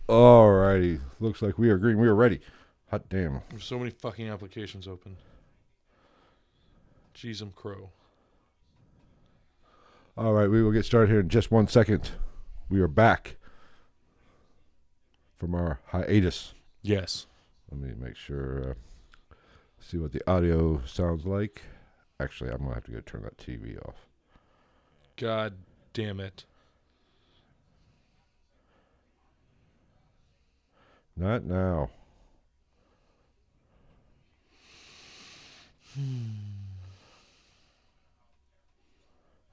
Alrighty. Looks like we are green. We are ready. Hot damn. There's so many fucking applications open. Jeez, I'm crow. All right, we will get started here in just 1 second. We are back from our hiatus. Yes. Let me make sure, see what the audio sounds like. Actually, I'm going to have to go turn that TV off. God damn it. Not now.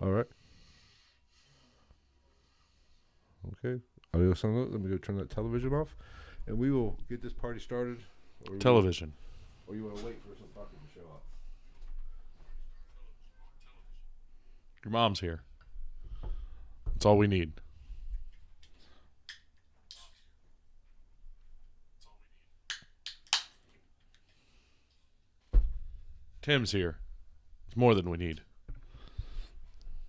All right. Okay. Audio sound good. Let me go turn that television off, and we will get this party started. Television. Or you want to wait for some fucking to show up? Your mom's here. That's all we need. Tim's here. It's more than we need.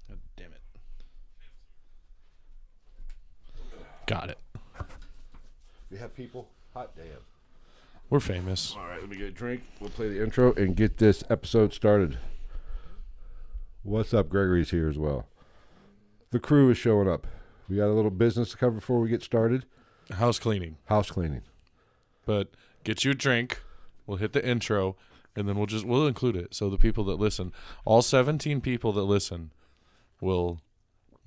God damn it. Got it. We have people. Hot damn. We're famous. All right, let me get a drink. We'll play the intro and get this episode started. What's up? Gregory's here as well. The crew is showing up. We got a little business to cover before we get started. House cleaning. House cleaning. But get you a drink. We'll hit the intro, and then we'll include it. So the people that listen, all 17 people that listen, will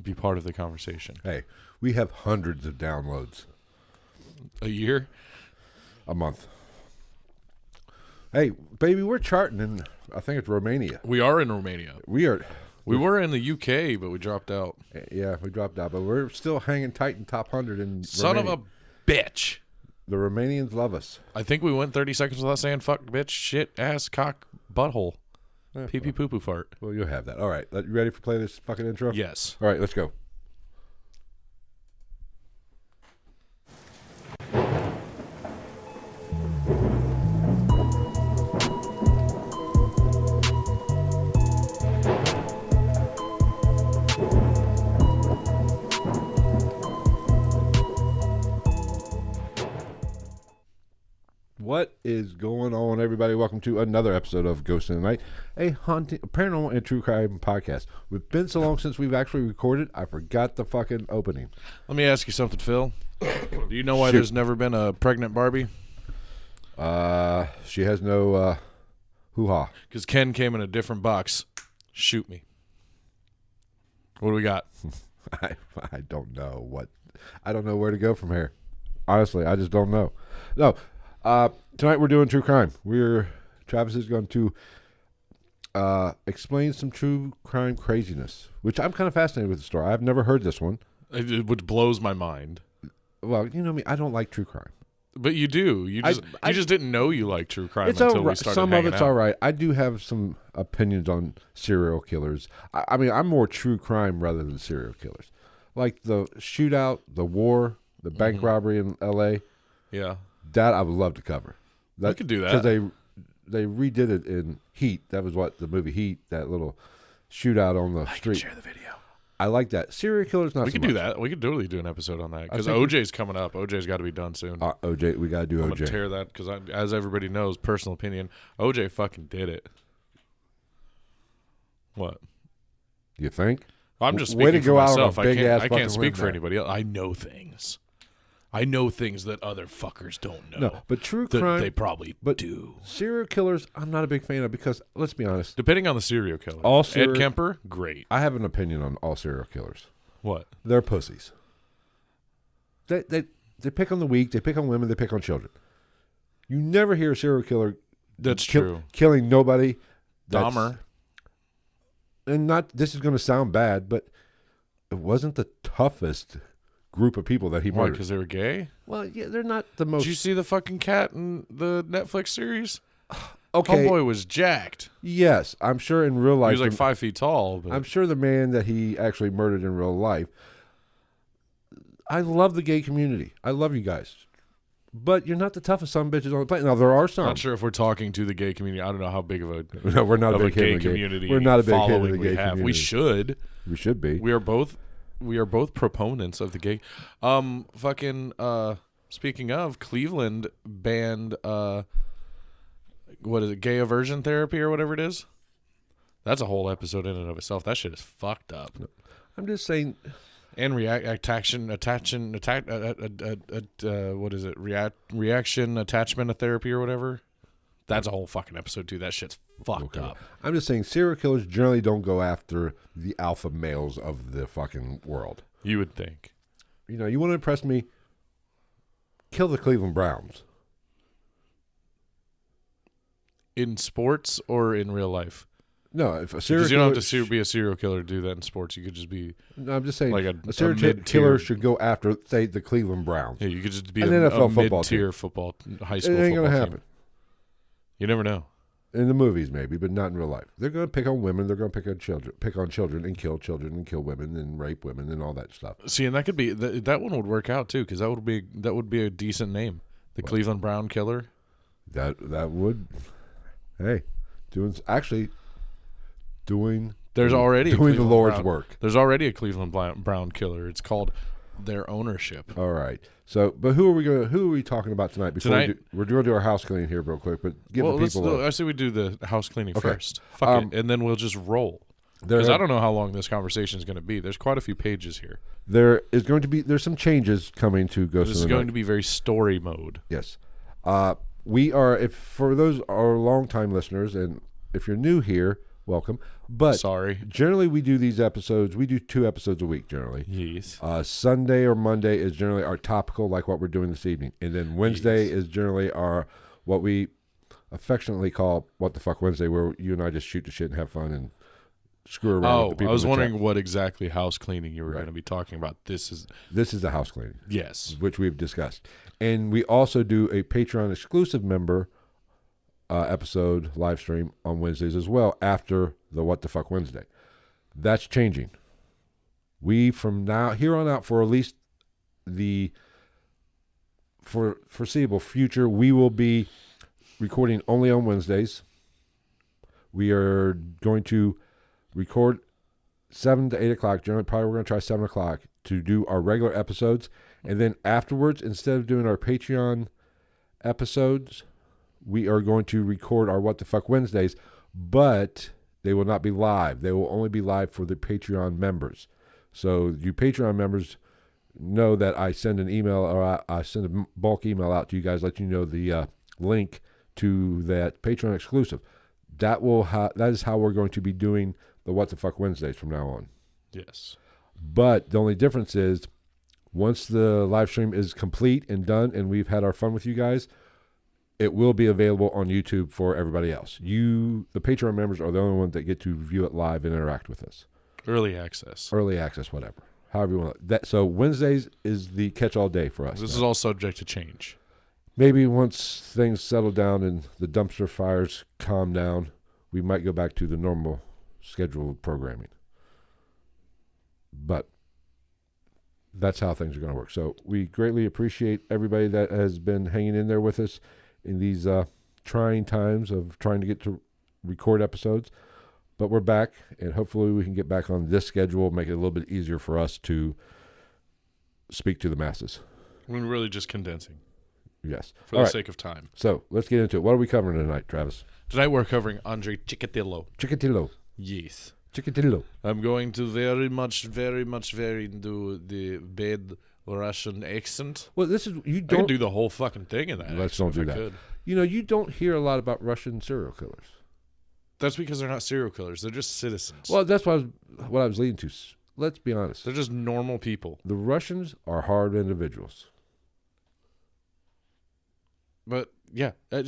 be part of the conversation. Hey, we have hundreds of downloads. A year? A month. Hey, baby, we're charting in, I think it's Romania. We are in Romania. We were in the UK, but we dropped out. Yeah, we dropped out, but we're still hanging tight in top 100 in Son Romania. of a bitch. The Romanians love us. I think we went 30 seconds without saying fuck, bitch, shit, ass, cock, butthole. Pee-pee, poo-poo, fart. Well, you'll have that. All right. You ready for play this fucking intro? Yes. All right, let's go. What is going on, everybody? Welcome to another episode of Ghost in the Night, a haunting, paranormal, and true crime podcast. We've been so long since we've actually recorded, I forgot the fucking opening. Let me ask you something, Phil. Do you know why there's never been a pregnant Barbie? She has no hoo-ha. Because Ken came in a different box. Shoot me. What do we got? I don't know what. I don't know where to go from here. Honestly, I just don't know. No. Tonight we're doing true crime. Travis is going to explain some true crime craziness, which I'm kind of fascinated with the story. I've never heard this one. It blows my mind. Well, you know me, I don't like true crime. But you do. You just didn't know you liked true crime It's until all right. we started Some hanging of it's out. all right. I do have some opinions on serial killers. I mean, I'm more true crime rather than serial killers. Like the shootout, the war, the bank robbery in L.A., Yeah. that I would love to cover. We could do that. Because they redid it in Heat. That was what the movie Heat, that little shootout on the street. Share the video. I like that. Serial killers, not We so could much. do that. We could totally do an episode on that. Because think OJ's coming up. OJ's got to be done soon. OJ, we got to do I'm going to OJ. tear that because, as everybody knows, personal opinion, OJ fucking did it. What? You think? I'm just Way speaking to go for out on a myself. big-ass I fucking can't speak limb for there. anybody else. I know things. I know things that other fuckers don't know. No, but true that crime. they probably do. Serial killers, I'm not a big fan of because, let's be honest, Depending on the serial killer. Ed Kemper, great. I have an opinion on all serial killers. What? They're pussies. They pick on the weak, they pick on women, they pick on children. You never hear a serial killer That's true. killing nobody. Dahmer. And not, this is going to sound bad, but it wasn't the toughest group of people that he Why? murdered. Because they were gay? Well, yeah, they're not the most. Did you see the fucking cat in the Netflix series? Okay. Homeboy was jacked. Yes, I'm sure in real life. He was like 5 feet tall. But I'm sure the man that he actually murdered in real life. I love the gay community. I love you guys. But you're not the toughest son of bitches on the planet. Now, there are some. Not sure if we're talking to the gay community. I don't know how big of a No, we're not of a a big hit gay of the community. We're not a big hit of following the we gay have. community. We should. We should be. We are both proponents of the gay. Speaking of, Cleveland banned what is it, gay aversion therapy or whatever it is. That's a whole episode in and of itself. That shit is fucked up. I'm just saying. And reaction attachment therapy or whatever. That's a whole fucking episode too. That shit's fucked up. I'm just saying serial killers generally don't go after the alpha males of the fucking world. You would think. You know, you want to impress me? Kill the Cleveland Browns. In sports or in real life? No, if a serial because you don't have to be a serial killer to do that in sports. You could just be. No, I'm just saying, like a serial killer should go after, say, the Cleveland Browns. Yeah, you could just be an a NFL football mid-tier team. football, high school. It ain't going to happen. You never know. In the movies, maybe, but not in real life. They're going to pick on women. They're going to pick on children, and kill women, and rape women, and all that stuff. See, and that could be that one would work out too, because that would be a decent name, the Cleveland Brown Killer. That would. Hey, doing. There's already doing the Lord's work. There's already a Cleveland Brown Killer. It's called Their Ownership. All right. So, but who are we talking about tonight? We're going to do our house cleaning here real quick, but give the people. I say we do the house cleaning first. Fuck it, and then we'll just roll. Because I don't know how long this conversation is going to be. There's quite a few pages here. There's some changes coming to Ghost. This is going to be very story mode. Yes. We are, for those our longtime listeners, and if you're new here, welcome. But sorry. Generally, we do these episodes. We do 2 episodes a week generally. Yes. Sunday or Monday is generally our topical, like what we're doing this evening, and then Wednesday is generally our what we affectionately call "What the Fuck Wednesday," where you and I just shoot the shit and have fun and screw around. With the people I was wondering what exactly house cleaning you were going to be talking about. This is the house cleaning. Yes, which we've discussed, and we also do a Patreon exclusive member episode live stream on Wednesdays as well after the What the Fuck Wednesday. That's changing. We from now here on out for at least the foreseeable future, we will be recording only on Wednesdays. We are going to record 7 to 8 o'clock. Generally, probably we're going to try 7 o'clock to do our regular episodes, and then afterwards, instead of doing our Patreon episodes, we are going to record our What the Fuck Wednesdays, but they will not be live. They will only be live for the Patreon members. So you Patreon members know that I send an email, or I send a bulk email out to you guys, let you know the link to that Patreon exclusive. That is how we're going to be doing the What the Fuck Wednesdays from now on. Yes. But the only difference is once the live stream is complete and done and we've had our fun with you guys, it will be available on YouTube for everybody else. The Patreon members, are the only ones that get to view it live and interact with us. Early access, whatever. However you want that. So Wednesdays is the catch-all day for us. This is all subject to change. Maybe once things settle down and the dumpster fires calm down, we might go back to the normal scheduled programming. But that's how things are going to work. So we greatly appreciate everybody that has been hanging in there with us in these trying times of trying to get to record episodes. But we're back, and hopefully we can get back on this schedule, make it a little bit easier for us to speak to the masses. We're really just condensing. Yes. For the sake of time. So let's get into it. What are we covering tonight, Travis? Tonight we're covering Andrei Chikatilo. Yes. Chikatilo. I'm going to very much into the bad Russian accent. Well, I can do the whole fucking thing in that. Let's don't do that. Could. You know, you don't hear a lot about Russian serial killers. That's because they're not serial killers. They're just citizens. Well, that's what I was leading to. Let's be honest. They're just normal people. The Russians are hard individuals. But yeah, they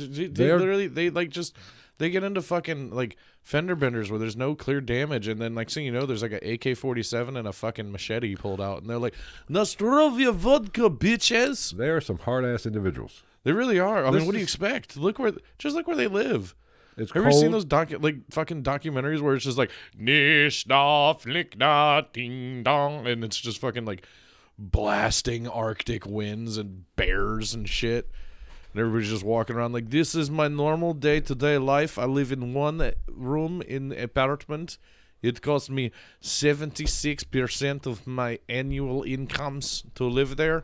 get into fucking like fender benders where there's no clear damage, and then next thing you know, there's like an AK-47 and a fucking machete pulled out, and they're like, "Nastorovia vodka, bitches." They are some hard ass individuals. They really are. I mean, what do you expect? Look where they live. It's Have you seen those fucking documentaries where it's just like Nishna flickna ding dong, and it's just fucking like blasting Arctic winds and bears and shit. And everybody's just walking around like, this is my normal day-to-day life. I live in one room in an apartment. It costs me 76% of my annual incomes to live there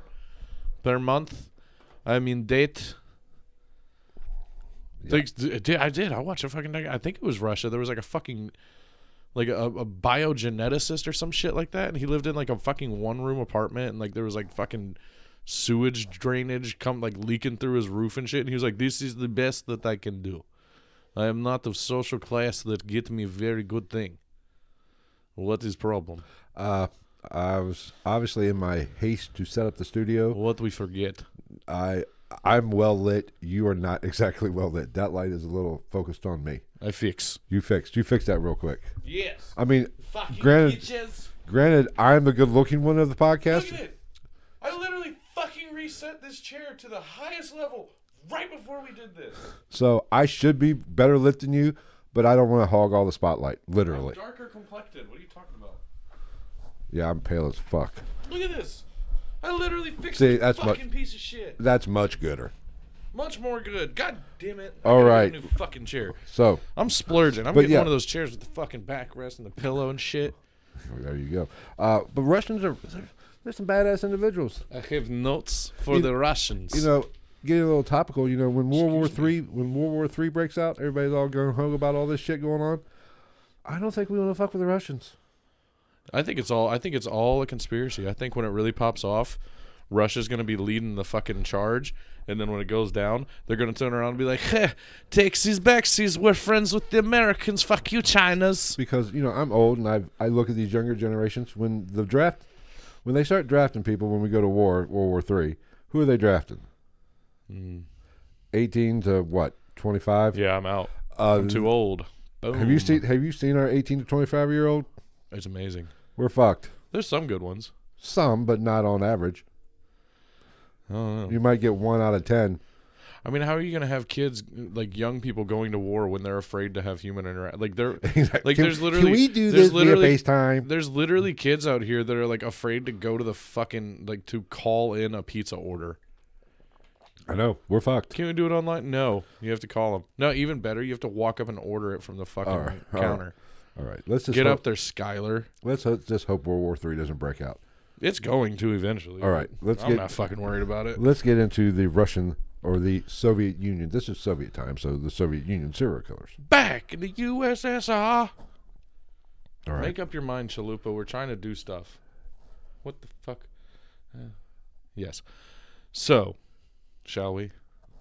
per month. I mean, date. Yeah. I did. I watched a fucking. I think it was Russia. There was like a fucking, like a biogeneticist or some shit like that, and he lived in like a fucking 1-room apartment, and like there was like fucking sewage drainage like leaking through his roof and shit, and he was like, "This is the best that I can do. I am not of social class that get me very good thing. What is problem? I was obviously in my haste to set up the studio. What we forget? I'm well lit. You are not exactly well lit. That light is a little focused on me. I fix. You fixed that real quick. Yes. I mean, Fuck you, granted, bitches. granted, I'm the good-looking one of the podcast. Look at it. I literally fucking reset this chair to the highest level right before we did this. So I should be better lit than you, but I don't want to hog all the spotlight. Literally. I'm darker complected. What are you talking about? Yeah, I'm pale as fuck. Look at this. I literally fixed See, this that's fucking piece of shit. That's much gooder. Much more good. God damn it. All right. Get a new fucking chair. So I'm splurging. I'm But getting yeah. one of those chairs with the fucking backrest and the pillow and shit. there you go. But Russians they're some badass individuals. I have notes for the Russians. You know, getting a little topical. You know, when World War III breaks out, everybody's all gung ho about all this shit going on. I don't think we want to fuck with the Russians. I think it's all a conspiracy. I think when it really pops off, Russia's going to be leading the fucking charge, and then when it goes down, they're going to turn around and be like, "Heh, takesies backsies, we're friends with the Americans. Fuck you, Chinas." Because you know I'm old and I look at these younger generations. When they start drafting people when we go to war, World War III, who are they drafting? 18 to what? 25? Yeah, I'm out. I'm too old. Boom. Have you seen our 18 to 25-year-old? It's amazing. We're fucked. There's some good ones. Some, but not on average. I don't know. You might get 1 out of 10. I mean, how are you going to have kids, like young people, going to war when they're afraid to have human interaction? Like they're like, there's literally. Can we do this via FaceTime? There's literally kids out here that are like afraid to go to the fucking to call in a pizza order. I know. We're fucked. Can we do it online? No, you have to call them. No, even better, you have to walk up and order it from the fucking counter. All right. Let's just get up there, Skylar. Let's just hope World War III doesn't break out. It's going to eventually. All right. I'm not fucking worried about it. Let's get into the Russian or the Soviet Union. This is Soviet time, so the Soviet Union serial killers. Back in the USSR. All right. Make up your mind, Chalupa. We're trying to do stuff. What the fuck? Yes. So, shall we?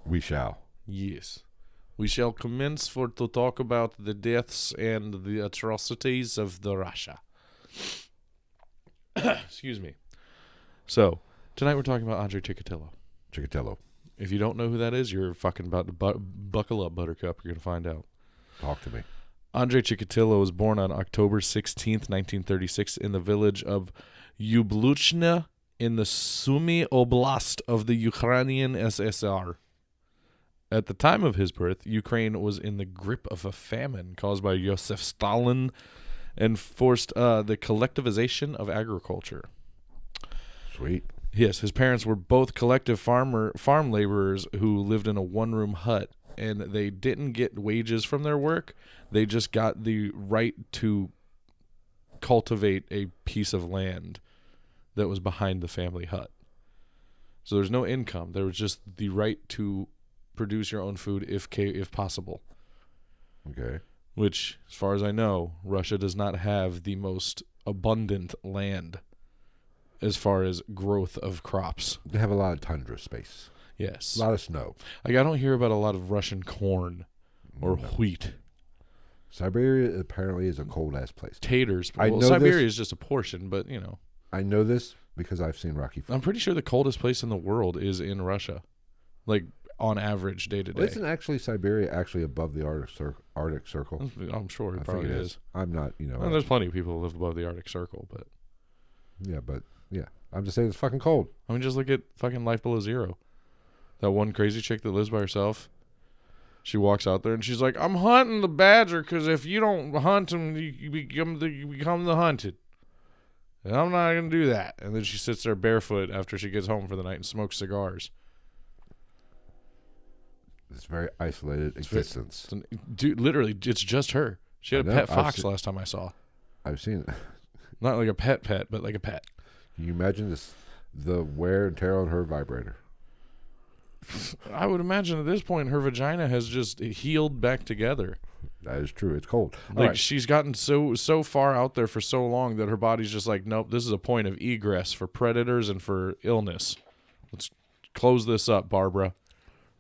We shall. Yes. We shall commence to talk about the deaths and the atrocities of the Russia. Excuse me. So, tonight we're talking about Andrei Chikatilo. Chikatilo. If you don't know who that is, you're fucking about to buckle up, Buttercup. You're going to find out. Talk to me. Andrei Chikatilo was born on October 16th, 1936 in the village of Yubluchna in the Sumy Oblast of the Ukrainian SSR. At the time of his birth, Ukraine was in the grip of a famine caused by Joseph Stalin and forced the collectivization of agriculture. Sweet. Yes, his parents were both collective farm laborers who lived in a one-room hut, and they didn't get wages from their work. They just got the right to cultivate a piece of land that was behind the family hut. So there's no income. There was just the right to produce your own food if possible. Okay. Which, as far as I know, Russia does not have the most abundant land as far as growth of crops. They have a lot of tundra space. Yes. A lot of snow. Like, I don't hear about a lot of Russian corn or wheat. Siberia apparently is a cold-ass place. Taters. I Well, know Siberia this. is just a portion, but, you know. I know this because I've seen Rocky IV. I'm pretty sure the coldest place in the world is in Russia. Like, on average, day to day. Isn't actually Siberia actually above the Arctic Circle? I'm sure it I probably think it is. I'm not, Well, there's plenty of people who live above the Arctic Circle, but yeah, but yeah. I'm just saying it's fucking cold. I mean, just look at fucking Life Below Zero. That one crazy chick that lives by herself. She walks out there and she's like, "I'm hunting the badger because if you don't hunt him, you become the hunted. And I'm not gonna do that." And then she sits there barefoot after she gets home for the night and smokes cigars. It's very isolated existence. Dude, literally, it's just her. She had a pet fox last time I saw. I've seen it. Not like a pet, but like a pet. Can you imagine the wear and tear on her vibrator? I would imagine at this point her vagina has just healed back together. That is true. It's cold. Like she's gotten so far out there for so long that her body's just like, nope, this is a point of egress for predators and for illness. Let's close this up, Barbara,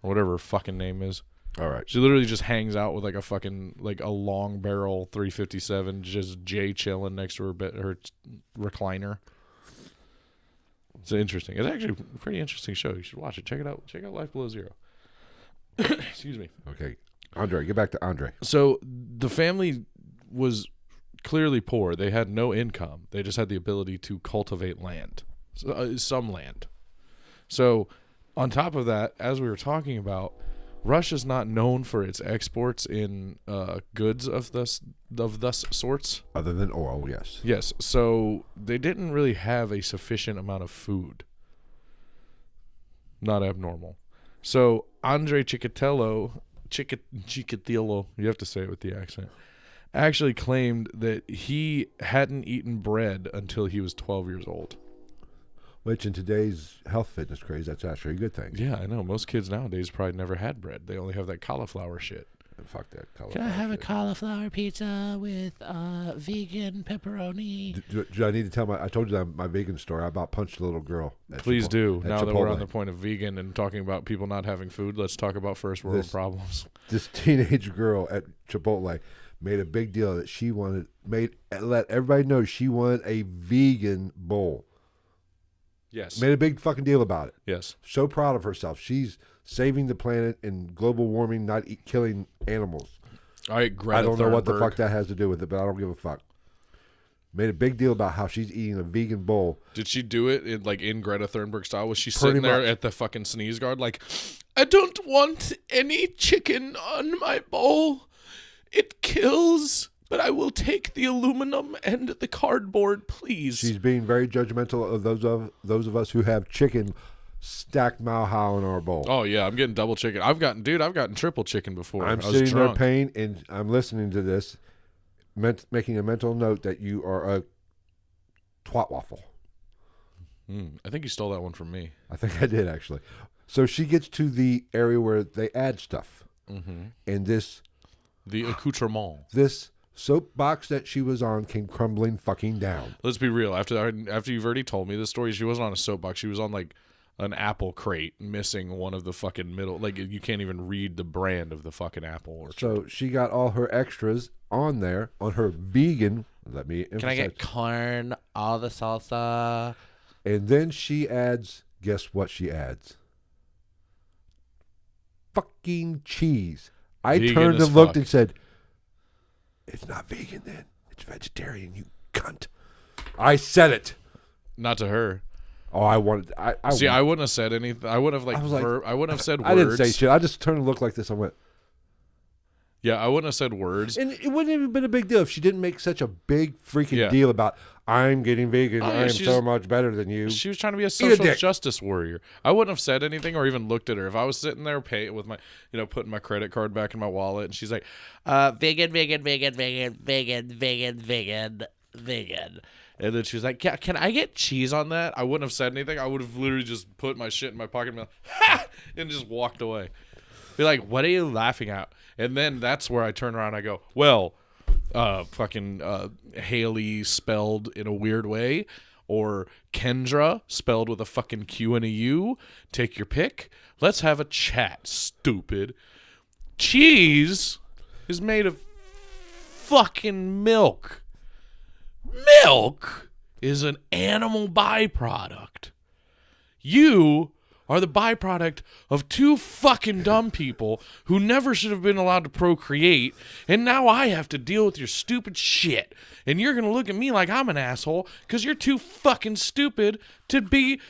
or whatever her fucking name is. All right. She literally just hangs out with like a fucking like a long barrel 357, just Jay chilling next to her recliner. It's interesting. It's actually a pretty interesting show. You should watch it. Check it out. Check out Life Below Zero. Excuse me. Okay. Andre, get back to Andre. So the family was clearly poor. They had no income. They just had the ability to cultivate land, some land. So on top of that, as we were talking about, Russia's not known for its exports in goods of thus sorts. Other than oil, yes. Yes. So they didn't really have a sufficient amount of food. Not abnormal. So Andrei Chikatilo, you have to say it with the accent, actually claimed that he hadn't eaten bread until he was 12 years old. Which in today's health fitness craze, that's actually a good thing. Yeah, I know. Most kids nowadays probably never had bread. They only have that cauliflower shit. And fuck that cauliflower. Can I have shit. a cauliflower pizza with vegan pepperoni? Do I need to tell I told you that my vegan story. I about punched a little girl. Please do. Now that we're on the Chipotle. point of vegan and talking about people not having food, let's talk about first world problems. This teenage girl at Chipotle made a big deal that let everybody know she wanted a vegan bowl. Yes. Made a big fucking deal about it. Yes. So proud of herself. She's saving the planet and global warming, not killing animals. All right, Greta I don't know what the Thunberg. fuck that has to do with it, but I don't give a fuck. Made a big deal about how she's eating a vegan bowl. Did she do it in Greta Thunberg style? Was she Pretty sitting there much. at the fucking sneeze guard like, I don't want any chicken on my bowl. It kills, but I will take the aluminum and the cardboard, please. She's being very judgmental of those of us who have chicken stacked mile high in our bowl. Oh yeah, I'm getting double chicken. I've gotten triple chicken before. I'm I was sitting there drunk. paying, and I'm listening to this, making a mental note that you are a twat waffle. I think you stole that one from me. I think I did, actually. So she gets to the area where they add stuff. And The accoutrement. this soapbox that she was on came crumbling fucking down. Let's be real. After you've already told me this story, she wasn't on a soapbox. She was on like an apple crate, missing one of the fucking middle. Like you can't even read the brand of the fucking apple. Or So she got all her extras on there on her vegan. Let me emphasize. Can I get corn, all the salsa? And then she adds, guess what she adds? Fucking cheese. I Vegan turned as and looked fuck. and said, it's not vegan then. It's vegetarian, you cunt. I said it. not to her. Oh, I wanted. I See, I wouldn't have said anything. I would have I was like- I wouldn't have said words. I didn't say shit. I just turned and looked like this. I went, Yeah, I wouldn't have said words. and it wouldn't even been a big deal if she didn't make such a big freaking Yeah. deal about I'm getting vegan. Oh, yeah, I am she's- so much better than you. She was trying to be a a social dick. justice warrior. I wouldn't have said anything or even looked at her if I was sitting there with my, putting my credit card back in my wallet, and she's like, Vegan, vegan, vegan, vegan, vegan, vegan, vegan, vegan. and then she was like, can I get cheese on that? I wouldn't have said anything. I would have literally just put my shit in my pocket and be like, ha! And just walked away. Be like, what are you laughing at? And then that's where I turn around and I go, well, Haley spelled in a weird way, or Kendra spelled with a fucking Q and a U. Take your pick. Let's have a chat, stupid. Cheese is made of fucking milk. Milk is an animal byproduct. You are the byproduct of two fucking dumb people who never should have been allowed to procreate, and now I have to deal with your stupid shit. And you're going to look at me like I'm an asshole because you're too fucking stupid to be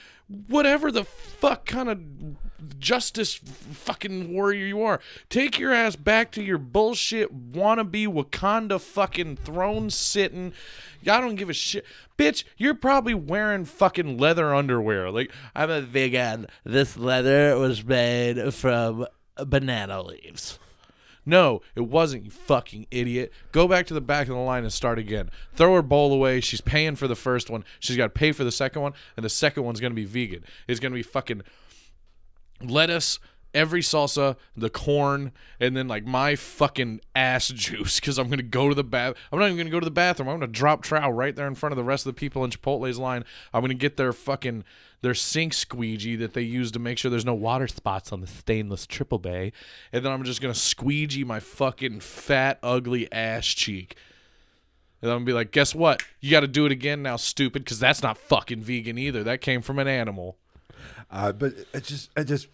whatever the fuck kind of justice fucking warrior you are. Take your ass back to your bullshit wannabe Wakanda fucking throne sitting. I don't give a shit. Bitch, you're probably wearing fucking leather underwear. Like, I'm a vegan. This leather was made from banana leaves. no, it wasn't, you fucking idiot. Go back to the back of the line and start again. Throw her bowl away. She's paying for the first one. She's got to pay for the second one, and the second one's going to be vegan. It's going to be fucking lettuce, every salsa, the corn, and then like my fucking ass juice because I'm gonna go to the bath. I'm not even gonna go to the bathroom. I'm gonna drop trow right there in front of the rest of the people in Chipotle's line. I'm gonna get their sink squeegee that they use to make sure there's no water spots on the stainless triple bay, and then I'm just gonna squeegee my fucking fat ugly ass cheek. And I'm gonna be like, guess what? You got to do it again now, stupid, because that's not fucking vegan either. That came from an animal. But it just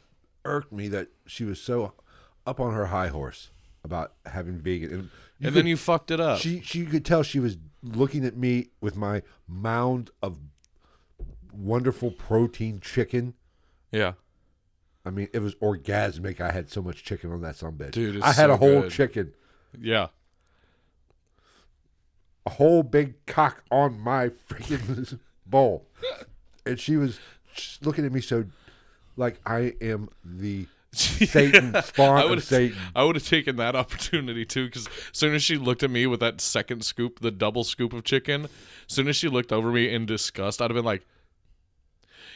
irked me that she was so up on her high horse about having vegan, And then you fucked it up. She could tell she was looking at me with my mound of wonderful protein chicken. Yeah. I mean, it was orgasmic. I had so much chicken on that sumbitch. Dude, it's I had so a whole good. chicken. Yeah. A whole big cock on my freaking bowl. And she was just looking at me so like I am the Satan, spawn of Satan. I would have taken that opportunity too, because as soon as she looked at me with that second scoop, the double scoop of chicken, as soon as she looked over me in disgust, I'd have been like,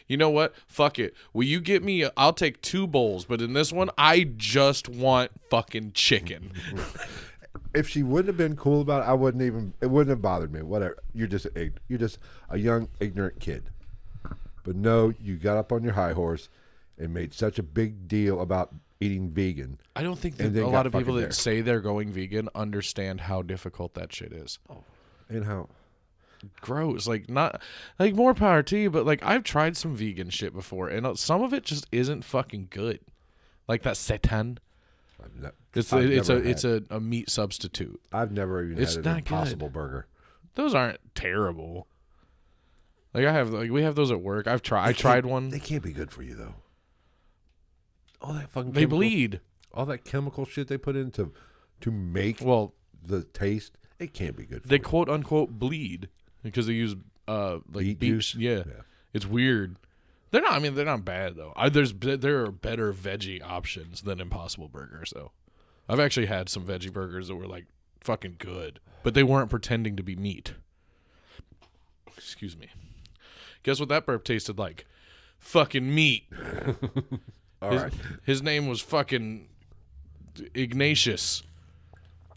you know what? Fuck it. Will you get me? I'll take 2 bowls, but in this one, I just want fucking chicken. If she wouldn't have been cool about it, it wouldn't have bothered me. Whatever. You're just a young, ignorant kid. But no, you got up on your high horse and made such a big deal about eating vegan. I don't think And that then a got lot of people fucking that there. say they're going vegan understand how difficult that shit is. And how? Gross. Like, not like, more power to you, but like, I've tried some vegan shit before, and some of it just isn't fucking good. Like that seitan. It's a meat substitute. I've never even It's had not an Impossible Burger. Those aren't terrible. Like, we have those at work. I tried one. They can't be good for you though. All that fucking They bleed. All that chemical shit they put in to make Well, the taste, it can't be good for they you. quote unquote bleed because they use like Beet beet. juice? Yeah. Yeah. It's weird. They're not bad though. There are better veggie options than Impossible Burgers though. I've actually had some veggie burgers that were like fucking good, but they weren't pretending to be meat. Excuse me. Guess what that burp tasted like? Fucking meat. All right. His name was fucking Ignatius.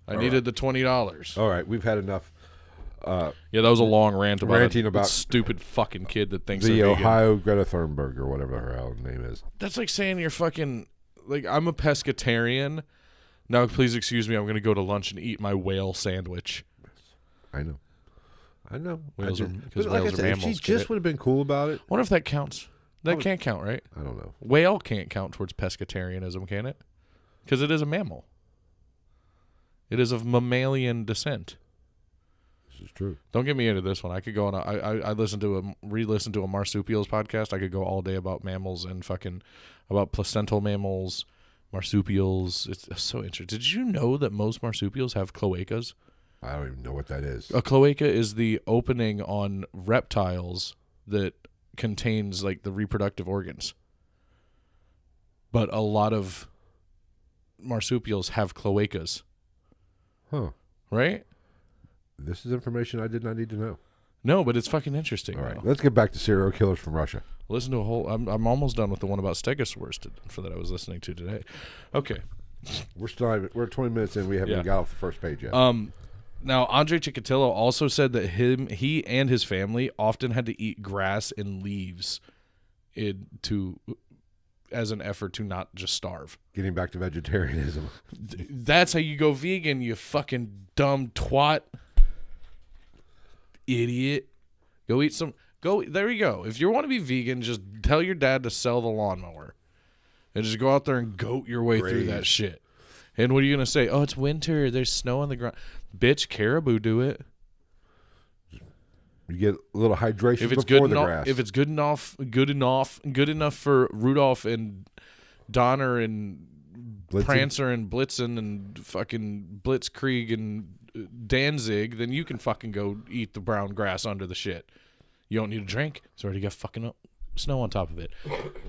I needed the $20. All right, we've had enough. Yeah, that was a long rant about Ranting a about stupid fucking kid that thinks The they're vegan. Ohio Greta Thunberg or whatever her hell name is. That's like saying you're fucking like, I'm a pescatarian. Now, please excuse me. I'm going to go to lunch and eat my whale sandwich. I know. Whales are But like I said, if she just would have been cool about it, Wonder if that counts. That can't count, right? I don't know. Whale can't count towards pescatarianism, can it? Because it is a mammal. It is of mammalian descent. This is true. Don't get me into this one. I could go on. I listened to re-listened to a marsupials podcast. I could go all day about mammals and fucking about placental mammals, marsupials. It's so interesting. Did you know that most marsupials have cloacas? I don't even know what that is. A cloaca is the opening on reptiles that contains like the reproductive organs. But a lot of marsupials have cloacas. Huh. Right? This is information I did not need to know. No, but it's fucking interesting. All right, though. let's get back to serial killers from Russia. Listen to a whole. I'm almost done with the one about Stegosaurus for that I was listening to today. Okay. We're 20 minutes in. We haven't even got off the first page yet. Now Andrei Chikatilo also said that he and his family often had to eat grass and leaves, as an effort to not just starve. Getting back to vegetarianism. That's how you go vegan, you fucking dumb twat. Idiot. Go eat some. There you go. If you want to be vegan, just tell your dad to sell the lawnmower. And just go out there and goat your way through that shit. And what are you going to say? Oh, it's winter. There's snow on the ground. Bitch, caribou do it. You get a little hydration If it's before good the enough, grass. if it's good enough for Rudolph and Donner and Blitzen. Prancer and Blitzen and fucking Blitzkrieg and Danzig, then you can fucking go eat the brown grass under the shit. You don't need a drink. It's already got fucking snow on top of it.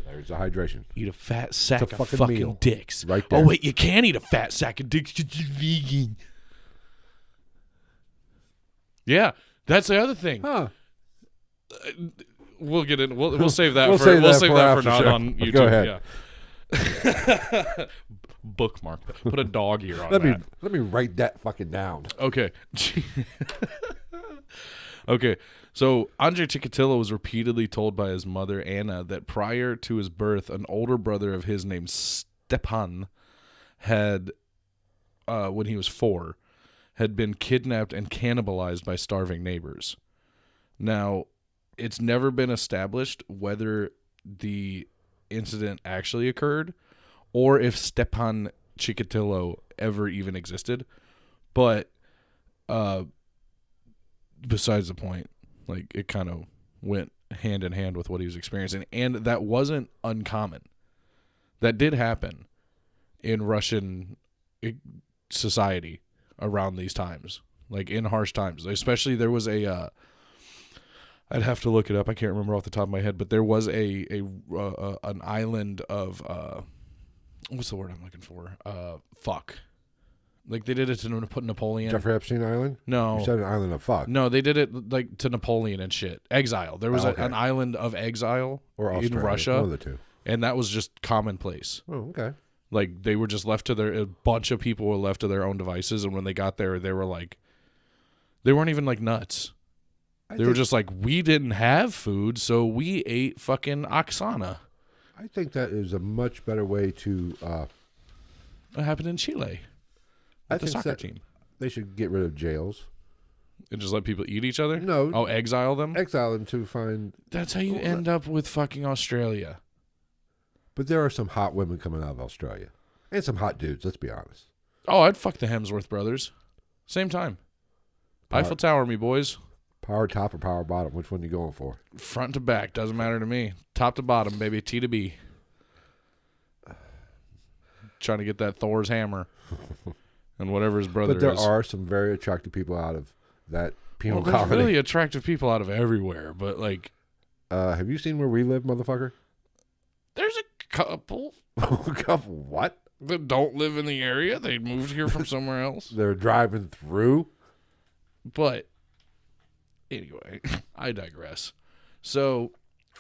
There's the hydration. Eat a fat sack It's a of fucking fucking meal. dicks. Right there. Oh, wait, you can't eat a fat sack of dicks because you're vegan. Yeah, that's the other thing. Huh. We'll get in. We'll save that We'll for save we'll that save for that for after not show. on YouTube. Go ahead. Yeah. Bookmark. Put a dog ear on Let that. me write that fucking down. Okay. Okay. So Andrei Chikatilo was repeatedly told by his mother, Anna, that prior to his birth, an older brother of his named Stepan had, when he was 4, had been kidnapped and cannibalized by starving neighbors. Now, it's never been established whether the incident actually occurred or if Stepan Chikatilo ever even existed. But besides the point, like, it kind of went hand in hand with what he was experiencing. And that wasn't uncommon. That did happen in Russian society around these times, like in harsh times. Especially there was a I'd have to look it up. I can't remember off the top of my head, but there was an island of what's the word I'm looking for? Fuck. Like they did it to put Napoleon. Jeffrey Epstein Island? No. You said an island of fuck. No, they did it like to Napoleon and shit. Exile. There was an island of exile or in Russia. One of the two. And that was just commonplace. Oh, okay. Like they were just left to a bunch of people were left to their own devices, and when they got there, they were like, they weren't even like nuts. They were just like, we didn't have food, so we ate fucking Oksana. I think that is a much better way to. It happened in Chile. With the soccer team. They should get rid of jails and just let people eat each other. No. Oh, exile them. Exile them to find. That's how you end up with fucking Australia. But there are some hot women coming out of Australia, and some hot dudes. Let's be honest. Oh, I'd fuck the Hemsworth brothers. Same time. Eiffel Tower, me boys. Power top or power bottom? Which one you going for? Front to back, doesn't matter to me. Top to bottom, baby. T to B. Trying to get that Thor's hammer. And whatever his brother is. But there are some very attractive people out of that penal there's colony. Really attractive people out of everywhere, but like. Have you seen where we live, motherfucker? There's a couple. A couple what? That don't live in the area. They moved here from somewhere else. They're driving through. But anyway, I digress. So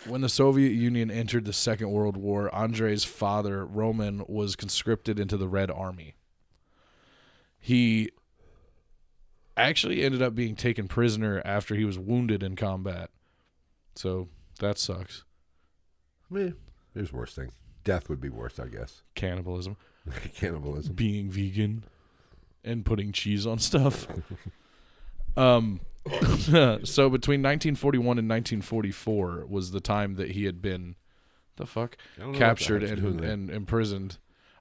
when the Soviet Union entered the Second World War, Andrei's father, Roman, was conscripted into the Red Army. He actually ended up being taken prisoner after he was wounded in combat. So that sucks. There's worse things. Death would be worse, I guess. Cannibalism. Cannibalism. Being vegan and putting cheese on stuff. So between 1941 and 1944 was the time that he had been captured and imprisoned.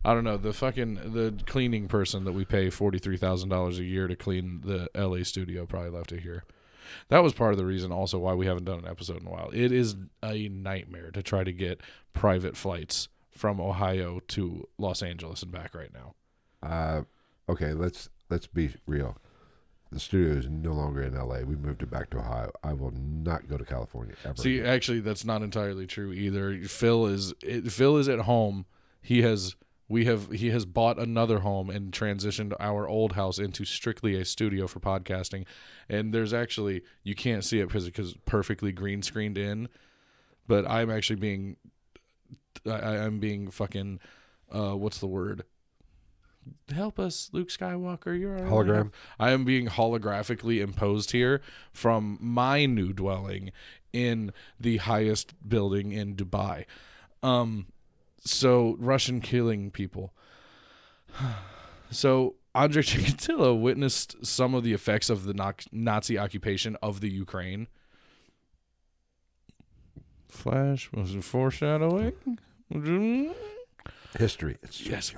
I don't know, the cleaning person that we pay $43,000 a year to clean the LA studio probably left it here. That was part of the reason also why we haven't done an episode in a while. It is a nightmare to try to get private flights from Ohio to Los Angeles and back right now. Okay, let's be real. The studio is no longer in LA. We moved it back to Ohio. I will not go to California ever. See, actually, that's not entirely true either. Phil is at home. He has bought another home and transitioned our old house into strictly a studio for podcasting. And there's actually, you can't see it because it's perfectly green screened in. But I'm actually being fucking, what's the word? Help us, Luke Skywalker. You're our hologram. I am being holographically imposed here from my new dwelling in the highest building in Dubai. So Russian killing people. So Andrei Chikatilo witnessed some of the effects of the Nazi occupation of the Ukraine. Flash was it foreshadowing? History. Yes.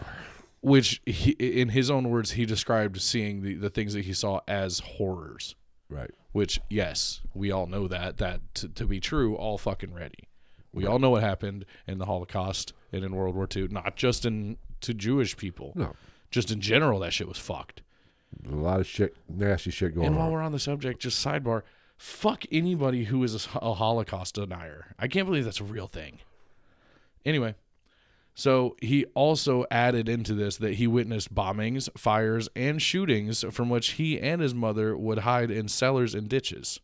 Which, in his own words, he described seeing the things that he saw as horrors. Right. Which, yes, we all know that to be true, all fucking ready. We all know what happened in the Holocaust and in World War II, not just to Jewish people. No. Just in general, that shit was fucked. There's a lot of shit, nasty shit going on. And while we're on the subject, just sidebar, fuck anybody who is a Holocaust denier. I can't believe that's a real thing. Anyway. So he also added into this that he witnessed bombings, fires, and shootings from which he and his mother would hide in cellars and ditches.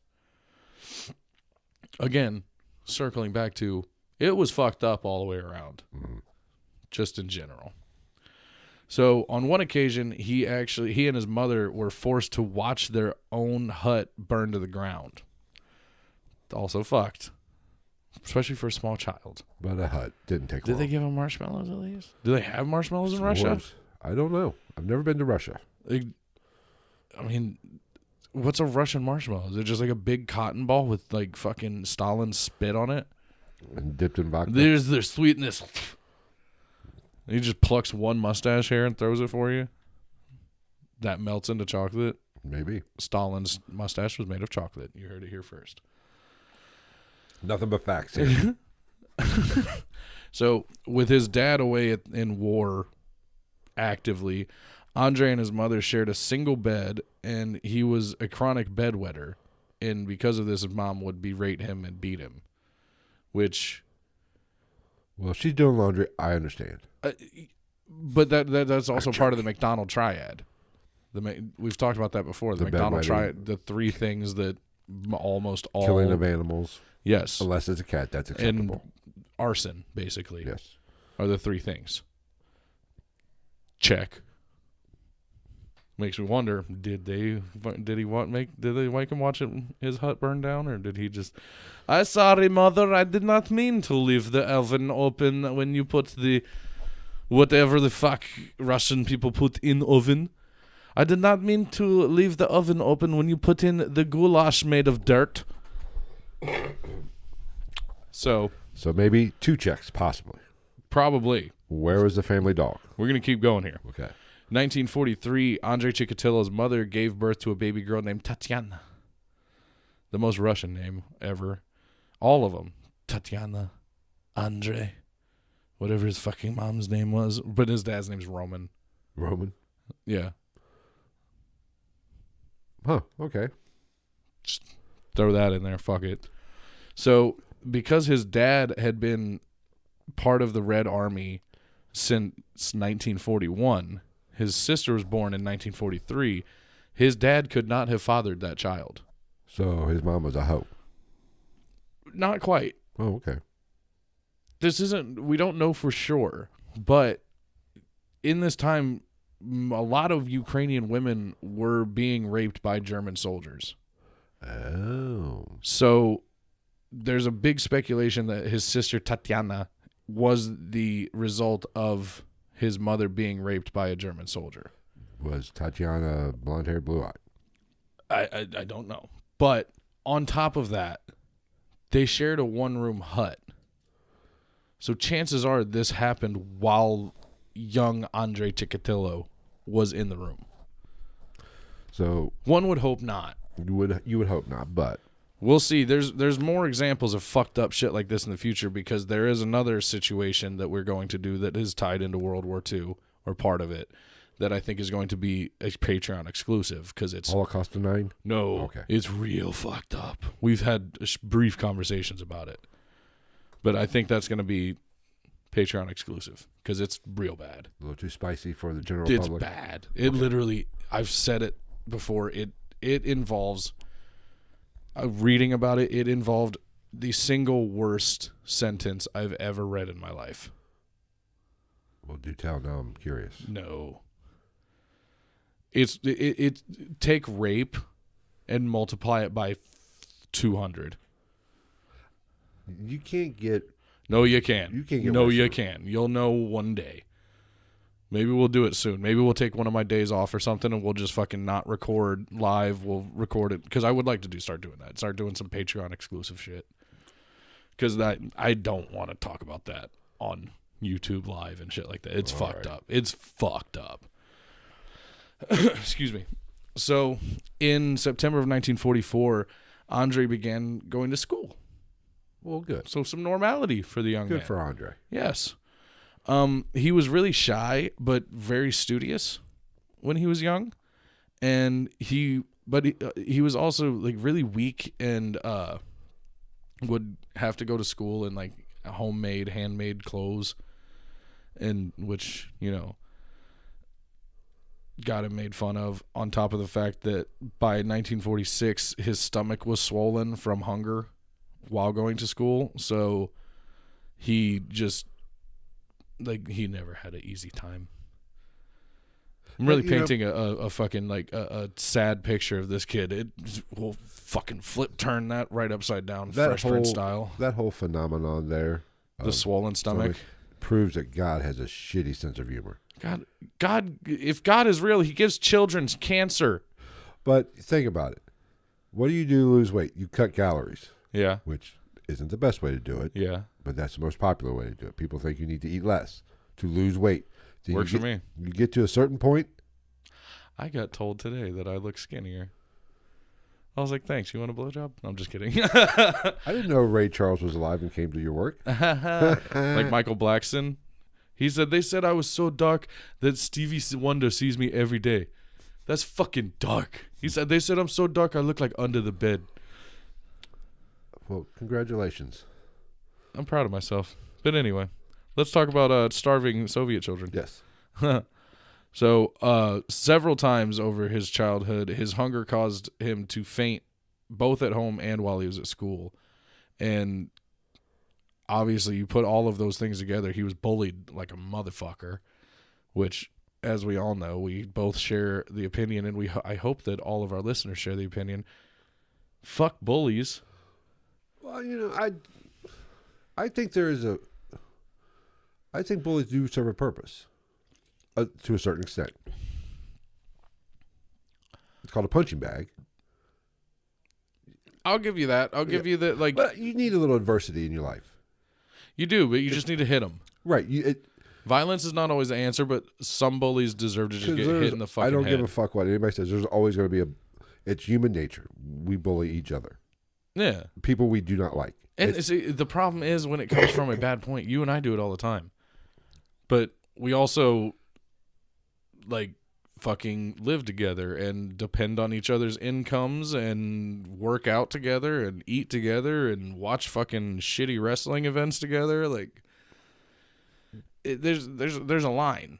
Again, circling back to, it was fucked up all the way around. Mm-hmm. just in general. So on one occasion, he and his mother were forced to watch their own hut burn to the ground. Also fucked, especially for a small child. But a hut didn't take long. Did they give them marshmallows at least? Do they have marshmallows in Russia? I don't know. I've never been to Russia. I mean, what's a Russian marshmallow? Is it just like a big cotton ball with like fucking Stalin spit on it? And dipped in vodka. There's their sweetness. He just plucks one mustache hair and throws it for you. That melts into chocolate. Maybe. Stalin's mustache was made of chocolate. You heard it here first. Nothing but facts here. So, with his dad away in war actively, Andrei and his mother shared a single bed, and he was a chronic bedwetter. And because of this, his mom would berate him and beat him. Which... Well, she's doing laundry. I understand. But that's also part of the McDonald triad. We've talked about that before. The McDonald triad, the three things that almost all... Killing of animals. Yes. Unless it's a cat, that's acceptable. And arson, basically. Yes. Are the three things. Check. Makes me wonder, did they make him watch his hut burn down, or did he just... I'm sorry, mother, I did not mean to leave the oven open when you put the... whatever the fuck Russian people put in oven. I did not mean to leave the oven open when you put in the goulash made of dirt. So maybe 2 checks, possibly. Probably. Where was the family dog? We're going to keep going here. Okay. 1943, Andrei Chikatilo's mother gave birth to a baby girl named Tatiana. The most Russian name ever. All of them. Tatiana, Andrei, whatever his fucking mom's name was. But his dad's name's Roman. Roman? Yeah. Huh, okay. Just throw that in there. Fuck it. So, because his dad had been part of the Red Army since 1941, his sister was born in 1943, his dad could not have fathered that child. So his mom was a hoe. Not quite. Oh, okay. We don't know for sure, but in this time, a lot of Ukrainian women were being raped by German soldiers. Oh. So there's a big speculation that his sister Tatiana was the result of his mother being raped by a German soldier. Was Tatiana blonde hair, blue eyed? I don't know. But on top of that, they shared a 1-room hut. So chances are this happened while young Andrei Chikatilo was in the room. So one would hope not. You would hope not, but we'll see. There's more examples of fucked up shit like this in the future, because there is another situation that we're going to do that is tied into World War II, or part of it, that I think is going to be a Patreon exclusive, because it's Holocaust denying? No, okay. It's real fucked up. We've had brief conversations about it, but I think that's going to be Patreon exclusive because it's real bad. A little too spicy for the general public. It's bad. It literally, I've said it before. It involves reading about it. It involved the single worst sentence I've ever read in my life. Well, do tell. Now I'm curious. No. It's take rape and multiply it by 200. You can't get. No, you can. You can't get. No, worse you than- can. You'll know one day. Maybe we'll do it soon. Maybe we'll take one of my days off or something, and we'll just fucking not record live. We'll record it because I would like to start doing that. Start doing some Patreon exclusive shit. Because I don't want to talk about that on YouTube live and shit like that. It's fucked up. It's fucked up. Excuse me. So, in September of 1944, Andrei began going to school. Well, good. So, some normality for the young man. Good for Andrei. Yes. He was really shy, but very studious when he was young. And he was also like really weak and would have to go to school in like homemade, handmade clothes, and which, you know, got him made fun of, on top of the fact that by 1946 his stomach was swollen from hunger while going to school. So he just like he never had an easy time. I'm really painting a fucking like a sad picture of this kid. It will fucking turn that right upside down, Fresh Prince style. That whole phenomenon there, The swollen stomach, proves that God has a shitty sense of humor. God, if God is real, He gives children cancer. But think about it. What do you do to lose weight? You cut calories. Yeah. Which isn't the best way to do it. Yeah. But that's the most popular way to do it. People think you need to eat less to lose weight. Works for me. You get to a certain point. I got told today that I look skinnier. I was like, thanks. You want a blowjob? No, I'm just kidding. I didn't know Ray Charles was alive and came to your work. Like Michael Blackson. He said, they said I was so dark that Stevie Wonder sees me every day. That's fucking dark. He said, they said I'm so dark I look like under the bed. Well, congratulations. I'm proud of myself. But anyway, let's talk about starving Soviet children. Yes. So several times over his childhood, his hunger caused him to faint both at home and while he was at school. And obviously you put all of those things together, he was bullied like a motherfucker, which, as we all know, we both share the opinion, and I hope that all of our listeners share the opinion. Fuck bullies. Well, I think I think bullies do serve a purpose, to a certain extent. It's called a punching bag. I'll give you that. I'll give you that. Like, but you need a little adversity in your life. You do, but you just need to hit them. Right. Violence is not always the answer, but some bullies deserve to just get hit in the fucking head. I don't give a fuck what anybody says. There's always going to be it's human nature. We bully each other. Yeah. People we do not like. And see, the problem is when it comes from a bad point, you and I do it all the time. But we also, like, fucking live together and depend on each other's incomes and work out together and eat together and watch fucking shitty wrestling events together. Like, there's a line.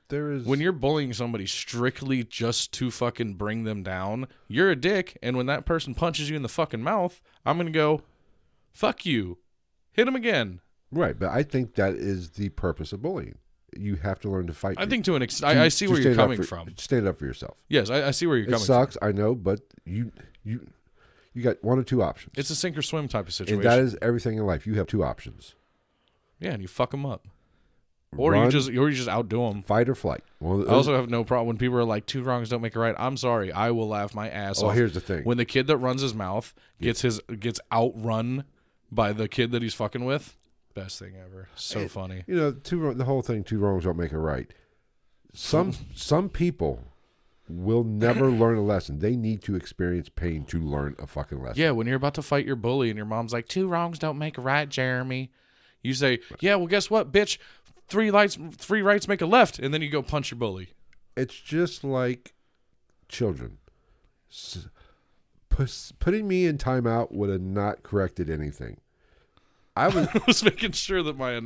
There is. When you're bullying somebody strictly just to fucking bring them down, you're a dick. And when that person punches you in the fucking mouth, I'm going to go, fuck you. Hit him again. Right. But I think that is the purpose of bullying. You have to learn to fight. I think to an extent, I see where you're coming from. Stand up for yourself. Yes, I see where you're coming from. It sucks, I know, but you got one or two options. It's a sink or swim type of situation. And that is everything in life. You have two options. Yeah, and you fuck them up. Or you just outdo them. Fight or flight. I also have no problem when people are like, 2 wrongs don't make a right. I'm sorry. I will laugh my ass off. Oh, here's the thing. When the kid that runs his mouth gets outrun by the kid that he's fucking with, best thing ever. So funny. The whole thing, 2 wrongs don't make a right. Some people will never learn a lesson. They need to experience pain to learn a fucking lesson. Yeah, when you're about to fight your bully and your mom's like, 2 wrongs don't make a right, Jeremy. You say, yeah, well, guess what, bitch? 3 rights make a left, and then you go punch your bully. It's just like children. Putting me in timeout would have not corrected anything. I was making sure that my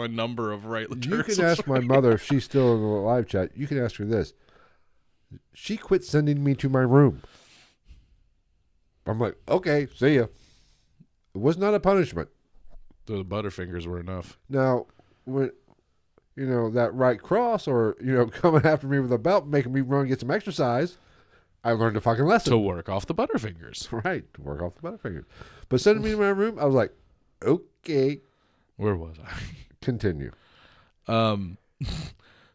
number of right returns. You can ask my mother if she's still in the live chat. You can ask her this. She quit sending me to my room. I'm like, okay, see ya. It was not a punishment. The Butterfingers were enough. Now, when that right cross or coming after me with a belt, making me run and get some exercise, I learned a fucking lesson to work off the Butterfingers. Right, to work off the Butterfingers. But sending me to my room, I was like, okay. Where was I? Continue.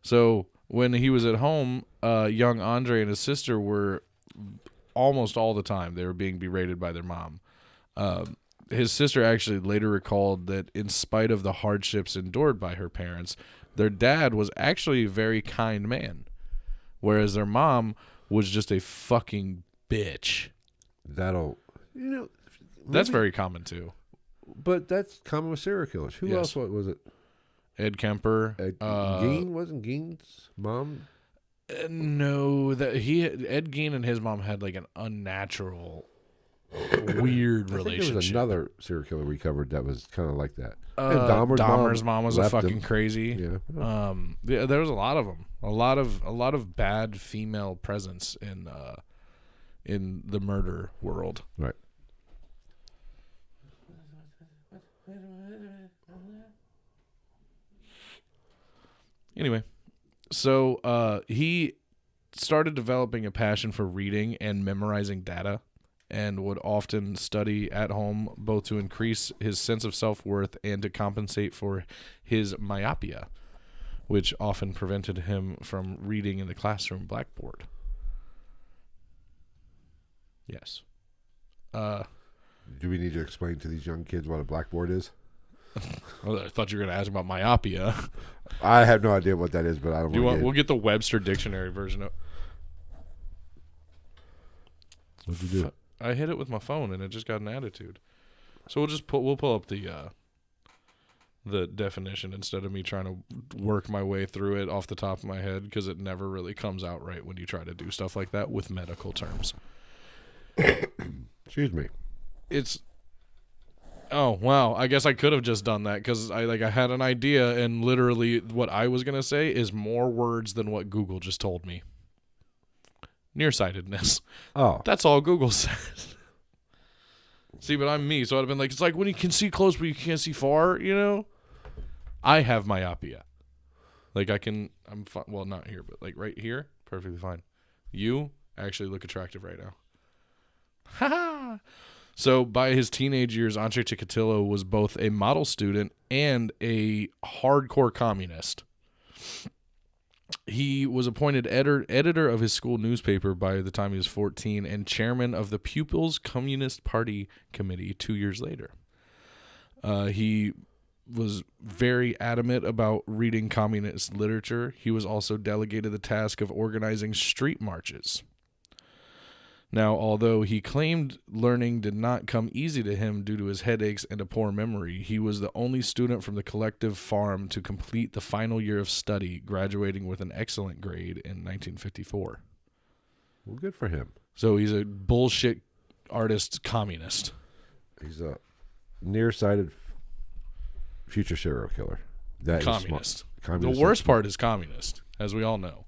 So when he was at home, young Andrei and his sister were almost all the time they were being berated by their mom. His sister actually later recalled that in spite of the hardships endured by her parents, their dad was actually a very kind man, whereas their mom was just a fucking bitch. That's very common too. But that's common with serial killers. Who else was it? Ed Kemper. Gein wasn't Gein's mom? No, Ed Gein and his mom had like an unnatural, weird relationship. I think there was another serial killer we covered that was kind of like that. And Dahmer's mom was a fucking crazy. Yeah. There was a lot of them. A lot of bad female presence in the murder world. Right. Anyway, so he started developing a passion for reading and memorizing data, and would often study at home, both to increase his sense of self-worth and to compensate for his myopia, which often prevented him from reading in the classroom blackboard. Yes. Do we need to explain to these young kids what a blackboard is? Well, I thought you were going to ask about myopia. I have no idea what that is, but I don't want to. We'll get the Webster Dictionary version of. What'd you do? I hit it with my phone and it just got an attitude. So we'll pull up the definition instead of me trying to work my way through it off the top of my head, because it never really comes out right when you try to do stuff like that with medical terms. Excuse me. Oh wow! I guess I could have just done that, because I had an idea, and literally what I was gonna say is more words than what Google just told me. Nearsightedness. Oh, That's all Google says. See, but I'm me, so I'd have been like, it's like when you can see close but you can't see far, you know? I have myopia. Like I'm fine. Well, not here, but like right here, perfectly fine. You actually look attractive right now. Ha ha! So by his teenage years, Andrei Chikatilo was both a model student and a hardcore communist. He was appointed editor of his school newspaper by the time he was 14 and chairman of the Pupils Communist Party Committee 2 years later. He was very adamant about reading communist literature. He was also delegated the task of organizing street marches. Now, although he claimed learning did not come easy to him due to his headaches and a poor memory, he was the only student from the collective farm to complete the final year of study, graduating with an excellent grade in 1954. well, good for him. So he's a bullshit artist communist. He's a nearsighted future serial killer. That is Communist. smart. Communist. The worst part is communist, as we all know.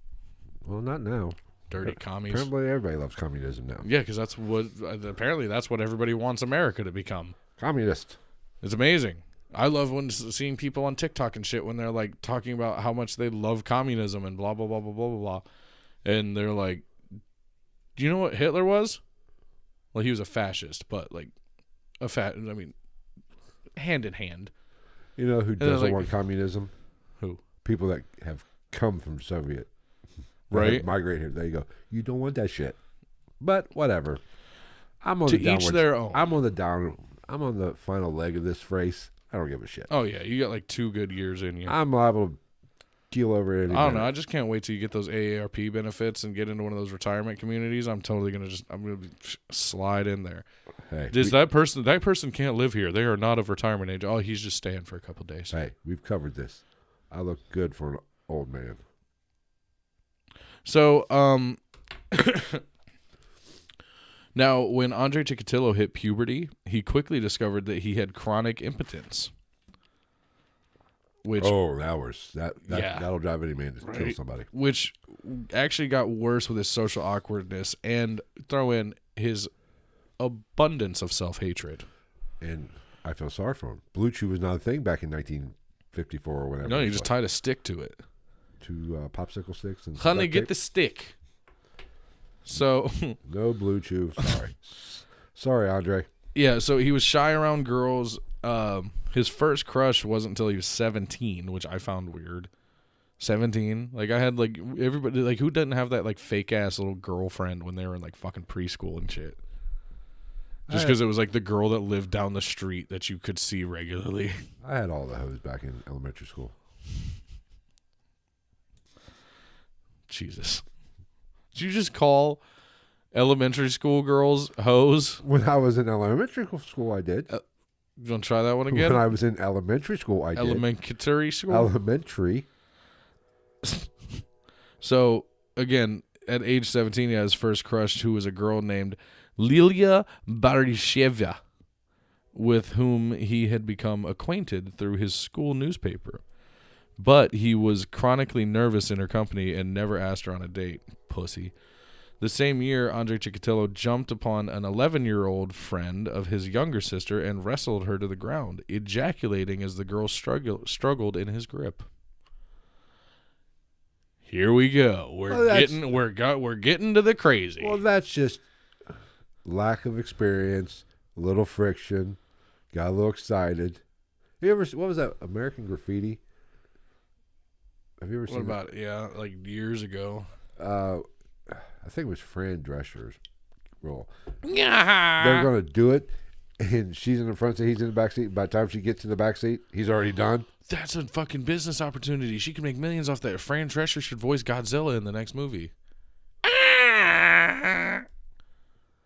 Well, not now. Dirty commies. Apparently, everybody loves communism now. Yeah, because that's what everybody wants America to become. Communist. It's amazing. I love seeing people on TikTok and shit when they're like talking about how much they love communism and blah blah blah blah blah blah blah, and they're like, "Do you know what Hitler was?" Well, he was a fascist, but like hand in hand. You know who doesn't like, want communism? Who? People that have come from Soviet. Right. Migrate here. There you go. You don't want that shit. But whatever. I'm on To the each downwards. their own. I'm on the final leg of this race. I don't give a shit. Oh yeah, you got like 2 good years in you. I'm liable to keel over it. I don't know. I just can't wait till you get those AARP benefits and get into one of those retirement communities. I'm gonna slide in there. Hey, That person can't live here. They are not of retirement age. Oh, he's just staying for a couple days. hey, we've covered this. I look good for an old man. So, now when Andrei Chikatilo hit puberty, he quickly discovered that he had chronic impotence. Which That'll drive any man to kill somebody. Which actually got worse with his social awkwardness, and throw in his abundance of self-hatred. And I feel sorry for him. Blue Chew was not a thing back in 1954 or whatever. No, you just tied a stick to it. To popsicle sticks and Honey, duct get tape. the stick. So No Blue Chew. Sorry. Sorry, Andre. yeah, so he was shy around girls. His first crush wasn't until he was 17, which I found weird. 17, like I had like everybody, like who doesn't have that like fake ass little girlfriend when they were in like fucking preschool and shit? Just because it was like the girl that lived down the street that you could see regularly. I had all the hoes back in elementary school. Jesus. Did you just call elementary school girls hoes? When I was in elementary school, I did. You want to try that one again? When I was in elementary school, I did. Elementary school? Elementary. So, again, at age 17, he had his first crush, who was a girl named Lilia Barisheva, with whom he had become acquainted through his school newspaper. But he was chronically nervous in her company and never asked her on a date. Pussy. The same year, Andrei Chikatilo jumped upon an 11-year-old friend of his younger sister and wrestled her to the ground, ejaculating as the girl struggled in his grip. Here we go. Well, We're getting to the crazy. Well, that's just lack of experience, a little friction, got a little excited. You ever? What was that? American Graffiti? Have you ever What seen about it? Yeah, like years ago. I think it was Fran Drescher's role. Yeah. They're going to do it, and she's in the front seat, he's in the back seat. By the time she gets in the back seat, he's already done. That's a fucking business opportunity. She can make millions off that. Fran Drescher should voice Godzilla in the next movie. All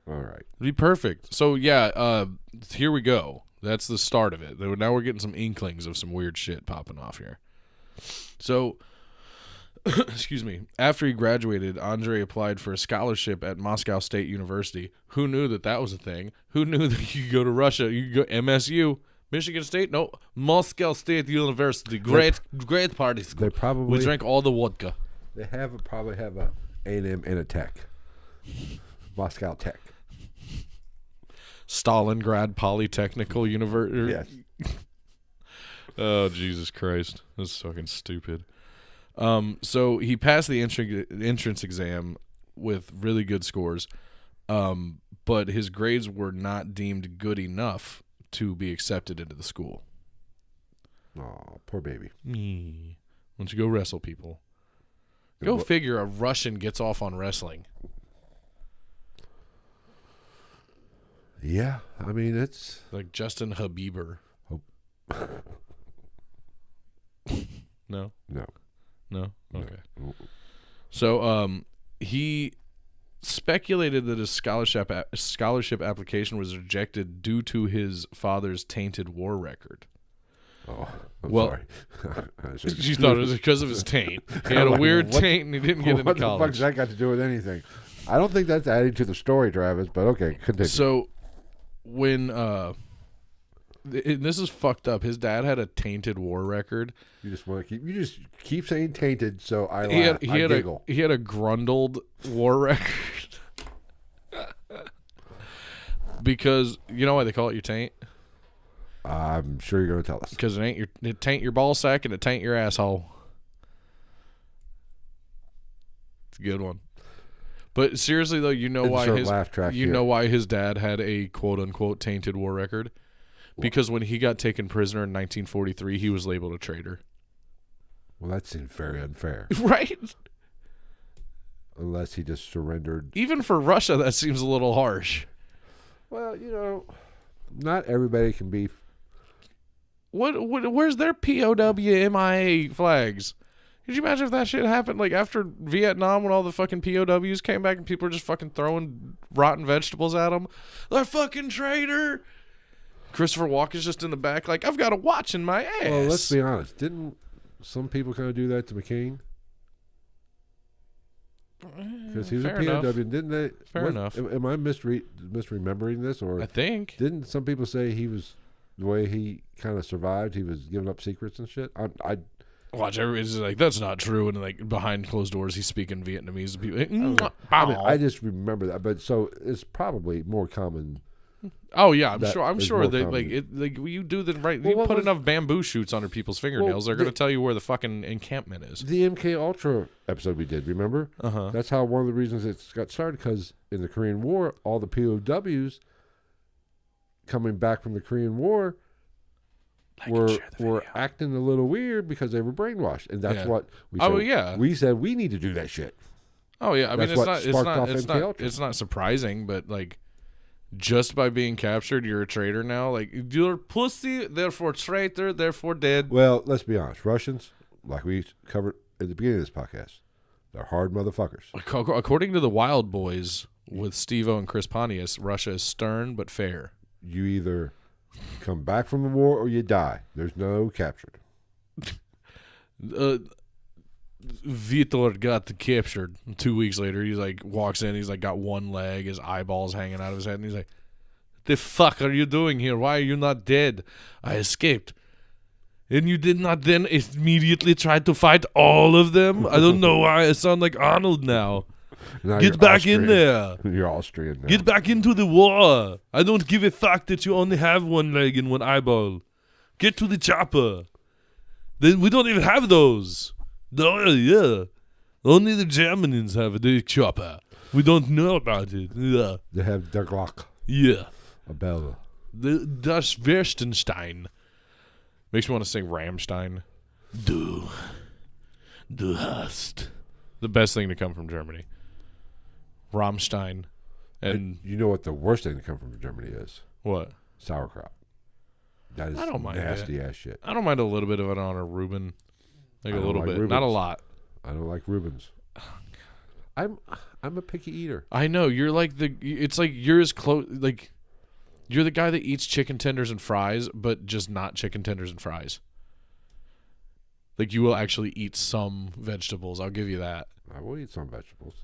right. It'd be perfect. So, yeah, here we go. That's the start of it. Now we're getting some inklings of some weird shit popping off here. So, excuse me. After he graduated, Andrei applied for a scholarship at Moscow State University. Who knew that was a thing? Who knew that you could go to Russia? You could go MSU. Michigan State? No. Moscow State University. Great party school. They probably We drank all the vodka. They probably have a A&M and a Tech. Moscow Tech. Stalingrad Polytechnical University. Yes. Oh, Jesus Christ. That's fucking stupid. So he passed the entrance exam with really good scores, but his grades were not deemed good enough to be accepted into the school. Oh, poor baby. Why don't you go wrestle people? Go figure a Russian gets off on wrestling. Yeah, I mean, it's... Like Justin Habiber. Oh. No? No. No? Okay. No. So he speculated that his scholarship application was rejected due to his father's tainted war record. Oh, I'm Well, sorry. She thought it was because of his taint. He had a weird taint and he didn't get into What the college. fuck's that got to do with anything? I don't think that's adding to the story, Travis, but okay, continue. So when this is fucked up. His dad had a tainted war record. You just keep saying tainted, so I laugh. I giggle. He had a grundled war record. Because you know why they call it your taint? I'm sure you're going to tell us. Because it taint your ball sack and it taint your asshole. It's a good one. But seriously though, you know why his dad had a quote unquote tainted war record? Because when he got taken prisoner in 1943, he was labeled a traitor. Well, that seems very unfair. Right? Unless he just surrendered. Even for Russia, that seems a little harsh. Well, not everybody can be. Where's their POW MIA flags? Could you imagine if that shit happened like after Vietnam when all the fucking POWs came back and people were just fucking throwing rotten vegetables at them? They're fucking traitor. Christopher Walken's just in the back like, I've got a watch in my ass. Well, let's be honest. Didn't some people kind of do that to McCain? Because he was Fair a POW, enough. didn't they? Fair enough. Am I misremembering this, or I think. didn't some people say he was the way he kind of survived? He was giving up secrets and shit. Watch, everybody's like, that's not true. And like behind closed doors, he's speaking Vietnamese to people. I just remember that, but so it's probably more common. Oh yeah, I'm That sure. I'm is sure more that common. like you do the right. Well, you what put was- enough bamboo shoots under people's fingernails, they're going to the- tell you where the fucking encampment is. The MK Ultra episode we did, remember? Uh-huh. That's how one of the reasons it got started, because in the Korean War, all the POWs coming back from the Korean War were acting a little weird because they were brainwashed, and that's Yeah. what we said. Oh yeah. We said we need to do that shit. Oh yeah. I mean, That's it's what not. It's sparked not. off It's MK not. Ultra. It's not surprising, but like, just by being captured, you're a traitor now. Like, you're pussy, therefore traitor, therefore dead. Well, let's be honest. Russians, like we covered at the beginning of this podcast, they're hard motherfuckers. According to the Wild Boys with Steve-O and Chris Pontius, Russia is stern but fair. You either come back from the war or you die. There's no captured. Vitor got captured 2 weeks later. He's like, walks in, he's like got one leg, his eyeballs hanging out of his head, and he's like, the fuck are you doing here? Why are you not dead? I escaped. And you did not then immediately try to fight all of them? I don't know why I sound like Arnold now. Now Get you're back in Austrian. there. You're Austrian now. Get back into the war. I don't give a fuck that you only have one leg and one eyeball. Get to the chopper. Then we don't even have those. No, yeah. Only the Germans have the chopper. We don't know about it. Yeah. They have Der Glock. Yeah. A bell. Das Verstenstein. Makes me want to sing Rammstein. Du hast. The best thing to come from Germany. Rammstein. And you know what the worst thing to come from Germany is? what? Sauerkraut. That is I don't mind nasty ass shit. I don't mind a little bit of it on a Reuben. Like I a don't little like bit. Reubens. Not a lot. I don't like Reubens. I'm a picky eater. I know. You're like it's like you're as close, like you're the guy that eats chicken tenders and fries, but just not chicken tenders and fries. Like you will actually eat some vegetables. I'll give you that. I will eat some vegetables.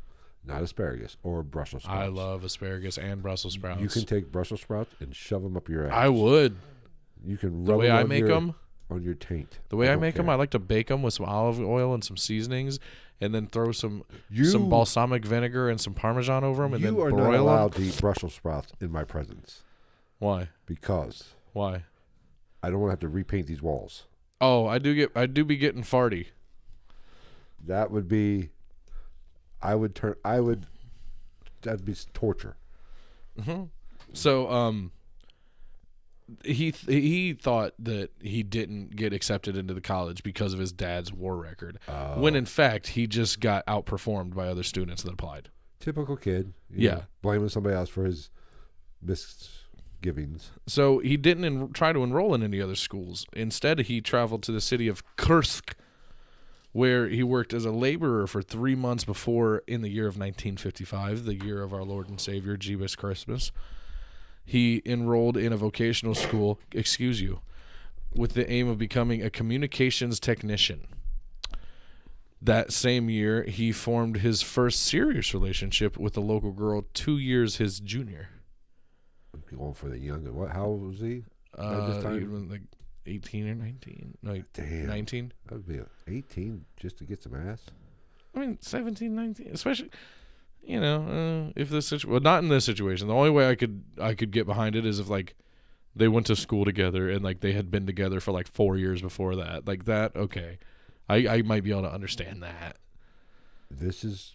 Not asparagus or Brussels sprouts. I love asparagus and Brussels sprouts. You can take Brussels sprouts and shove them up your ass. I would. You can The rub way them I on make your, them, on your taint. the way I don't make them, care. I like to bake them with some olive oil and some seasonings, and then throw some You- balsamic vinegar and some Parmesan over them, and then You are not broil allowed them. to eat Brussels sprouts in my presence Why? because Why? I don't want to have to repaint these walls. Oh, I do be getting farty. That would be. That'd be torture. So, he thought that he didn't get accepted into the college because of his dad's war record, when in fact he just got outperformed by other students that applied. Typical kid. Yeah. know, blaming somebody else for his misgivings. So he didn't try to enroll in any other schools. Instead, he traveled to the city of Kursk, where he worked as a laborer for 3 months before, in the year of 1955, the year of our Lord and Savior, Jeebus Christmas. He enrolled in a vocational school, with the aim of becoming a communications technician. That same year, he formed his first serious relationship with a local girl 2 years his junior. Going for the younger. What? How old was he? At this He time? was like 18 or 19. No, Damn. 19. That would be 18 just to get some ass. I mean, 17, 19, especially, if this situation, well, not in this situation. The only way I could get behind it is if like they went to school together and like they had been together for like 4 years before that. Like that, okay, I might be able to understand that. This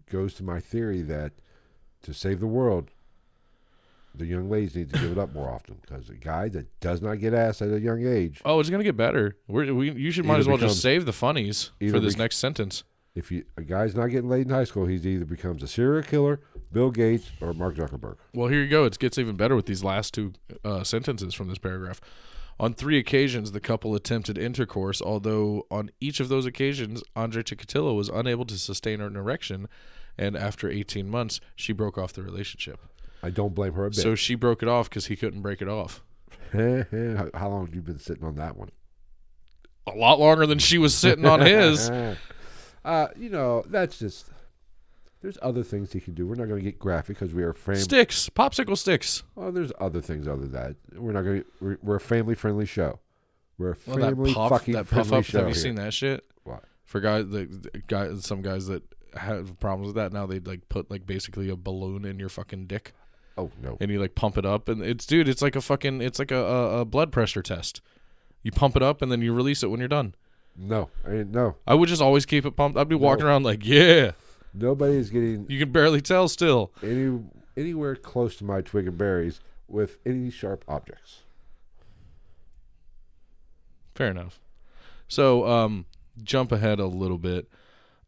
goes to my theory that to save the world, the young ladies need to give it up more often, because a guy that does not get ass at a young age, Oh, it's gonna get better. You should might Either as well becomes- just save the funnies either for this bec- next sentence. if a guy's not getting laid in high school, he either becomes a serial killer, Bill Gates, or Mark Zuckerberg. Well, here you go. It gets even better with these last two sentences from this paragraph. On 3 occasions, the couple attempted intercourse, although on each of those occasions, Andrei Chikatilo was unable to sustain an erection, and after 18 months, she broke off the relationship. I don't blame her a bit. So she broke it off because he couldn't break it off. How long have you been sitting on that one? A lot longer than she was sitting on his. That's just. There's other things he can do. We're not going to get graphic because we are Sticks. Popsicle sticks. Well, there's other things other than that. We're not going to. We're a family-friendly show. We're a Well, family that fucking puff friendly up. show Have you here. seen that shit? What? For some guys that have problems with that now, they like put like basically a balloon in your fucking dick. Oh no. And you like pump it up, and it's like a blood pressure test. You pump it up and then you release it when you're done. No. No. I would just always keep it pumped. I'd be walking around like, yeah. Nobody is getting You can barely tell still. anywhere close to my twig and berries with any sharp objects. Fair enough. So, jump ahead a little bit.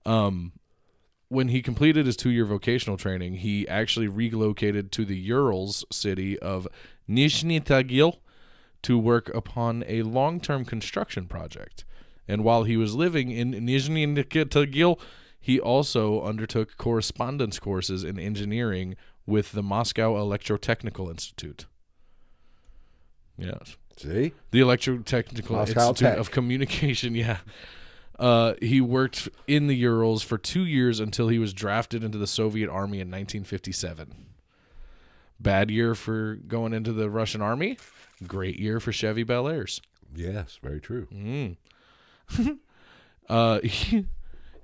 When he completed his 2-year vocational training, he actually relocated to the Urals city of Nizhny Tagil to work upon a long-term construction project. And while he was living in Nizhny Tagil, he also undertook correspondence courses in engineering with the Moscow Electrotechnical Institute. Yes. See? The Electrotechnical Moscow Institute Tech. of Communication, yeah. He worked in the Urals for 2 years until he was drafted into the Soviet Army in 1957. Bad year for going into the Russian Army. Great year for Chevy Bel Airs. Yes, very true.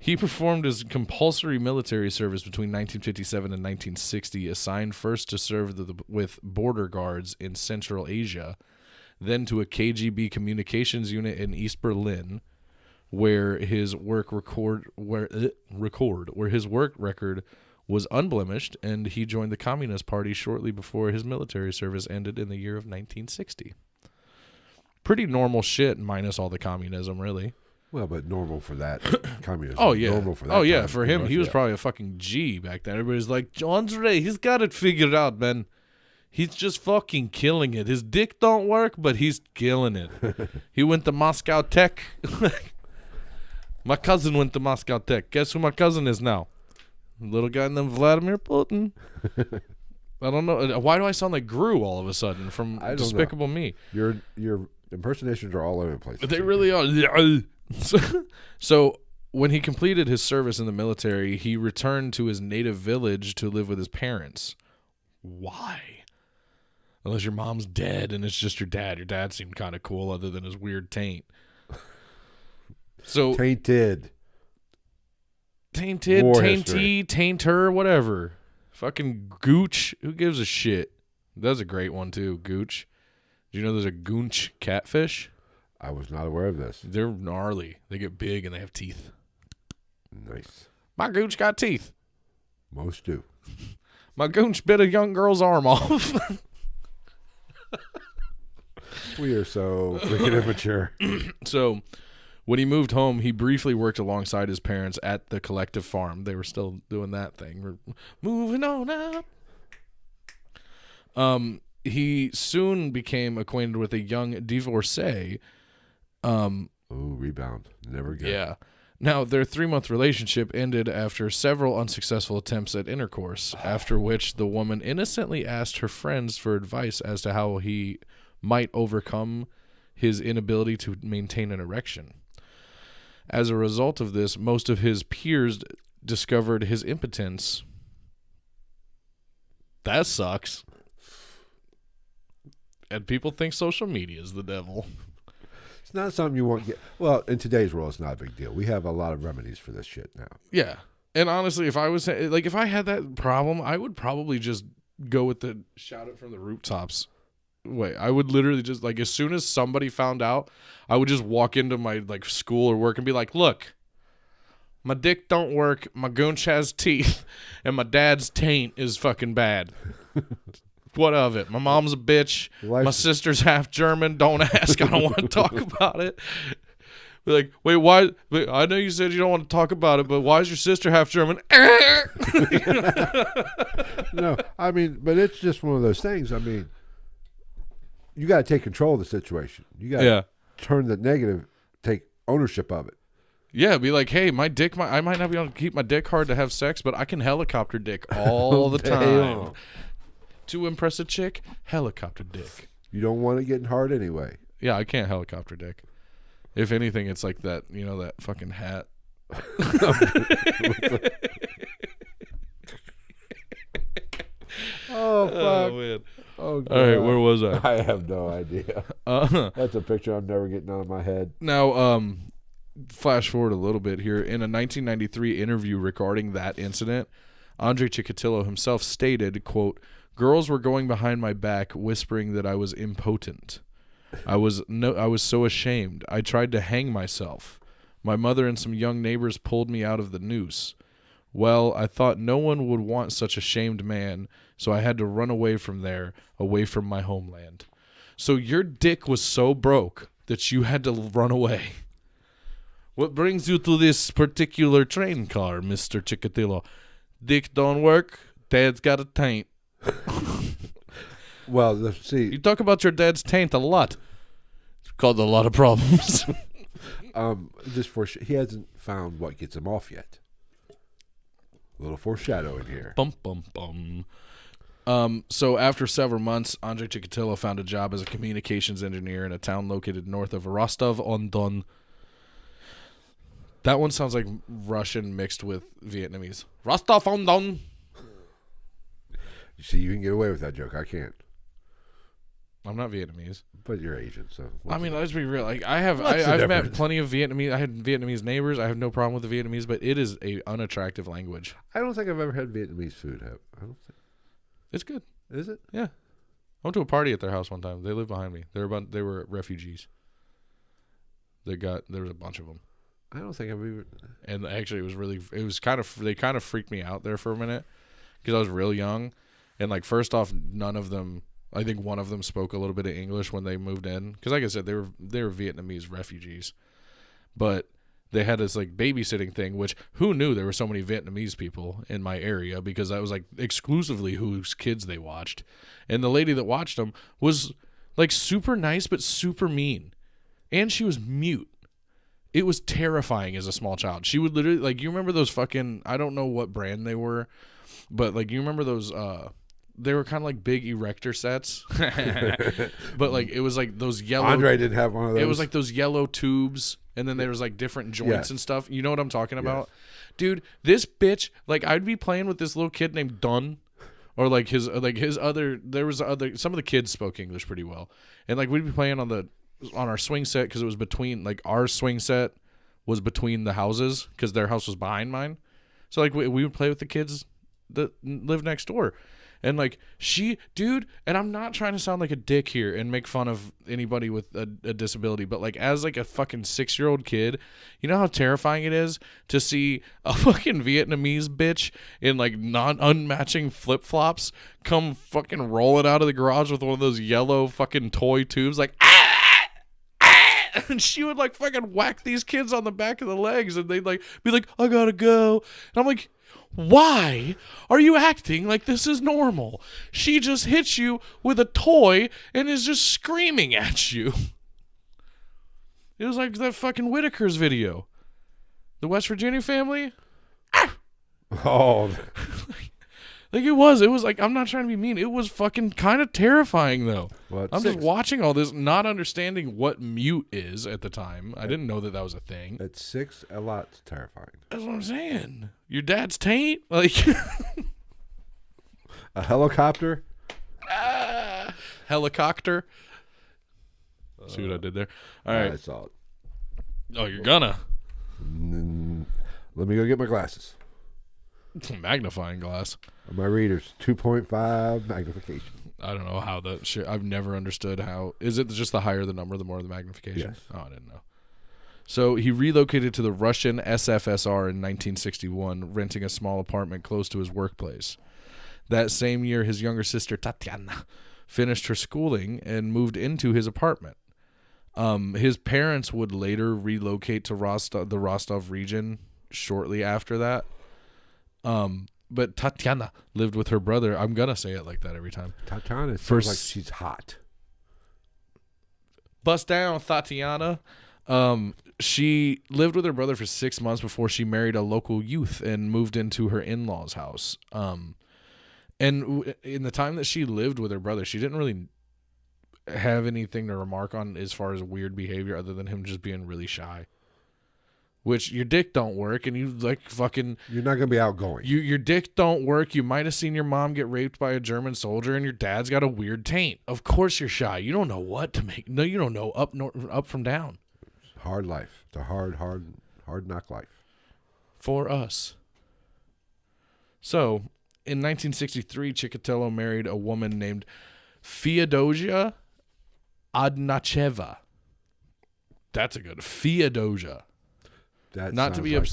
He performed his compulsory military service between 1957 and 1960, assigned first to serve with border guards in Central Asia, then to a KGB communications unit in East Berlin, where his work record was unblemished, and he joined the Communist Party shortly before his military service ended in the year of 1960. Pretty normal shit, minus all the communism, really. Well, but normal for that communism. Oh yeah. Normal for that. Oh yeah. time, For him, pretty he was much, probably a fucking G back then. Everybody's like, Andre, he's got it figured out, man. He's just fucking killing it. His dick don't work, but he's killing it. He went to Moscow Tech. My cousin went to Moscow Tech. Guess who my cousin is now? Little guy named Vladimir Putin. I don't know. Why do I sound like Gru all of a sudden from Despicable Me? Your impersonations are all over the place. They really are. So when he completed his service in the military, he returned to his native village to live with his parents. Why? Unless your mom's dead and it's just your dad. Your dad seemed kind of cool other than his weird taint. So Tainted, War history. Tainter, whatever. Fucking Gooch. Who gives a shit? That's a great one too, Gooch. Do you know there's a Goonch catfish? I was not aware of this. They're gnarly. They get big and they have teeth. Nice. My Gooch got teeth. Most do. My Gooch bit a young girl's arm off. We are so freaking immature. So when he moved home, he briefly worked alongside his parents at the collective farm. They were still doing that thing. We're moving on up. He soon became acquainted with a young divorcee. Rebound. Never again. Yeah. Now, their 3-month relationship ended after several unsuccessful attempts at intercourse, after which the woman innocently asked her friends for advice as to how he might overcome his inability to maintain an erection. As a result of this, most of his peers discovered his impotence. That sucks. And people think social media is the devil. It's not something you want to get. Well, in today's world, it's not a big deal. We have a lot of remedies for this shit now. Yeah. And honestly, if I had that problem, I would probably just go with the shout it from the rooftops. Wait, I would literally just, as soon as somebody found out, I would just walk into my, school or work and be like, look, my dick don't work, my goonch has teeth, and my dad's taint is fucking bad. What of it? My mom's a bitch. My sister's half German. Don't ask. I don't want to talk about it. Be like, wait, why? Wait, I know you said you don't want to talk about it, but why is your sister half German? No, I mean, but it's just one of those things. I mean, you got to take control of the situation. You got to turn the negative, take ownership of it. Yeah, be like, hey, my dick, I might not be able to keep my dick hard to have sex, but I can helicopter dick all the time. To impress a chick, helicopter dick. You don't want it getting hard anyway. Yeah, I can't helicopter dick. If anything, it's like that, that fucking hat. Oh, fuck. Oh, man. Oh, God. All right, where was I? I have no idea. That's a picture I'm never getting out of my head. Now, flash forward a little bit here. In a 1993 interview regarding that incident, Andrei Chikatilo himself stated, quote, "Girls were going behind my back whispering that I was impotent. I was so ashamed. I tried to hang myself. My mother and some young neighbors pulled me out of the noose. Well, I thought no one would want such a shamed man, so I had to run away from there, away from my homeland." So your dick was so broke that you had to run away. What brings you to this particular train car, Mr. Chikatilo? Dick don't work. Dad's got a taint. Well, let's see. You talk about your dad's taint a lot. It's caused a lot of problems. He hasn't found what gets him off yet. A little foreshadowing here. Bum, bum, bum. So after several months, Andrei Chikatilo found a job as a communications engineer in a town located north of Rostov-on-Don. That one sounds like Russian mixed with Vietnamese. Rostov-on-Don. You see, you can get away with that joke. I can't. I'm not Vietnamese, but you're Asian, so. I mean, let's be real. I've met plenty of Vietnamese. I had Vietnamese neighbors. I have no problem with the Vietnamese, but it is a unattractive language. I don't think I've ever had Vietnamese food. I don't think. It's good. Is it? Yeah. I went to a party at their house one time. They lived behind me. They were refugees. There was a bunch of them. I don't think I've even. And actually, they kind of freaked me out there for a minute because I was real young, and like first off, none of them. I think one of them spoke a little bit of English when they moved in because, like I said, they were Vietnamese refugees, but they had this like babysitting thing. Which who knew there were so many Vietnamese people in my area because that was like exclusively whose kids they watched, and the lady that watched them was like super nice but super mean, and she was mute. It was terrifying as a small child. She would literally, like, you remember those fucking, I don't know what brand they were, but, like, you remember those, they were kind of like big erector sets. But, like, it was like those yellow. Andrei didn't have one of those. It was like those yellow tubes, and then there was, like, different joints and stuff. You know what I'm talking about? Dude, this bitch, like, I'd be playing with this little kid named Dunn. Or, like, his other, some of the kids spoke English pretty well. And, like, we'd be playing on our swing set because it was between, like, our swing set was between the houses because their house was behind mine. So, like, we would play with the kids that live next door. And, like, dude, and I'm not trying to sound like a dick here and make fun of anybody with a disability, but, like, as, like, a fucking 6-year-old kid, you know how terrifying it is to see a fucking Vietnamese bitch in, like, unmatching flip-flops come fucking rolling out of the garage with one of those yellow fucking toy tubes, like, and she would like fucking whack these kids on the back of the legs and they'd like be like, I gotta go. And I'm like, why are you acting like this is normal? She just hits you with a toy and is just screaming at you. It was like that fucking Whitaker's video. The West Virginia family. Oh. Like it was like, I'm not trying to be mean. It was fucking kind of terrifying though. Well, I'm just watching all this, not understanding what mute is at the time. I didn't know that was a thing. At 6, a lot's terrifying. That's what I'm saying. Your dad's taint? Like a helicopter? Helicopter? See what I did there? All right. I saw it. Oh, you're gonna. Let me go get my glasses. Magnifying glass. My readers, 2.5 magnification. I don't know how that shit. I've never understood how. Is it just the higher the number, the more the magnification? Yes. Oh, I didn't know. So he relocated to the Russian SFSR in 1961, renting a small apartment close to his workplace. That same year, his younger sister Tatiana finished her schooling and moved into his apartment. His parents would later relocate to the Rostov region shortly after that. But Tatiana lived with her brother. I'm gonna say it like that every time. Tatiana sounds like she's hot. Bust down, Tatiana. She lived with her brother for 6 months before she married a local youth and moved into her in-laws' house. And in the time that she lived with her brother, she didn't really have anything to remark on as far as weird behavior other than him just being really shy. Which your dick don't work, and you like fucking. You're not gonna be outgoing. Your dick don't work. You might have seen your mom get raped by a German soldier, and your dad's got a weird taint. Of course you're shy. You don't know what to make. No, you don't know up from down. Hard life. It's a hard knock life. For us. So, in 1963, Chikatilo married a woman named Feodosia Adnacheva. That's a good Feodosia. That not to be like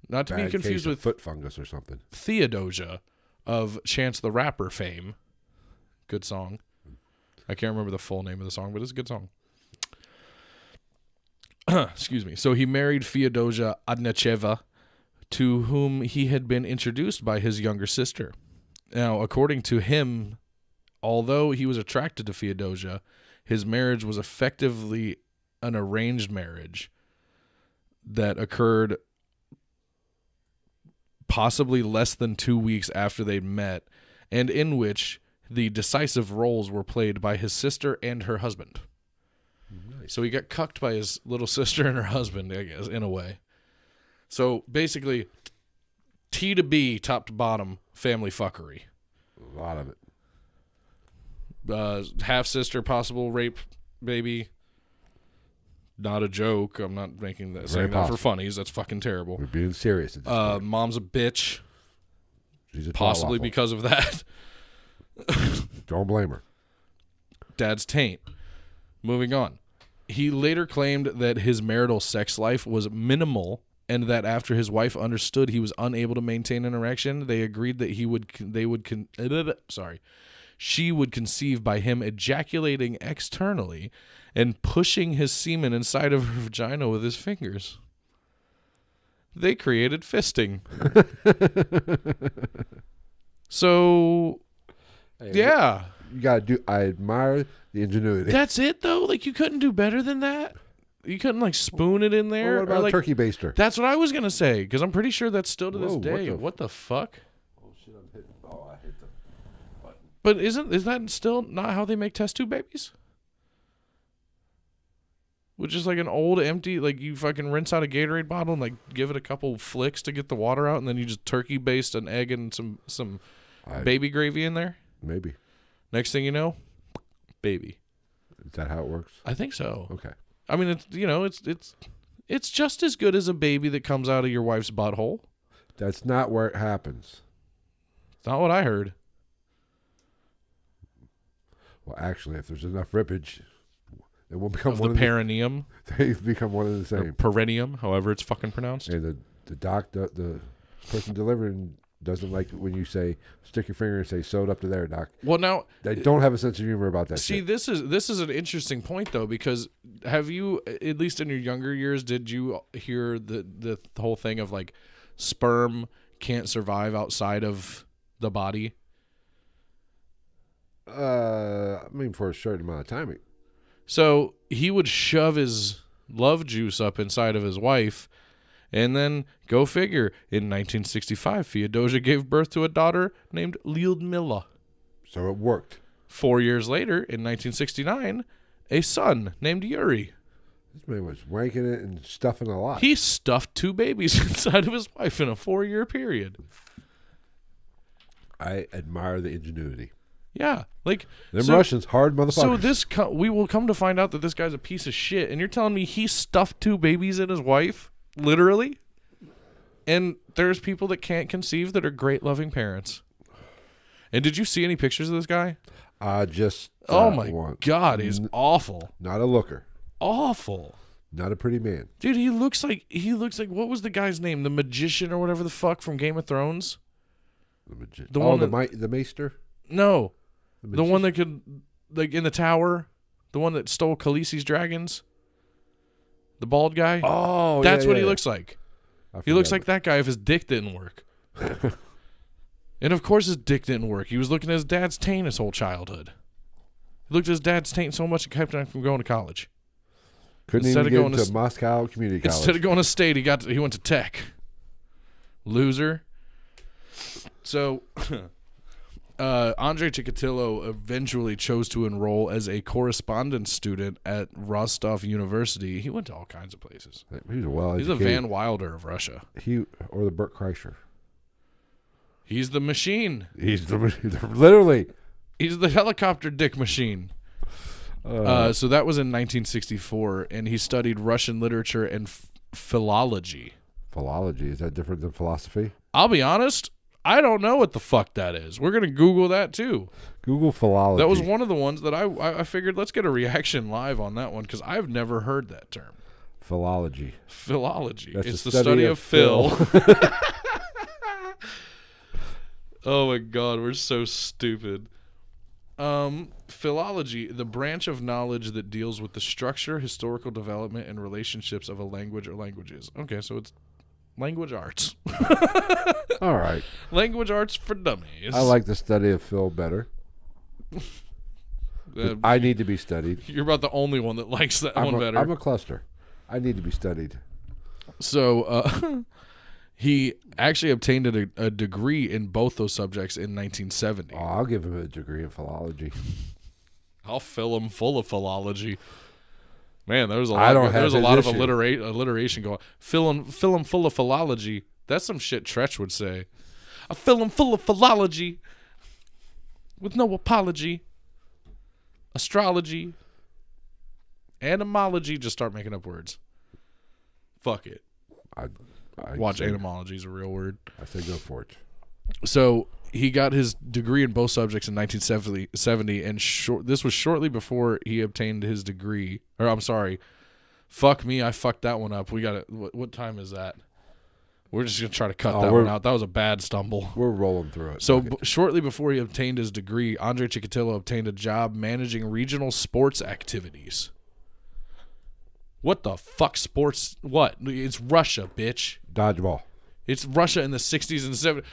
not to be confused with foot fungus or something. Theodosia of Chance the Rapper fame. Good song. I can't remember the full name of the song, but it's a good song. Excuse me. So he married Feodosia Adnacheva, to whom he had been introduced by his younger sister. Now, according to him, although he was attracted to Feodosia, his marriage was effectively an arranged marriage that occurred possibly less than 2 weeks after they met, and in which the decisive roles were played by his sister and her husband. Nice. So he got cucked by his little sister and her husband, I guess, in a way. So basically, T to B, top to bottom, family fuckery. A lot of it. Half-sister, possible rape, baby. Not a joke. I'm not making that saying that for funnies. That's fucking terrible. We're being serious at this point. Mom's a bitch. She's a possibly because of that. Don't blame her. Dad's taint. Moving on. He later claimed that his marital sex life was minimal, and that after his wife understood he was unable to maintain an erection, they agreed that she would conceive by him ejaculating externally and pushing his semen inside of her vagina with his fingers. They created fisting. So, yeah. You gotta do. I admire the ingenuity. That's it, though? Like, you couldn't do better than that? You couldn't, like, spoon it in there? What about or, like, turkey baster? That's what I was going to say, because I'm pretty sure that's still to this Whoa, day. What the fuck? Oh shit! I'm hitting. Oh, I hit the button. But is that still not how they make test tube babies? Which is like an old empty, like you fucking rinse out a Gatorade bottle and like give it a couple flicks to get the water out, and then you just turkey baste an egg and some baby gravy in there. Maybe. Next thing you know, baby. Is that how it works? I think so. Okay. I mean, it's just as good as a baby that comes out of your wife's butthole. That's not where it happens. It's not what I heard. Well, actually, if there's enough rippage, it will become Of one the perineum, they become one of the or same. perineum, however it's fucking pronounced. And the person delivering doesn't like it when you say stick your finger and say sew it up to there, doc. Well, now They don't have a sense of humor about that. see, shit. this is an interesting point though, because have you, at least in your younger years, did you hear the whole thing of like sperm can't survive outside of the body? I mean, for a certain amount of time. So he would shove his love juice up inside of his wife, and then, go figure, in 1965, Theodosia gave birth to a daughter named Lyudmila. So it worked. 4 years later, in 1969, a son named Yuri. This man was wanking it and stuffing a lot. He stuffed 2 babies inside of his wife in a 4-year period. I admire the ingenuity. Yeah, like Them Russians, hard motherfuckers. So we will come to find out that this guy's a piece of shit, and you're telling me he stuffed 2 babies in his wife, literally? And there's people that can't conceive that are great loving parents. And did you see any pictures of this guy? Just Oh my one. God, he's awful. Not a looker. Awful. Not a pretty man. Dude, he looks like what was the guy's name? The magician or whatever the fuck from Game of Thrones? The maester? No. The one that could, like, in the tower, the one that stole Khaleesi's dragons, the bald guy. Oh, that's what he looks like. I He looks forgot. like that guy if his dick didn't work. And of course his dick didn't work. He was looking at his dad's taint his whole childhood. He looked at his dad's taint so much it kept him from going to college. Couldn't Instead even of get going into to Moscow Community College. Instead of going to state, he went to tech. Loser. So, Andrei Chikatilo eventually chose to enroll as a correspondence student at Rostov University. He went to all kinds of places. He's a well-educated. He's the Van Wilder of Russia. Or the Burt Kreischer. He's the machine. He's literally. He's the helicopter dick machine. So that was in 1964, and he studied Russian literature and philology. Philology, is that different than philosophy? I'll be honest, I don't know what the fuck that is. We're going to Google that too. Google philology. That was one of the ones that I figured let's get a reaction live on that one because I've never heard that term. Philology. Philology. That's it's the study of Phil. Oh my God, we're so stupid. Philology, the branch of knowledge that deals with the structure, historical development, and relationships of a language or languages. Okay, so it's language arts. All right. Language arts for dummies. I like the study of Phil better. I need to be studied. You're about the only one that likes that one better. I'm a cluster. I need to be studied. So he actually obtained a degree in both those subjects in 1970. Oh, I'll give him a degree in philology. I'll fill him full of philology. Man, there's a lot of alliteration going. Fill him full of philology. That's some shit Tretch would say. I fill him full of philology with no apology. Astrology, animology. Just start making up words. Fuck it. I Watch say, animology is a real word. I say go for it. So he got his degree in both subjects in 1970, and this was shortly before he obtained his degree. Or I'm sorry, fuck me, I fucked that one up. We got it. What time is that? We're just gonna try to cut that one out. That was a bad stumble. We're rolling through it. So shortly before he obtained his degree, Andrei Chikatilo obtained a job managing regional sports activities. What the fuck sports? What? It's Russia, bitch. Dodgeball. It's Russia in the 60s and 70s.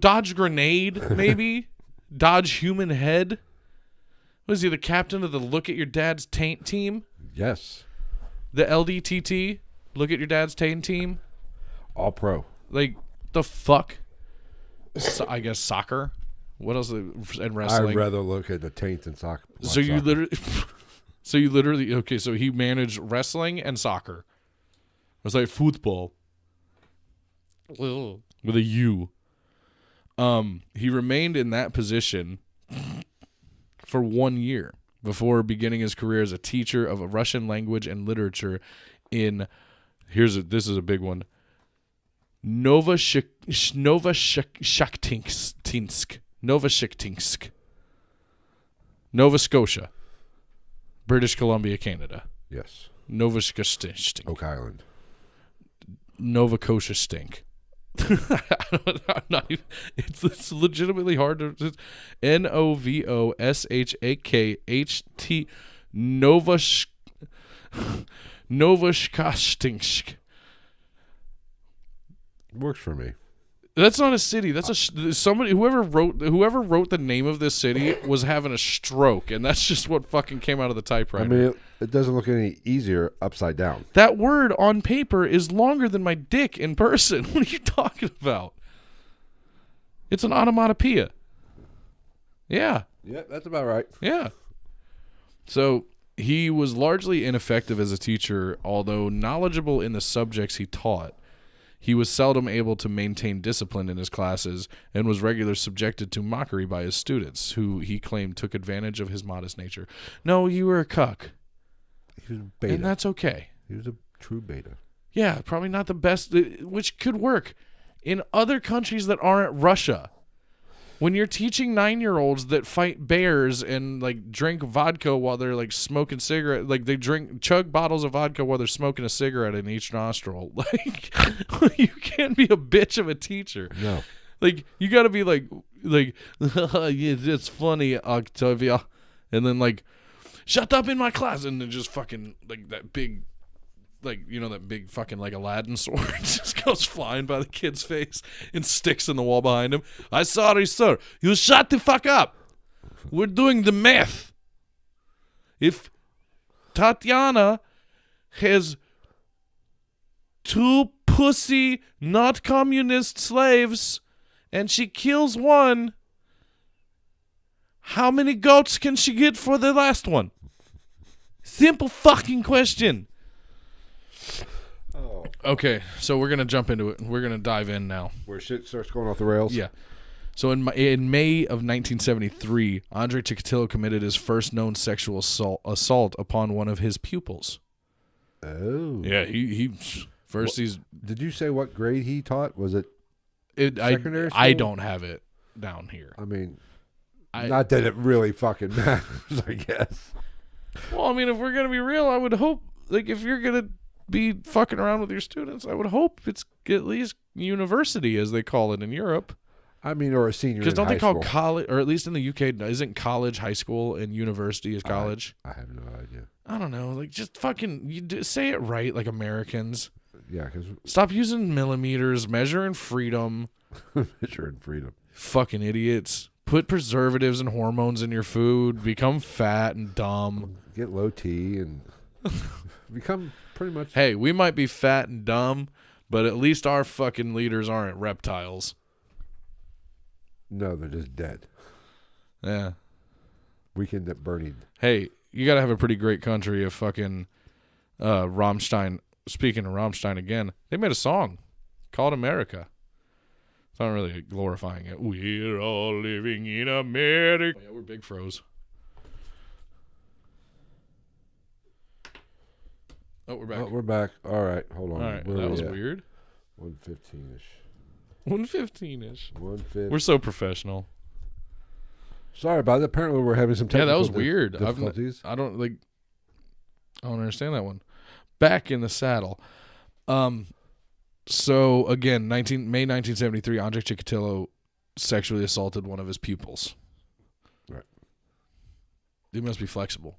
Dodge grenade, maybe? Dodge human head? Was he the captain of the Look at Your Dad's Taint team? Yes. The LDTT? Look at Your Dad's Taint team? All pro. Like, the fuck? I guess soccer? What else? And wrestling? I'd rather look at the taint than soccer. So you literally... Okay, so he managed wrestling and soccer. It was like football. With a U. He remained in that position for 1 year before beginning his career as a teacher of Russian language and literature in this is a big one. Novoshikhtinsk, Nova Scotia, British Columbia, Canada. Yes. Novoshikhtinsk. Oak Island. Nova Scotia stink. I'm not even, it's legitimately hard to. Novoshakhht Novoshikhtinsk. Works for me. That's not a city. That's somebody. Whoever wrote the name of this city was having a stroke, and that's just what fucking came out of the typewriter. I mean, it doesn't look any easier upside down. That word on paper is longer than my dick in person. What are you talking about? It's an onomatopoeia. Yeah. Yeah, that's about right. Yeah. So he was largely ineffective as a teacher, although knowledgeable in the subjects he taught. He was seldom able to maintain discipline in his classes and was regularly subjected to mockery by his students, who he claimed took advantage of his modest nature. No, you were a cuck. He was a beta. And that's okay. He was a true beta. Yeah, probably not the best, which could work in other countries that aren't Russia. When you're teaching 9-year-olds that fight bears and like drink vodka while they're like smoking cigarette, like they chug bottles of vodka while they're smoking a cigarette in each nostril, like you can't be a bitch of a teacher. No. Like you got to be like it's funny, Octavia, and then like shut up in my class, and then just fucking like that big. Like, you know, that big fucking like Aladdin sword just goes flying by the kid's face and sticks in the wall behind him. I'm sorry, sir. You shut the fuck up. We're doing the math. If Tatiana has 2 pussy, not communist slaves, and she kills one, how many goats can she get for the last one? Simple fucking question. Oh. Okay, so we're going to jump into it. We're going to dive in now. Where shit starts going off the rails? Yeah. So in May of 1973, Andrei Chikatilo committed his first known sexual assault upon one of his pupils. Oh. Yeah, he first he's... Did you say what grade he taught? Was it secondary school? I don't have it down here. I mean, not that it really fucking matters, I guess. Well, I mean, if we're going to be real, I would hope, like, if you're going to be fucking around with your students, I would hope it's at least university, as they call it in Europe. I mean, or a senior. Because don't they call school. college, or at least in the UK, isn't college high school and university is college? I have no idea. I don't know. Like, just fucking say it right, like Americans. Yeah, because Stop using millimeters, measure in freedom. measure in freedom. Fucking idiots. Put preservatives and hormones in your food. Become fat and dumb. Get low T and become pretty much. Hey, we might be fat and dumb, but at least our fucking leaders aren't reptiles. No, they're just dead. Yeah. Weekend at Burning. Hey, you gotta have a pretty great country if fucking Rammstein. Speaking of Rammstein again, they made a song called America. It's not really glorifying it. We're all living in America. Oh, yeah, we're big froze. Oh, we're back. Oh, we're back. All right, hold on. All right, Where that we was at? weird. 1:15-ish. 115-ish. 150. We're so professional. Sorry about that. Apparently, we're having some technical Yeah, that was weird. difficulties. I don't understand that one. Back in the saddle. So again, May 1973, Andrei Chikatilo sexually assaulted one of his pupils. Right. He must be flexible.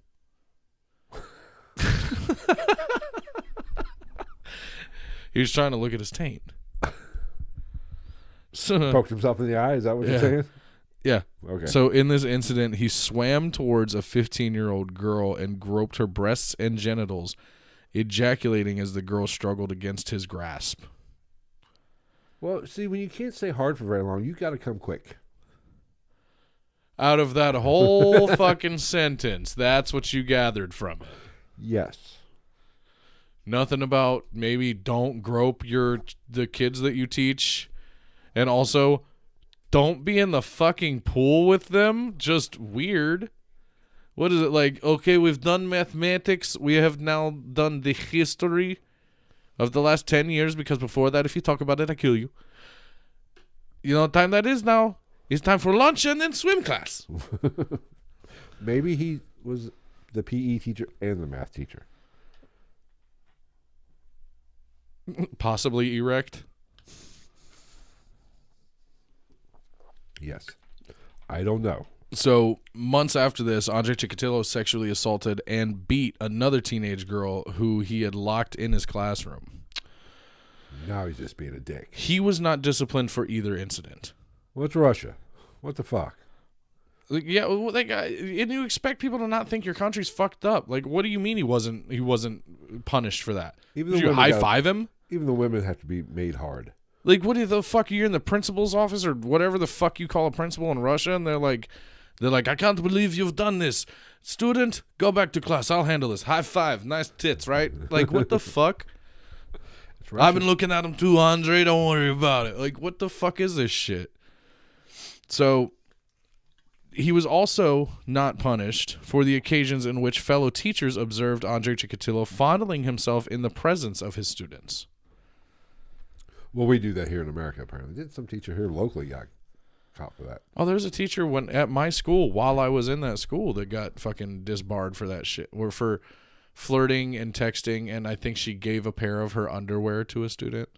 He was trying to look at his taint. So, Poked himself in the eye. Is that what you're saying? yeah. Okay. So in this incident, he swam towards a 15-year-old girl and groped her breasts and genitals, ejaculating as the girl struggled against his grasp. Well, see, when you can't stay hard for very long, you got to come quick. Out of that whole fucking sentence, that's what you gathered from it. Yes. Nothing about maybe don't grope the kids that you teach, and also don't be in the fucking pool with them. Just weird. What is it like? Okay, we've done mathematics. We have now done the history of the last 10 years, because before that, if you talk about it, I kill you. You know what time that is now? It's time for lunch and then swim class. Maybe he was the PE teacher and the math teacher. Possibly erect. Yes. I don't know. So months after this, Andrei Chikatilo sexually assaulted and beat another teenage girl who he had locked in his classroom. Now he's just being a dick. He was not disciplined for either incident. What's Russia? What the fuck? Like, yeah, well, and you expect people to not think your country's fucked up. Like, what do you mean he wasn't punished for that? Even Did you high five him? Even the women have to be made hard. Like, what the fuck? You're in the principal's office or whatever the fuck you call a principal in Russia, and they're like, I can't believe you've done this. Student, go back to class. I'll handle this. High five. Nice tits, right? Like, what the fuck? I've been looking at him too, Andre. Don't worry about it. Like, what the fuck is this shit? So, he was also not punished for the occasions in which fellow teachers observed Andrei Chikatilo fondling himself in the presence of his students. Well, we do that here in America, apparently. Didn't some teacher here locally got caught for that? Oh, there's a teacher at my school while I was in that school that got fucking disbarred for that shit. Or for flirting and texting, and I think she gave a pair of her underwear to a student.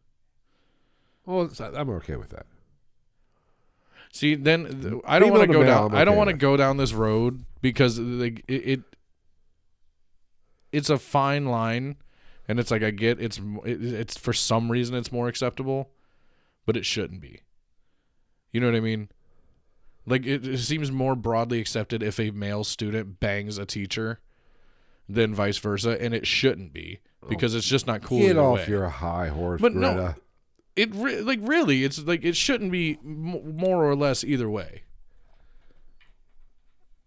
Well, I'm okay with that. See, then I don't want to go down. I don't want to go down this road because like it's a fine line, and it's like I get it's for some reason it's more acceptable, but it shouldn't be. You know what I mean? Like it seems more broadly accepted if a male student bangs a teacher than vice versa, and it shouldn't be because it's just not cool. Get off your high horse, but Greta. no. Really, it's like it shouldn't be more or less either way.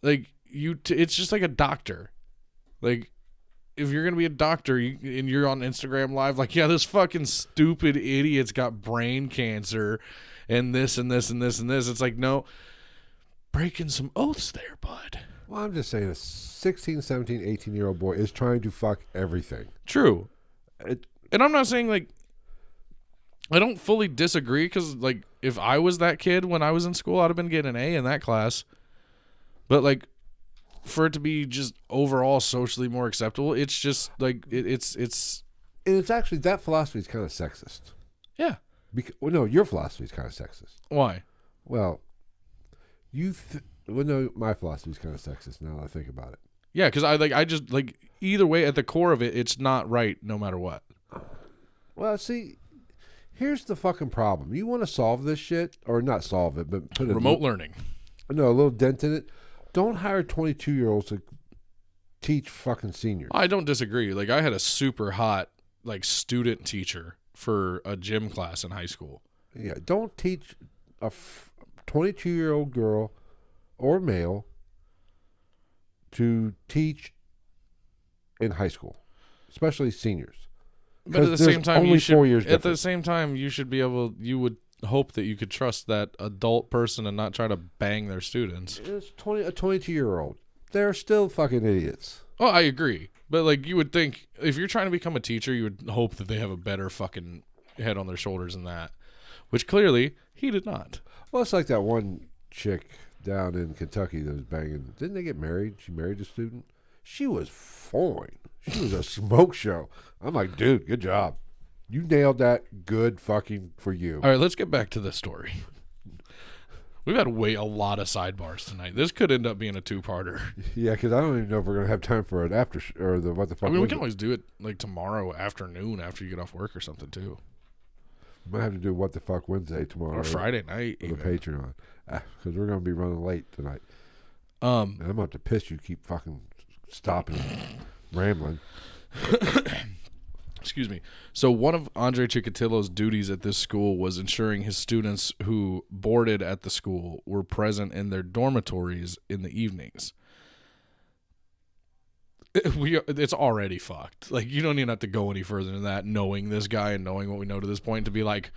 Like it's just like a doctor. Like if you're gonna be a doctor and you're on Instagram Live, like this fucking stupid idiot's got brain cancer, and this and this and this and this. It's like no, breaking some oaths there, bud. Well, I'm just saying a 16, 17, 18-year-old boy is trying to fuck everything. True, and I'm not saying like. I don't fully disagree because, like, if I was that kid when I was in school, I'd have been getting an A in that class. But, like, for it to be just overall socially more acceptable, it's just, like, it's... And it's actually, that philosophy is kind of sexist. Yeah. Well, no, your philosophy is kind of sexist. Why? Well, no, my philosophy is kind of sexist now that I think about it. Yeah, because I just, like, either way, at the core of it, it's not right no matter what. Well, see... Here's the fucking problem. You want to solve this shit, or not solve it, but put remote learning. No, a little dent in it. Don't hire 22-year-olds to teach fucking seniors. I don't disagree. Like, I had a super hot, like, student teacher for a gym class in high school. Yeah, don't teach a 22-year-old girl or male to teach in high school, especially seniors. But at the same time, you should. 4 years At the same time, you should be able. You would hope that you could trust that adult person and not try to bang their students. It's a 22-year-old. They're still fucking idiots. Oh, I agree. But like, you would think if you're trying to become a teacher, you would hope that they have a better fucking head on their shoulders than that. which clearly he did not. Well, it's like that one chick down in Kentucky that was banging. Didn't they get married? She married a student. She was fine. She was a smoke show. I'm like, dude, good job. You nailed that. Good fucking for you. All right, let's get back to the story. We've had a lot of sidebars tonight. This could end up being a two-parter. Yeah, because I don't even know if we're gonna have time for an after or the what the fuck. I mean, we was can it? always do it like tomorrow afternoon after you get off work or something too, Might have to do what the fuck Wednesday tomorrow or Friday night. for the Even. Patreon because we're gonna be running late tonight. And I'm gonna have to piss you. Keep fucking stopping, rambling. Excuse me. So one of Andrei Chikatilo's duties at this school was ensuring his students who boarded at the school were present in their dormitories in the evenings. It's already fucked. Like, you don't even have to go any further than that, knowing this guy and knowing what we know to this point, to be like,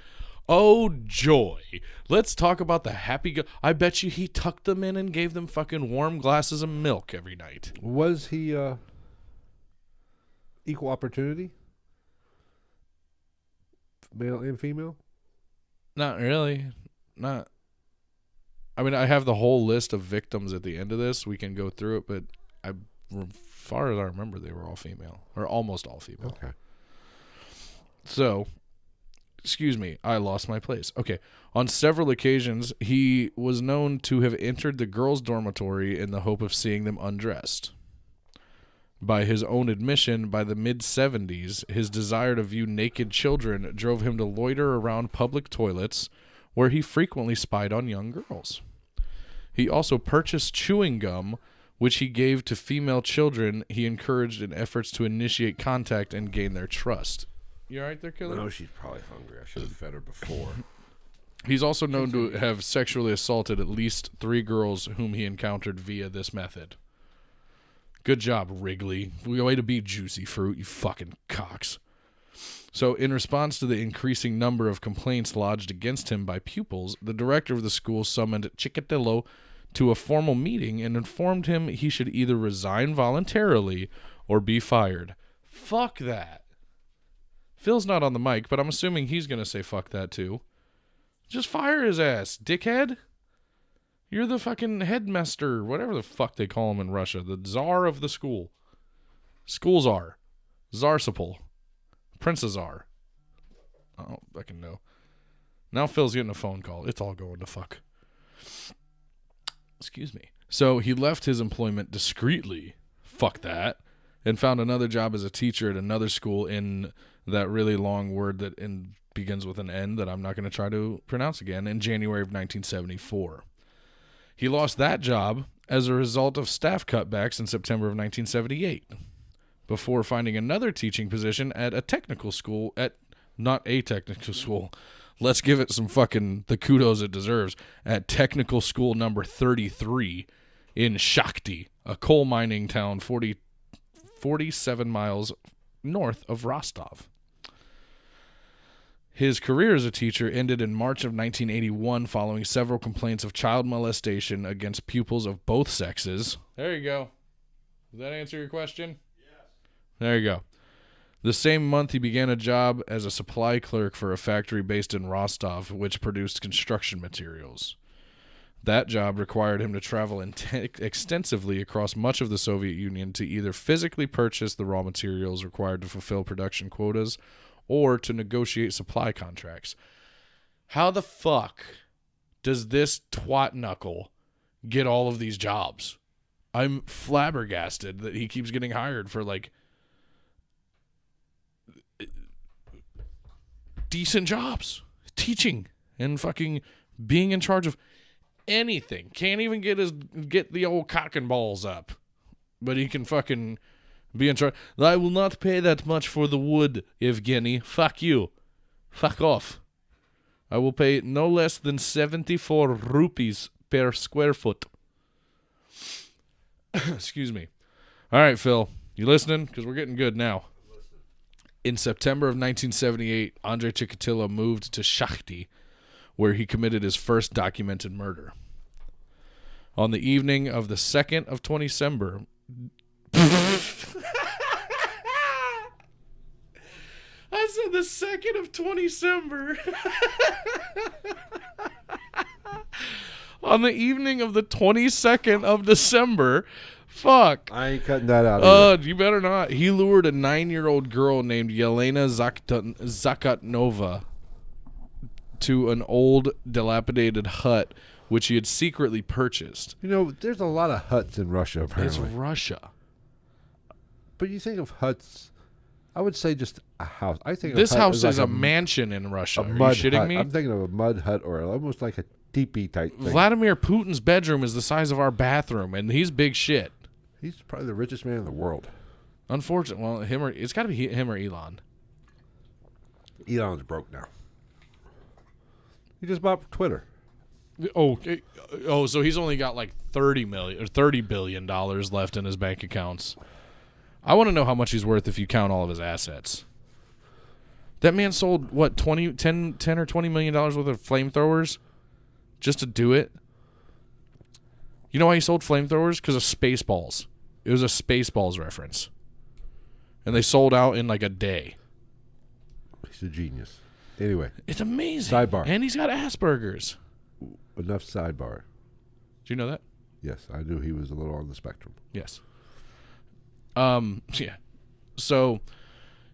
oh, joy. Let's talk about the happy I bet you he tucked them in and gave them fucking warm glasses of milk every night. Was he equal opportunity? Male and female? Not really. Not. I mean, I have the whole list of victims at the end of this. We can go through it, but as far as I remember, they were all female, or almost all female. Okay. So, excuse me, I lost my place. Okay. On several occasions, he was known to have entered the girls' dormitory in the hope of seeing them undressed. By his own admission, by the mid-70s, his desire to view naked children drove him to loiter around public toilets, where he frequently spied on young girls. He also purchased chewing gum, which he gave to female children he encouraged in efforts to initiate contact and gain their trust. You all right there, Killer? No, she's probably hungry. I should have fed her before. He's also known to have sexually assaulted at least 3 girls whom he encountered via this method. Good job, Wrigley. Way to be Juicy Fruit, you fucking cocks. So, in response to the increasing number of complaints lodged against him by pupils, the director of the school summoned Chikatilo to a formal meeting and informed him he should either resign voluntarily or be fired. Fuck that. Phil's not on the mic, but I'm assuming he's going to say fuck that too. Just fire his ass, dickhead. You're the fucking headmaster, whatever the fuck they call him in Russia, the czar of the school. School czar. Zarsipal. Princess Czar. I don't fucking know. Now Phil's getting a phone call. It's all going to fuck. Excuse me. So he left his employment discreetly. Fuck that. And found another job as a teacher at another school in that really long word that begins with an N that I'm not going to try to pronounce again in January of 1974. He lost that job as a result of staff cutbacks in September of 1978, before finding another teaching position at a technical school not a technical school. Let's give it some fucking the kudos it deserves, at technical school number 33 in Shakhty, a coal mining town 47 miles north of Rostov. His career as a teacher ended in March of 1981 following several complaints of child molestation against pupils of both sexes. There you go. Does that answer your question? Yes. There you go. The same month, he began a job as a supply clerk for a factory based in Rostov, which produced construction materials. That job required him to travel extensively across much of the Soviet Union to either physically purchase the raw materials required to fulfill production quotas or to negotiate supply contracts. How the fuck does this twat knuckle get all of these jobs? I'm flabbergasted that he keeps getting hired for, like, decent jobs. Teaching and fucking being in charge of anything. Can't even get the old cock and balls up. But he can fucking be in charge. I will not pay that much for the wood, Evgeny. Fuck you. Fuck off. I will pay no less than 74 rupees per square foot. Excuse me. All right, Phil. You listening? Because we're getting good now. In September of 1978, Andrei Chikatilo moved to Shakhty, where he committed his first documented murder. On the evening of the 2nd of December... I said the 2nd of 20-December. On the evening of the 22nd of December. Fuck. I ain't cutting that out either. You better not. He lured a 9-year-old girl named Yelena Zakatnova to an old, dilapidated hut, which he had secretly purchased. You know, there's a lot of huts in Russia, It's apparently. Russia. But you think of huts, I would say just a house. I think This of a hut house as is like a mansion in Russia. a Are you mud shitting hut. me? I'm thinking of a mud hut or almost like a teepee type thing. Vladimir Putin's bedroom is the size of our bathroom, and he's big shit. He's probably the richest man in the world. Unfortunately, well, it's got to be him or Elon. Elon's broke now. He just bought Twitter. So he's only got like $30 billion left in his bank accounts. I want to know how much he's worth if you count all of his assets. That man sold what, 10 or $20 million worth of flamethrowers just to do it. You know why he sold flamethrowers? Because of Spaceballs. It was a Spaceballs reference, and they sold out in like a day. He's a genius. Anyway, It's amazing. Sidebar. And he's got Asperger's. enough sidebar. Do you know that? Yes, I knew he was a little on the spectrum. Yes. Yeah. So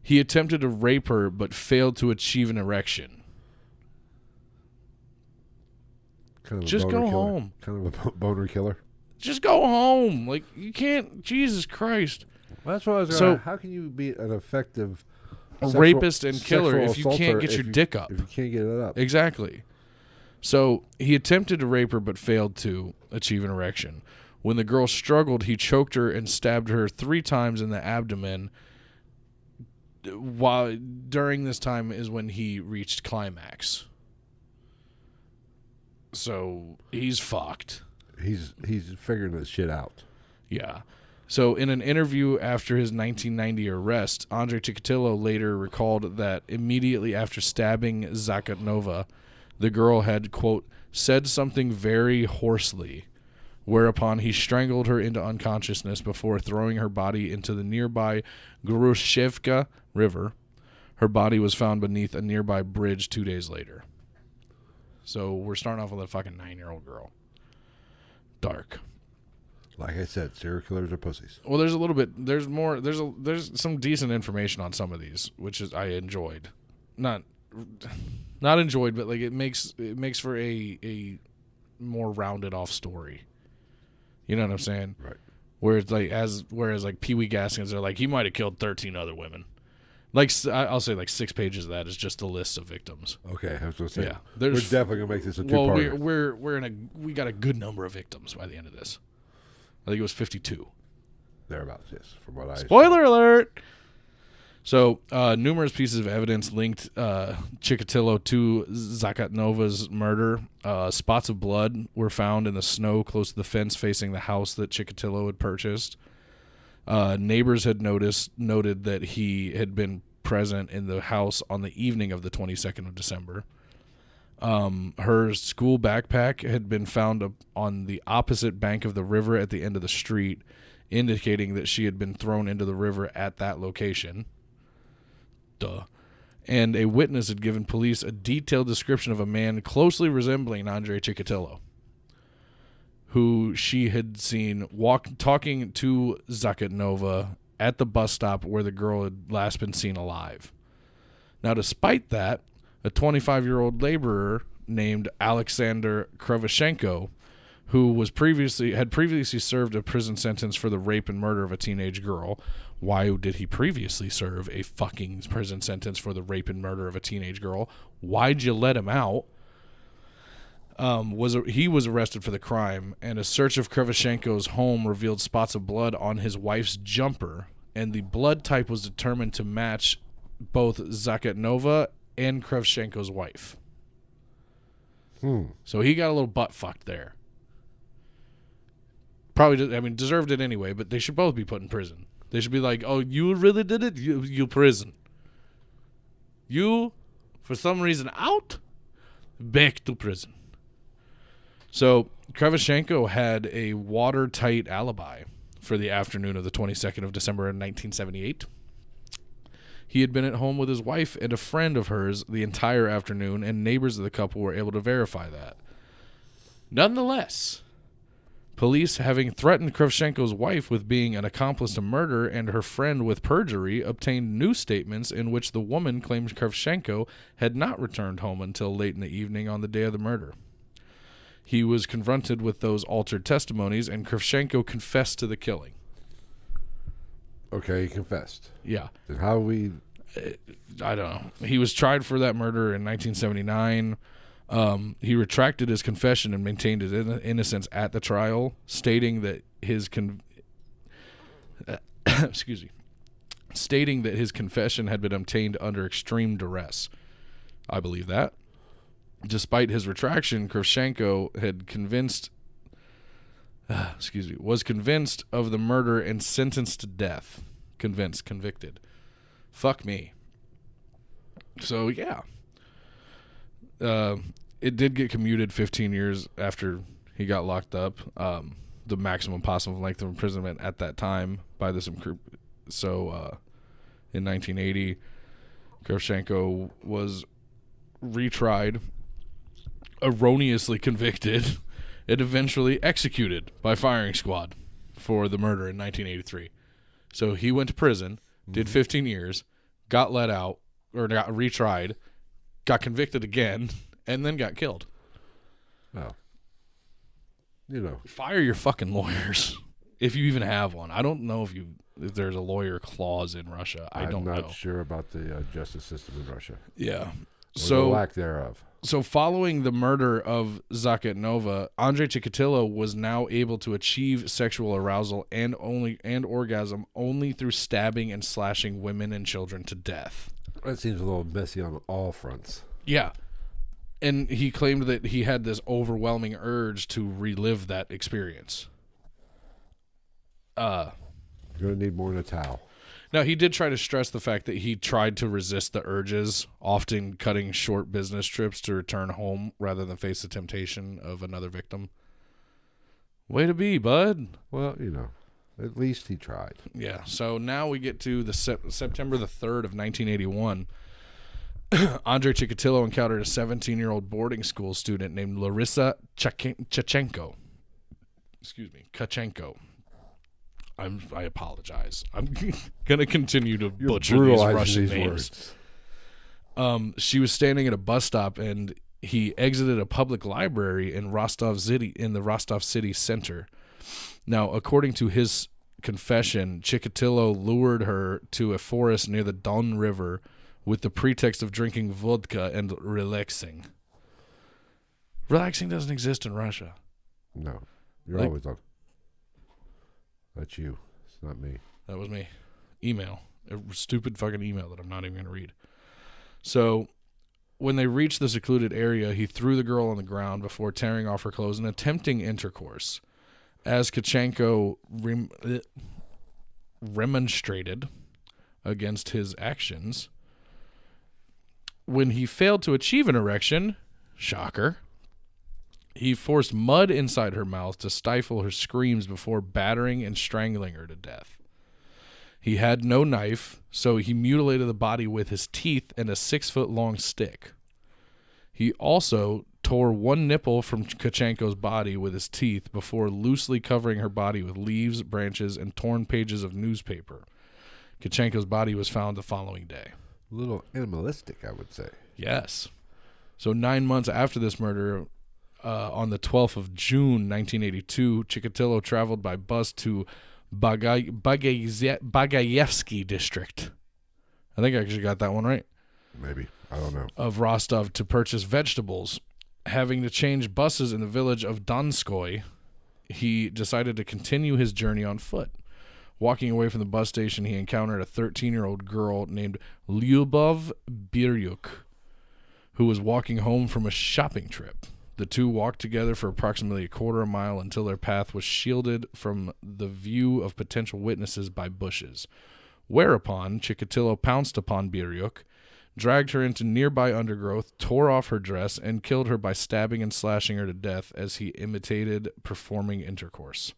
he attempted to rape her but failed to achieve an erection. Kind of Just a boner go killer. home. Kind of a boner killer. Just go home. Like, you can't. Jesus Christ. Well, that's what I was So- going to How can you be an effective Rapist and killer sexual if you can't assaulter get your if you- dick up? If you can't get it up. Exactly. So he attempted to rape her but failed to achieve an erection. When the girl struggled, he choked her and stabbed her 3 times in the abdomen. While during this time is when he reached climax. So he's fucked. He's figuring this shit out. Yeah. So in an interview after his 1990 arrest, Andrei Chikatilo later recalled that immediately after stabbing Zakatnova, the girl had, quote, said something very hoarsely, whereupon he strangled her into unconsciousness before throwing her body into the nearby Grushevka River. Her body was found beneath a nearby bridge 2 days later. So we're starting off with a fucking 9-year-old girl. Dark. Like I said, serial killers are pussies. Well, there's a little bit. There's more. There's some decent information on some of these, which is I enjoyed. Not enjoyed, but like it makes for a more rounded off story. You know what I'm saying? Right. Where it's like whereas like Pee Wee Gaskins are like he might have killed 13 other women. Like I'll say like 6 pages of that is just a list of victims. Okay, I was going to say. Yeah, We're there's definitely going to make this a well two-parter. we got a good number of victims by the end of this. I think it was 52. Thereabouts, yes. From what I Spoiler alert! So, numerous pieces of evidence linked Chikatilo to Zakatnova's murder. Spots of blood were found in the snow close to the fence facing the house that Chikatilo had purchased. Neighbors had noted that he had been present in the house on the evening of the 22nd of December. Her school backpack had been found on the opposite bank of the river at the end of the street, indicating that she had been thrown into the river at that location. Duh. And a witness had given police a detailed description of a man closely resembling Andrei Chikatilo, who she had seen talking to Zakatnova at the bus stop where the girl had last been seen alive. Now, despite that, a 25-year-old laborer named Alexander Kravchenko, who had previously served a prison sentence for the rape and murder of a teenage girl. Why did he previously serve a fucking prison sentence for the rape and murder of a teenage girl? Why'd you let him out? He was arrested for the crime, and a search of Kravchenko's home revealed spots of blood on his wife's jumper, and the blood type was determined to match both Zakatnova and Kravchenko's wife. So he got a little butt fucked there. Probably, deserved it anyway, but they should both be put in prison. They should be like, oh, you really did it? You prison. You, for some reason, out? Back to prison. So Kravchenko had a watertight alibi for the afternoon of the 22nd of December in 1978. He had been at home with his wife and a friend of hers the entire afternoon, and neighbors of the couple were able to verify that. Nonetheless, police, having threatened Kravchenko's wife with being an accomplice to murder and her friend with perjury, obtained new statements in which the woman claimed Kravchenko had not returned home until late in the evening on the day of the murder. He was confronted with those altered testimonies, and Kravchenko confessed to the killing. Okay, he confessed. Yeah. Then how we... I don't know. He was tried for that murder in 1979. He retracted his confession and maintained his innocence at the trial, stating that his stating that his confession had been obtained under extreme duress. I believe that. Despite his retraction, Kravchenko had was convinced of the murder and sentenced to death. Convicted. Fuck me. So yeah. It did get commuted 15 years after he got locked up. The maximum possible length of imprisonment at that time by this group. So in 1980, Kravchenko was retried, erroneously convicted, and eventually executed by firing squad for the murder in 1983. So he went to prison, did 15 years, got let out, or got retried, got convicted again, and then got killed. Oh. You know. Fire your fucking lawyers, if you even have one. I don't know if there's a lawyer clause in Russia. I'm not sure about the justice system in Russia. Yeah. Or So the lack thereof. So following the murder of Zakatnova, Andrei Chikatilo was now able to achieve sexual arousal and orgasm only through stabbing and slashing women and children to death. That seems a little messy on all fronts. Yeah. And he claimed that he had this overwhelming urge to relive that experience. You're going to need more than a towel. Now, he did try to stress the fact that he tried to resist the urges, often cutting short business trips to return home rather than face the temptation of another victim. Way to be, bud. Well, you know, at least he tried. Yeah, so now we get to the September the 3rd of 1981. Andrei Chikatilo encountered a 17-year-old boarding school student named Larissa Chachenko. Kachenko. I apologize. I'm going to continue to butcher these Russian names. She was standing at a bus stop, and he exited a public library in the Rostov City center. Now, according to his confession, Chikatilo lured her to a forest near the Don River with the pretext of drinking vodka and relaxing. Relaxing doesn't exist in Russia. No. You're always on. That's you. It's not me. That was me. Email. A stupid fucking email that I'm not even going to read. So, when they reached the secluded area, he threw the girl on the ground before tearing off her clothes and attempting intercourse. As Kachenko remonstrated against his actions, when he failed to achieve an erection, shocker, he forced mud inside her mouth to stifle her screams before battering and strangling her to death. He had no knife, so he mutilated the body with his teeth and a 6-foot-long stick. He also tore one nipple from Kachenko's body with his teeth before loosely covering her body with leaves, branches, and torn pages of newspaper. Kachenko's body was found the following day. A little animalistic, I would say. Yes. So 9 months after this murder, on the 12th of June, 1982, Chikatilo traveled by bus to Bagayevsky district. I think I actually got that one right. Maybe. I don't know. Of Rostov to purchase vegetables. Having to change buses in the village of Donskoy, he decided to continue his journey on foot. Walking away from the bus station, he encountered a 13-year-old girl named Lyubov Biryuk, who was walking home from a shopping trip. The two walked together for approximately a quarter of a mile until their path was shielded from the view of potential witnesses by bushes. Whereupon, Chikatilo pounced upon Biryuk, dragged her into nearby undergrowth, tore off her dress, and killed her by stabbing and slashing her to death as he imitated performing intercourse.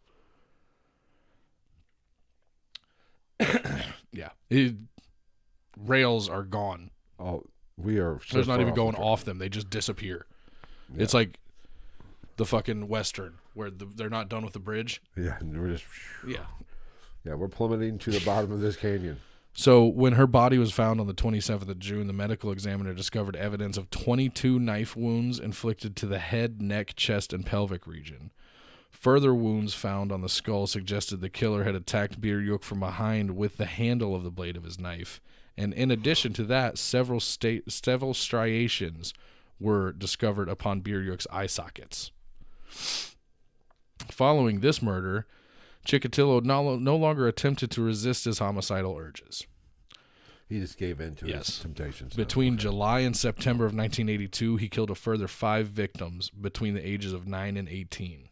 Yeah. rails are gone. Oh, we are. So There's not far even off going the track. off them. They just disappear. Yeah. It's like the fucking Western where they're not done with the bridge. Yeah, and we're just. Yeah. Yeah, we're plummeting to the bottom of this canyon. So when her body was found on the 27th of June, the medical examiner discovered evidence of 22 knife wounds inflicted to the head, neck, chest, and pelvic region. Further wounds found on the skull suggested the killer had attacked Biryuk from behind with the handle of the blade of his knife. And in addition to that, several striations were discovered upon Biryuk's eye sockets. Following this murder, Chikatilo no longer attempted to resist his homicidal urges. He just gave in to Yes. his temptations. Between July and September of 1982, he killed a further 5 victims between the ages of 9 and 18.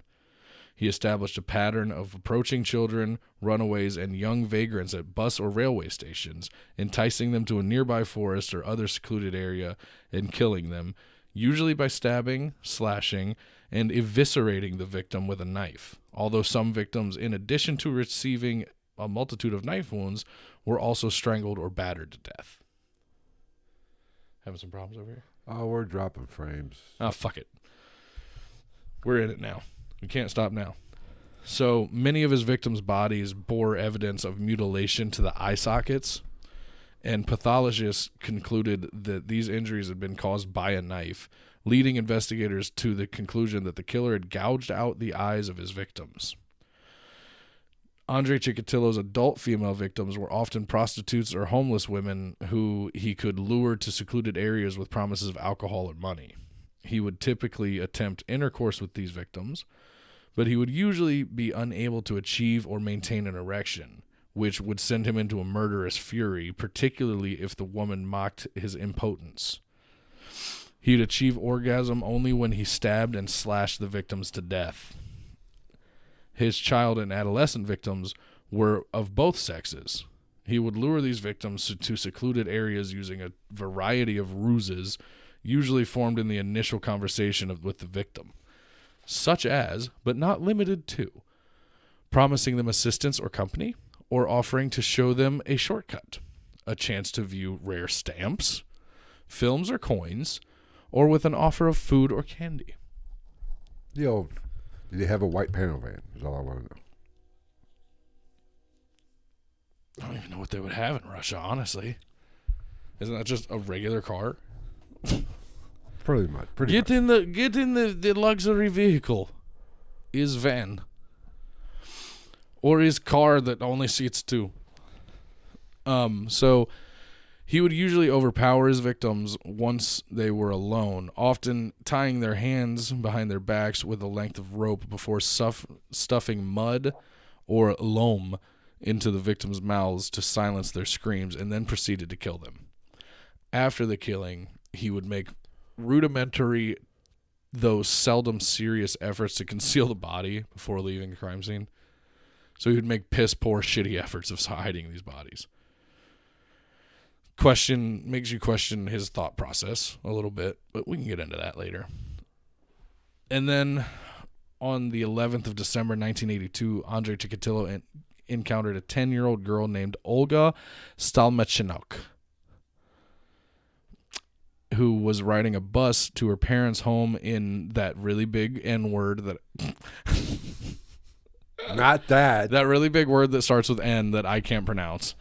He established a pattern of approaching children, runaways, and young vagrants at bus or railway stations, enticing them to a nearby forest or other secluded area and killing them, usually by stabbing, slashing, and eviscerating the victim with a knife. Although some victims, in addition to receiving a multitude of knife wounds, were also strangled or battered to death. Having some problems over here? Oh, we're dropping frames. Oh, fuck it. We're in it now. We can't stop now. So many of his victims' bodies bore evidence of mutilation to the eye sockets, and pathologists concluded that these injuries had been caused by a knife, leading investigators to the conclusion that the killer had gouged out the eyes of his victims. Andrei Chikatilo's adult female victims were often prostitutes or homeless women who he could lure to secluded areas with promises of alcohol or money. He would typically attempt intercourse with these victims, but he would usually be unable to achieve or maintain an erection, which would send him into a murderous fury, particularly if the woman mocked his impotence. He'd achieve orgasm only when he stabbed and slashed the victims to death. His child and adolescent victims were of both sexes. He would lure these victims to secluded areas using a variety of ruses, usually formed in the initial conversation with the victim, such as, but not limited to, promising them assistance or company, or offering to show them a shortcut, a chance to view rare stamps, films or coins, or with an offer of food or candy. The old, did they have a white panel van? Is all I want to know. I don't even know what they would have in Russia, honestly. Isn't that just a regular car? Pretty much. Get in the luxury vehicle. Is van. Or is car that only seats 2. So he would usually overpower his victims once they were alone, often tying their hands behind their backs with a length of rope before stuffing mud or loam into the victims' mouths to silence their screams, and then proceeded to kill them. After the killing, he would make rudimentary, though seldom serious, efforts to conceal the body before leaving the crime scene. So he would make piss poor, shitty efforts of hiding these bodies. Makes you question his thought process a little bit, but we can get into that later. And then on the 11th of December 1982, Andrei Chikatilo encountered a 10-year-old girl named Olga Stalmachinok, who was riding a bus to her parents' home in that really big N-word that Not that. that really big word that starts with N that I can't pronounce,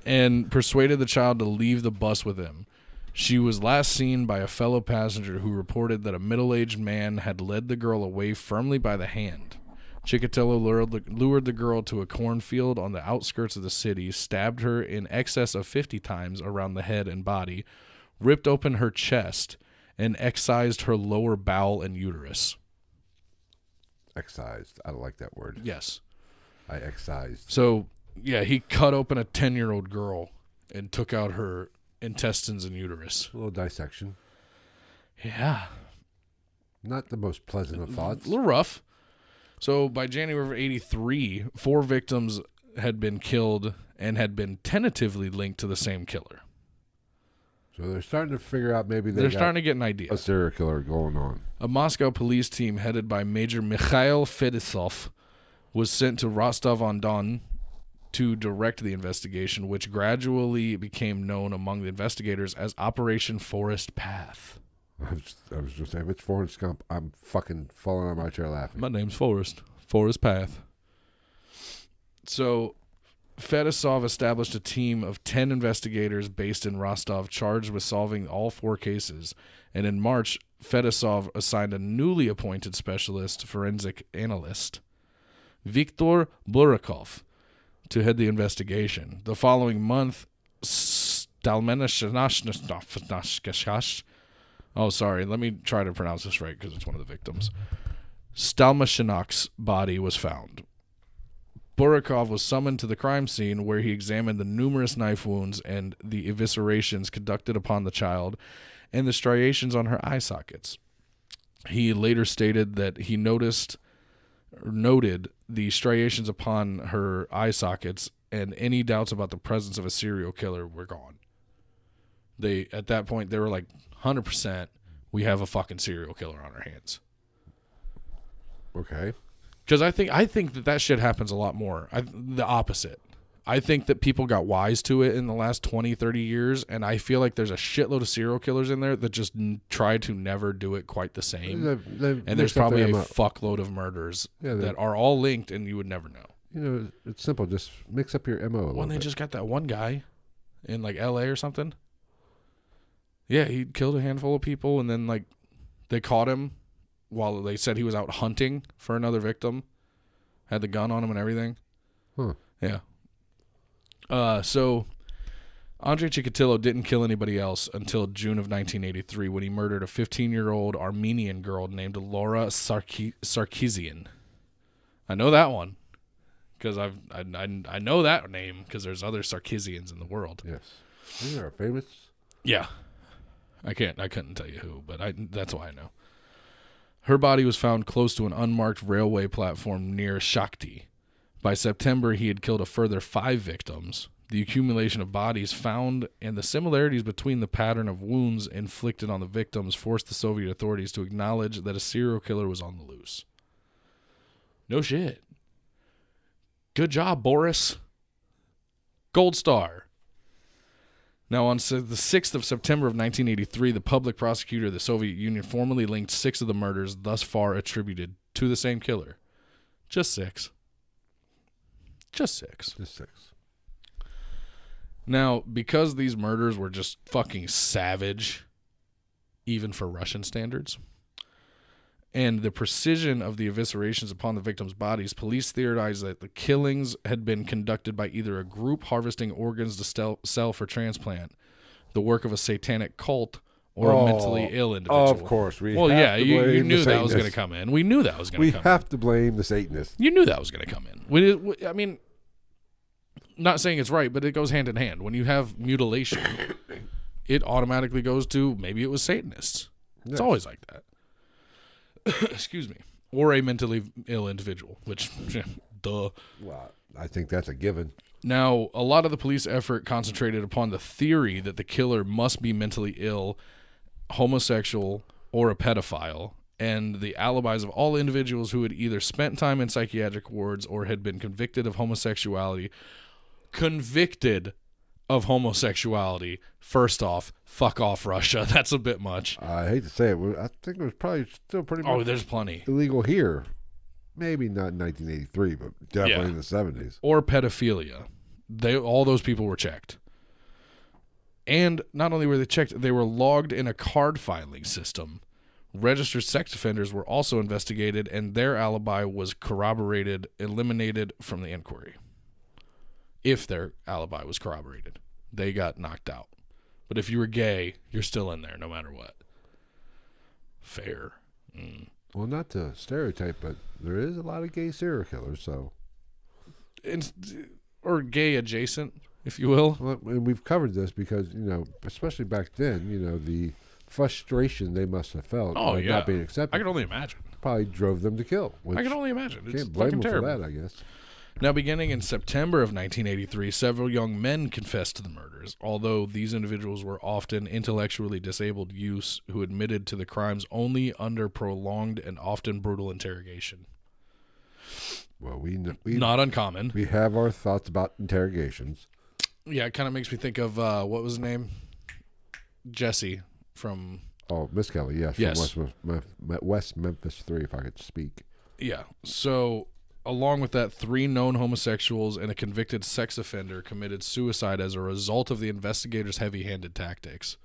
and persuaded the child to leave the bus with him. She was last seen by a fellow passenger who reported that a middle-aged man had led the girl away firmly by the hand. Chikatilo lured the girl to a cornfield on the outskirts of the city, stabbed her in excess of 50 times around the head and body, ripped open her chest, and excised her lower bowel and uterus. Excised. I don't like that word. Yes. I excised. So, yeah, he cut open a 10-year-old girl and took out her intestines and uterus. A little dissection. Yeah. Not the most pleasant of thoughts. A little rough. So by January of 1983, 4 victims had been killed and had been tentatively linked to the same killer. So they're starting to figure out maybe They're starting to get an idea. a serial killer going on. A Moscow police team headed by Major Mikhail Fedosov was sent to Rostov-on-Don to direct the investigation, which gradually became known among the investigators as Operation Forest Path. I was just saying, if it's Forrest Gump, I'm fucking falling on my chair laughing. My name's Forrest. Forest Path. So, Fedosov established a team of 10 investigators based in Rostov charged with solving all 4 cases. And in March, Fedosov assigned a newly appointed specialist forensic analyst, Viktor Burakov, to head the investigation. The following month, oh, sorry, let me try to pronounce this right because it's one of the victims. Stalmashinok's body was found. Burakov was summoned to the crime scene where he examined the numerous knife wounds and the eviscerations conducted upon the child and the striations on her eye sockets. He later stated that he noted the striations upon her eye sockets, and any doubts about the presence of a serial killer were gone. At that point, they were like, 100%, we have a fucking serial killer on our hands. Okay. Because I think that shit happens a lot more. The opposite. I think that people got wise to it in the last 20, 30 years, and I feel like there's a shitload of serial killers in there that just try to never do it quite the same. And there's probably a fuckload of murders that are all linked, and you would never know. You know, it's simple. Just mix up your MO a little When they bit. just got that one guy in, like, L.A. or something. Yeah, he killed a handful of people, and then, like, they caught him while they said he was out hunting for another victim. Had the gun on him and everything. Huh. Yeah. So Andrei Chikatilo didn't kill anybody else until June of 1983 when he murdered a 15-year-old Armenian girl named Laura Sarkisian. I know that one because I know that name because there's other Sarkisians in the world. Yes. These are famous. Yeah. I couldn't tell you who, but that's why I know. Her body was found close to an unmarked railway platform near Shakti. By September, he had killed a further 5 victims. The accumulation of bodies found and the similarities between the pattern of wounds inflicted on the victims forced the Soviet authorities to acknowledge that a serial killer was on the loose. No shit. Good job, Boris. Gold star. Now, on the 6th of September of 1983, the public prosecutor of the Soviet Union formally linked 6 of the murders thus far attributed to the same killer. Just 6. Just 6. Just 6. Now, because these murders were just fucking savage, even for Russian standards, and the precision of the eviscerations upon the victims' bodies, police theorized that the killings had been conducted by either a group harvesting organs to sell for transplant, the work of a satanic cult, or a mentally ill individual. Of course. You knew that was going to come in. We knew that was going to come in. We have to blame the Satanists. You knew that was going to come in. I mean, not saying it's right, but it goes hand in hand. When you have mutilation, it automatically goes to maybe it was Satanists. It's always like that. Excuse me. Or a mentally ill individual, which, duh. Well, I think that's a given. Now, a lot of the police effort concentrated upon the theory that the killer must be mentally ill, homosexual, or a pedophile, and the alibis of all individuals who had either spent time in psychiatric wards or had been convicted of homosexuality. Convicted of homosexuality. First off, fuck off, Russia. That's a bit much. I hate to say it. I think it was probably still pretty much there's plenty. illegal here. Maybe not in 1983, but definitely in the 70s. Or pedophilia. All those people were checked. And not only were they checked, they were logged in a card filing system. Registered sex offenders were also investigated, and their alibi was eliminated from the inquiry. If their alibi was corroborated, they got knocked out. But if you were gay, you're still in there no matter what. Fair. Well, not to stereotype, but there is a lot of gay serial killers, so. Or gay adjacent, if you will. Well, and we've covered this because, especially back then, the frustration they must have felt not being accepted. I can only imagine. Probably drove them to kill. I can only imagine. It's can't blame fucking them terrible. for that, I guess. Now, beginning in September of 1983, several young men confessed to the murders, although these individuals were often intellectually disabled youths who admitted to the crimes only under prolonged and often brutal interrogation. Well, we Not uncommon. we have our thoughts about interrogations. Yeah, it kind of makes me think of what was his name? Jesse from. Oh, Miss Kelly, yes, Yes. from West Memphis 3, if I could speak. Yeah. So, along with that, 3 known homosexuals and a convicted sex offender committed suicide as a result of the investigators' heavy-handed tactics.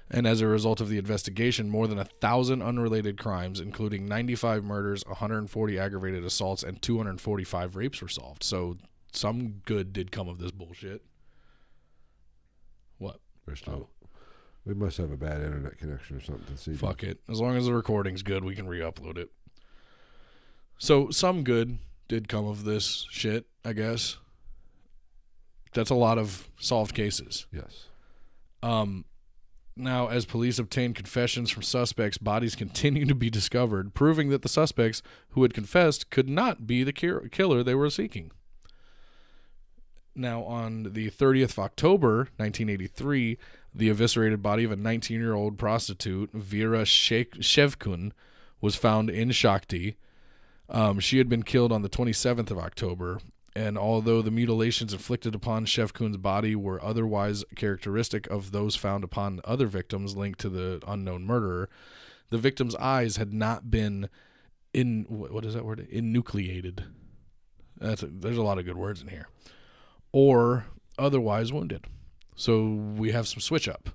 And as a result of the investigation, more than 1,000 unrelated crimes, including 95 murders, 140 aggravated assaults, and 245 rapes were solved. So, some good did come of this bullshit. What? We must have a bad internet connection or something. See, Fuck it. As long as the recording's good, we can re-upload it. So, some good did come of this shit, I guess. That's a lot of solved cases. Yes. Now, as police obtained confessions from suspects, bodies continue to be discovered, proving that the suspects who had confessed could not be the killer they were seeking. Now, on the 30th of October, 1983, the eviscerated body of a 19-year-old prostitute, Vera Shevkun, was found in Shakti. She had been killed on the 27th of October, and although the mutilations inflicted upon Shevkun's body were otherwise characteristic of those found upon other victims linked to the unknown murderer, the victim's eyes had not been what is that word? Enucleated. There's a lot of good words in here. Or otherwise wounded. So we have some switch up.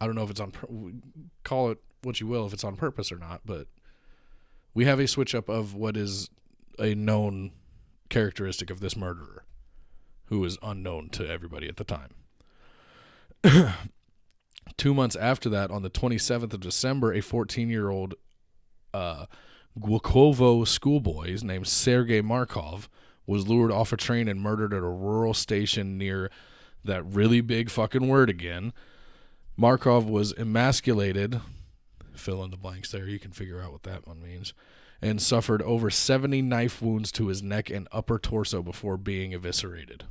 I don't know if it's call it what you will, if it's on purpose or not, but we have a switch up of what is a known characteristic of this murderer, who is unknown to everybody at the time. 2 months after that, on the 27th of December, a 14-year-old Glukovo schoolboy named Sergei Markov was lured off a train and murdered at a rural station near that really big fucking word again. Markov was emasculated, fill in the blanks there, you can figure out what that one means, and suffered over 70 knife wounds to his neck and upper torso before being eviscerated.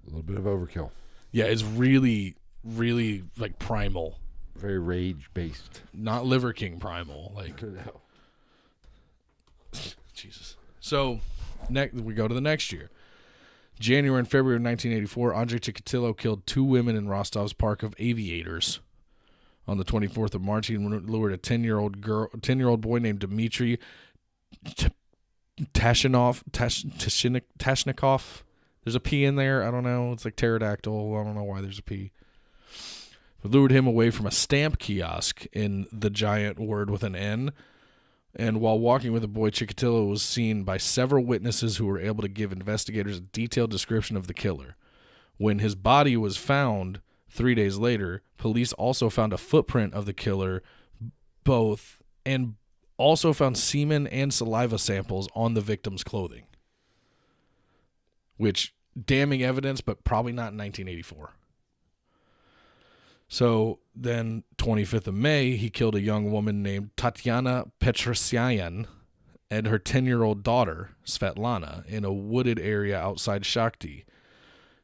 A little bit of overkill. Yeah, it's really, really like primal. Very rage-based. Not Liver King primal. Like, No. Jesus. So, we go to the next year. January and February of 1984, Andrei Chikatilo killed 2 women in Rostov's Park of Aviators. On the 24th of March, he lured a 10-year-old boy named Dmitry Tashnikov. There's a P in there. I don't know. It's like pterodactyl. I don't know why there's a P. We lured him away from a stamp kiosk in the giant word with an N. And while walking with the boy, Chikatilo was seen by several witnesses who were able to give investigators a detailed description of the killer. When his body was found 3 days later, police also found a footprint of the killer, and also found semen and saliva samples on the victim's clothing. Which, damning evidence, but probably not in 1984. So then, 25th of May, he killed a young woman named Tatiana Petrosyan and her 10-year-old daughter, Svetlana, in a wooded area outside Shakti.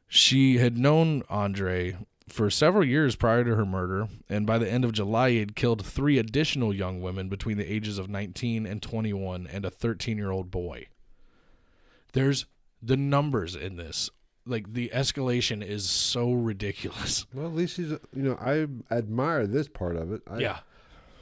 She had known Andrei for several years prior to her murder, and by the end of July, he had killed 3 additional young women between the ages of 19 and 21 and a 13-year-old boy. There's the numbers in this. Like, the escalation is so ridiculous. Well, at least he's, I admire this part of it. Yeah.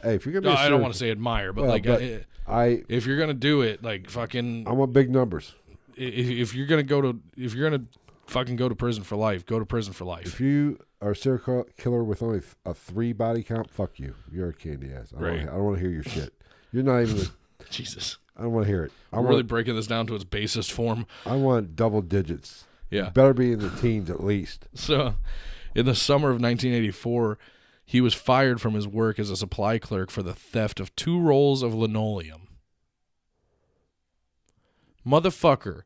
Hey, if you're going to be I don't want to say admire, but if you're going to do it, like, fucking. I want big numbers. If you're going to fucking go to prison for life, go to prison for life. If you are a serial killer with only a 3 body count, fuck you. You're a candy ass. I don't want to hear your shit. You're not even Jesus. I don't want to hear it. I'm really breaking this down to its basest form. I want double digits. Yeah. You better be in the teens at least. So, in the summer of 1984, he was fired from his work as a supply clerk for the theft of 2 rolls of linoleum. Motherfucker,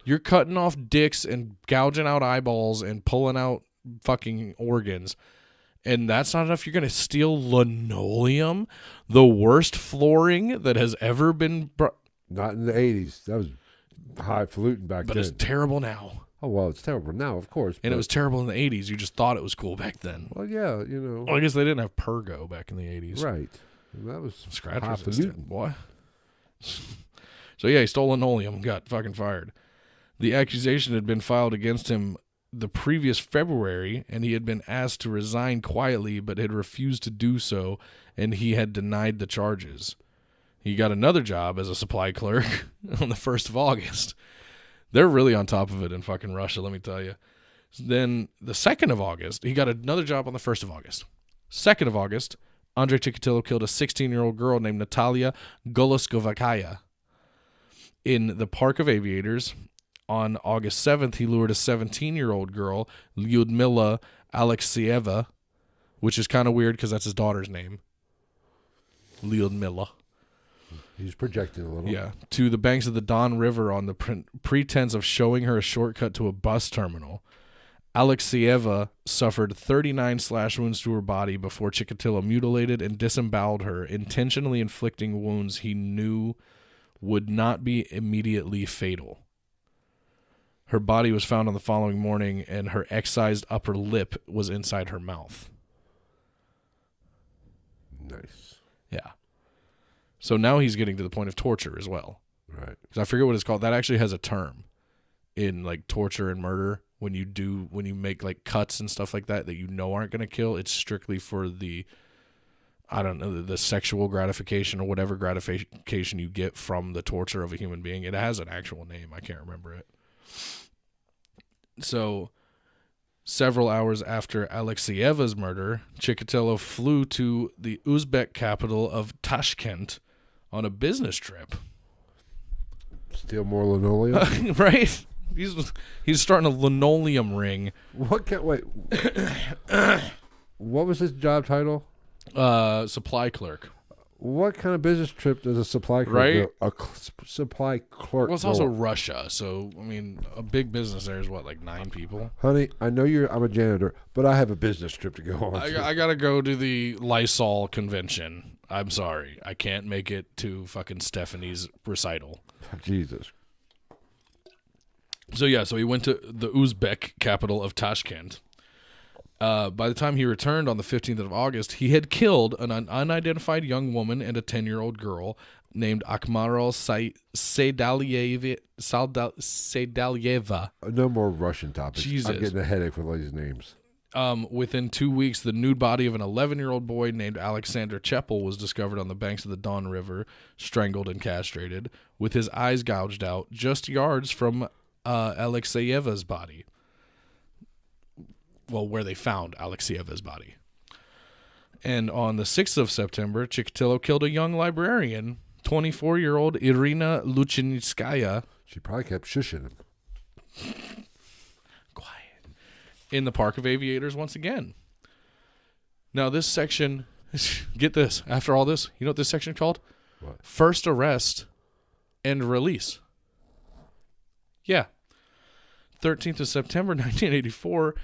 you're cutting off dicks and gouging out eyeballs and pulling out fucking organs, and that's not enough. You're going to steal linoleum, the worst flooring that has ever been Not in the 80s. That was highfalutin back then. But it's terrible now. Oh, well, it's terrible now, of course. And it was terrible in the 80s. You just thought it was cool back then. Well, yeah, Well, I guess they didn't have Pergo back in the 80s. Right. And that was Scratch highfalutin. boy. So yeah, he stole linoleum and got fucking fired. The accusation had been filed against him the previous February, and he had been asked to resign quietly, but had refused to do so, and he had denied the charges. He got another job as a supply clerk on the 1st of August. They're really on top of it in fucking Russia, let me tell you. Then the 2nd of August, he got another job on the 1st of August. 2nd of August, Andrei Chikatilo killed a 16-year-old girl named Natalia Goloskovakaya in the Park of Aviators. On August 7th, he lured a 17-year-old girl, Lyudmila Alexieva, which is kind of weird because that's his daughter's name. Lyudmila. He's projecting a little. Yeah, to the banks of the Don River on the pretense of showing her a shortcut to a bus terminal. Alexieva suffered 39 slash wounds to her body before Chikatilo mutilated and disemboweled her, intentionally inflicting wounds he knew would not be immediately fatal. Her body was found on the following morning, and her excised upper lip was inside her mouth. Nice. Yeah. So now he's getting to the point of torture as well. Right. Because I forget what it's called. That actually has a term in like torture and murder. When you make like cuts and stuff like that you know aren't going to kill, it's strictly for the, I don't know, the sexual gratification or whatever gratification you get from the torture of a human being. It has an actual name. I can't remember it. So, several hours after Alexieva's murder, Chikatilo flew to the Uzbek capital of Tashkent on a business trip. Steal more linoleum? Right? He's starting a linoleum ring. What was his job title? Supply clerk. What kind of business trip does a supply clerk Right? do? Supply clerk. Well, it's go also on? Russia, so I mean, a big business there is what, like 9 people. Honey, I know I'm a janitor, but I have a business trip to go on. I gotta go to the Lysol convention. I'm sorry, I can't make it to fucking Stephanie's recital. Jesus. So yeah, so he went to the Uzbek capital of Tashkent. By the time he returned on the 15th of August, he had killed an unidentified young woman and a 10-year-old girl named Akmarol Seydalyeva. No more Russian topics. Jesus. I'm getting a headache with all these names. Within 2 weeks, the nude body of an 11-year-old boy named Alexander Chepel was discovered on the banks of the Don River, strangled and castrated, with his eyes gouged out, just yards from Alexieva's body. Well, where they found Alexieva's body. And on the 6th of September, Chikatilo killed a young librarian, 24-year-old Irina Luchinskaya. She probably kept shushing him. Quiet. In the Park of Aviators once again. Now, this section, get this, after all this, you know what this section is called? What? First arrest and release. Yeah. 13th of September, 1984,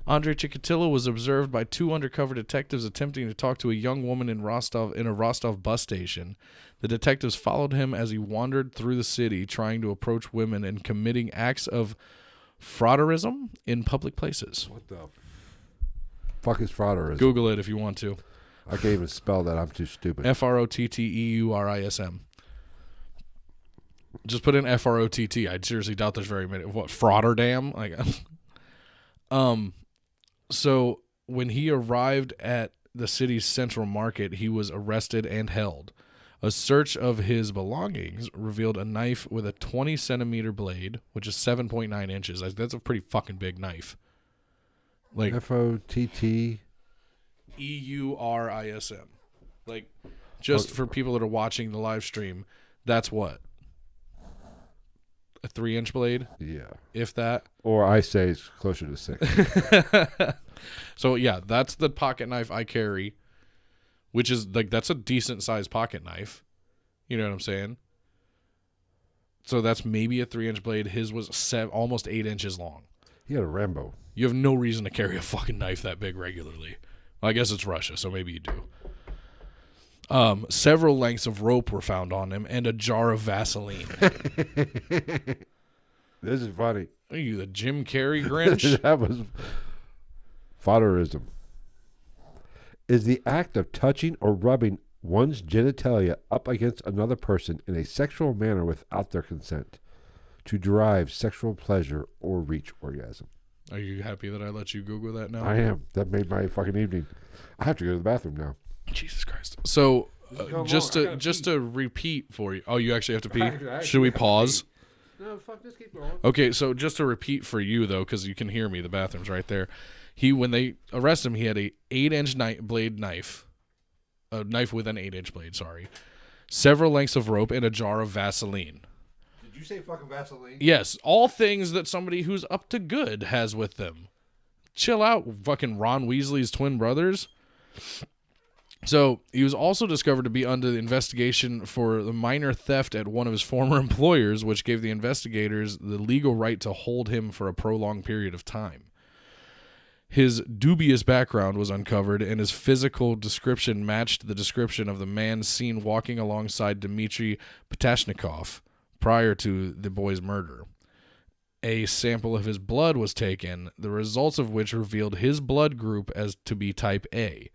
Andrei Chikatilo was observed by 2 undercover detectives attempting to talk to a young woman in a Rostov bus station. The detectives followed him as he wandered through the city, trying to approach women and committing acts of frauderism in public places. What the fuck is frauderism? Google it if you want to. I can't even spell that. I'm too stupid. Frotteeurism. Just put in FROTT. I seriously doubt there's very many. What, Frauderdam? Like, so when he arrived at the city's central market, he was arrested and held. A search of his belongings revealed a knife with a 20-centimeter blade, which is 7.9 inches. That's a pretty fucking big knife. Like FOTT. EURISM. Like, just for people that are watching the live stream, that's what? A 3-inch blade? Yeah. If that. Or I say it's closer to 6. So, yeah, that's the pocket knife I carry, which is, like, that's a decent-sized pocket knife. You know what I'm saying? So that's maybe a 3-inch blade. His was almost 8 inches long. He had a Rambo. You have no reason to carry a fucking knife that big regularly. Well, I guess it's Russia, so maybe you do. Several lengths of rope were found on him and a jar of Vaseline. This is funny. Are you the Jim Carrey Grinch? That was frauderism. Is the act of touching or rubbing one's genitalia up against another person in a sexual manner without their consent to derive sexual pleasure or reach orgasm. Are you happy that I let you Google that now? I am. That made my fucking evening. I have to go to the bathroom now. Jesus Christ. So, just long. I gotta just to repeat for you. Oh, you actually have to pee? I Should we have to pause? No, fuck, just keep going. Okay, so just to repeat for you though, because you can hear me, the bathroom's right there. When they arrest him, he had a 8-inch knife, a knife with an 8-inch blade. Sorry, several lengths of rope and a jar of Vaseline. Did you say fucking Vaseline? Yes, all things that somebody who's up to good has with them. Chill out, fucking Ron Weasley's twin brothers. So he was also discovered to be under the investigation for the minor theft at one of his former employers, which gave the investigators the legal right to hold him for a prolonged period of time. His dubious background was uncovered, and his physical description matched the description of the man seen walking alongside Dmitry Patashnikov prior to the boy's murder. A sample of his blood was taken, the results of which revealed his blood group as to be type A,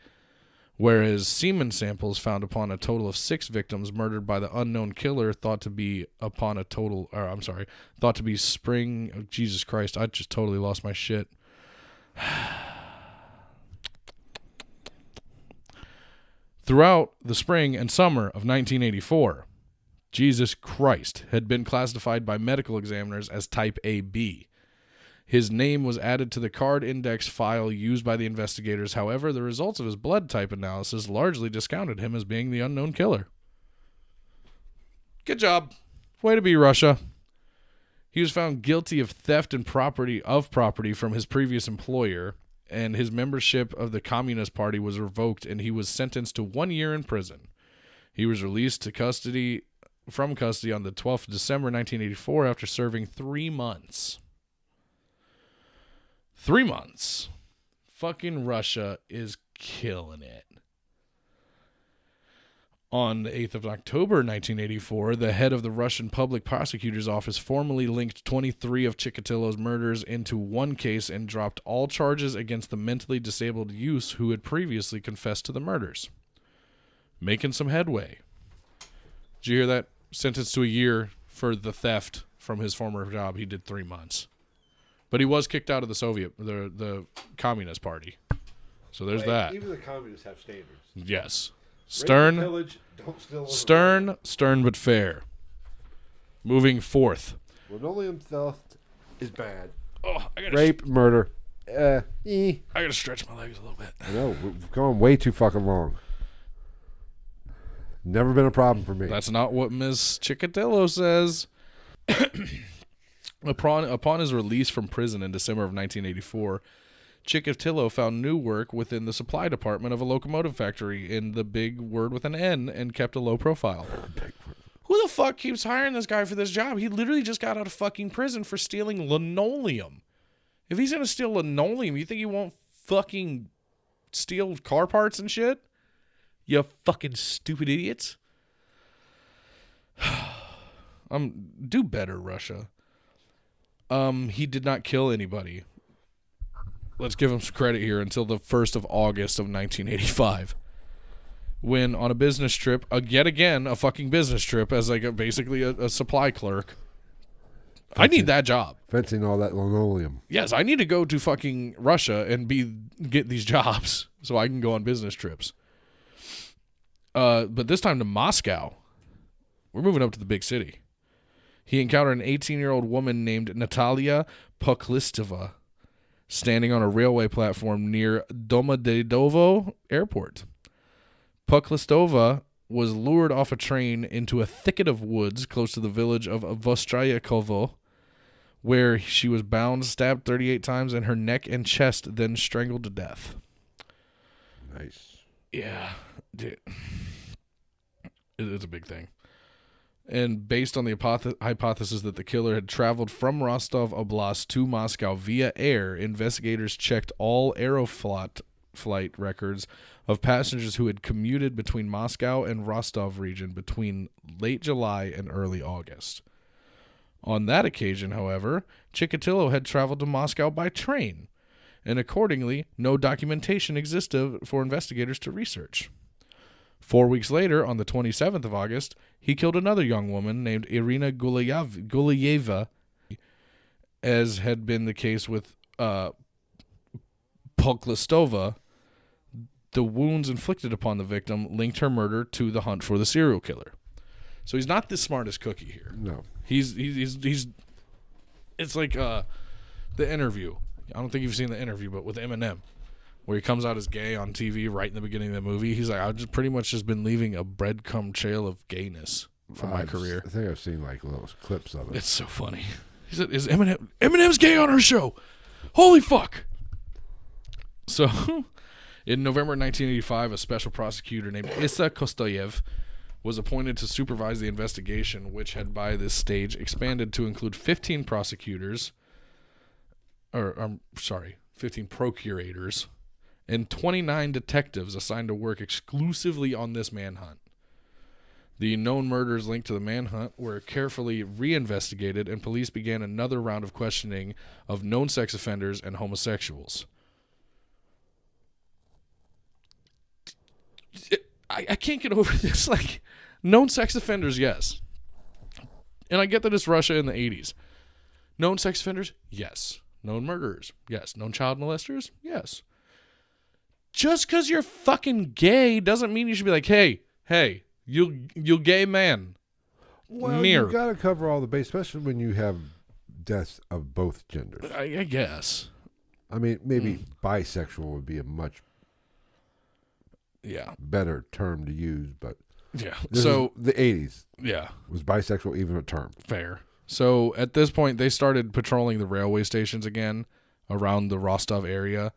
whereas semen samples found upon a total of 6 victims murdered by the unknown killer thought to be spring. Oh, Jesus Christ, I just totally lost my shit. Throughout the spring and summer of 1984, Jesus Christ had been classified by medical examiners as type AB. His name was added to the card index file used by the investigators. However, the results of his blood type analysis largely discounted him as being the unknown killer. Good job. Way to be, Russia. He was found guilty of theft and property from his previous employer, and his membership of the Communist Party was revoked, and he was sentenced to 1 year in prison. He was released from custody on the 12th of December 1984 after serving 3 months. 3 months. Fucking Russia is killing it. On the 8th of October 1984, the head of the Russian Public Prosecutor's Office formally linked 23 of Chikatilo's murders into one case and dropped all charges against the mentally disabled youths who had previously confessed to the murders. Making some headway. Did you hear that? Sentenced to a year for the theft from his former job. He did 3 months. But he was kicked out of the Communist Party. So there's that. Even the communists have standards. Yes. Rape, pillage, don't steal. Stern but fair. Moving forth. Linoleum theft is bad. Oh, Rape, murder. I gotta stretch my legs a little bit. I know, we've gone way too fucking long. Never been a problem for me. That's not what Ms. Chikatilo says. Upon his release from prison in December of 1984, Chikatilo found new work within the supply department of a locomotive factory in the big word with an N and kept a low profile. Who the fuck keeps hiring this guy for this job? He literally just got out of fucking prison for stealing linoleum. If he's gonna steal linoleum, you think he won't fucking steal car parts and shit? You fucking stupid idiots. Do better, Russia. He did not kill anybody. Let's give him some credit here until the 1st of August of 1985. When on a business trip, yet again, a fucking business trip as like basically a supply clerk. I need that job. Fencing all that linoleum. Yes, I need to go to fucking Russia and get these jobs so I can go on business trips. But this time to Moscow. We're moving up to the big city. He encountered an 18-year-old woman named Natalia Poklistova standing on a railway platform near Domodedovo Airport. Poklistova was lured off a train into a thicket of woods close to the village of Vostryakovo, where she was bound, stabbed 38 times in her neck and chest, then strangled to death. Nice. Yeah, dude. It's a big thing. And based on the hypothesis that the killer had traveled from Rostov Oblast to Moscow via air, investigators checked all Aeroflot flight records of passengers who had commuted between Moscow and Rostov region between late July and early August. On that occasion, however, Chikatilo had traveled to Moscow by train, and accordingly, no documentation existed for investigators to research. 4 weeks later, on the 27th of August, he killed another young woman named Irina Gulayeva, as had been the case with Poklistova. The wounds inflicted upon the victim linked her murder to the hunt for the serial killer. So he's not the smartest cookie here. No. He's it's like the interview. I don't think you've seen the interview, but with Eminem, where he comes out as gay on TV right in the beginning of the movie. He's like, I've just pretty much just been leaving a breadcrumb trail of gayness for my career. I think I've seen like little clips of it. It's so funny. He said, "Is Eminem's gay on our show? Holy fuck!" So, in November 1985, a special prosecutor named Issa Kostoyev was appointed to supervise the investigation, which had by this stage expanded to include 15 procurators, and 29 detectives assigned to work exclusively on this manhunt. The known murders linked to the manhunt were carefully reinvestigated, and police began another round of questioning of known sex offenders and homosexuals. I can't get over this. Like, known sex offenders, yes. And I get that it's Russia in the 80s. Known sex offenders, yes. Known murderers, yes. Known child molesters, yes. Just because you're fucking gay doesn't mean you should be like, hey, you gay man. Well, you got to cover all the base, especially when you have deaths of both genders. I guess. I mean, maybe bisexual would be a much better term to use, but so the 80s. Yeah. Was bisexual even a term? Fair. So at this point, they started patrolling the railway stations again around the Rostov area,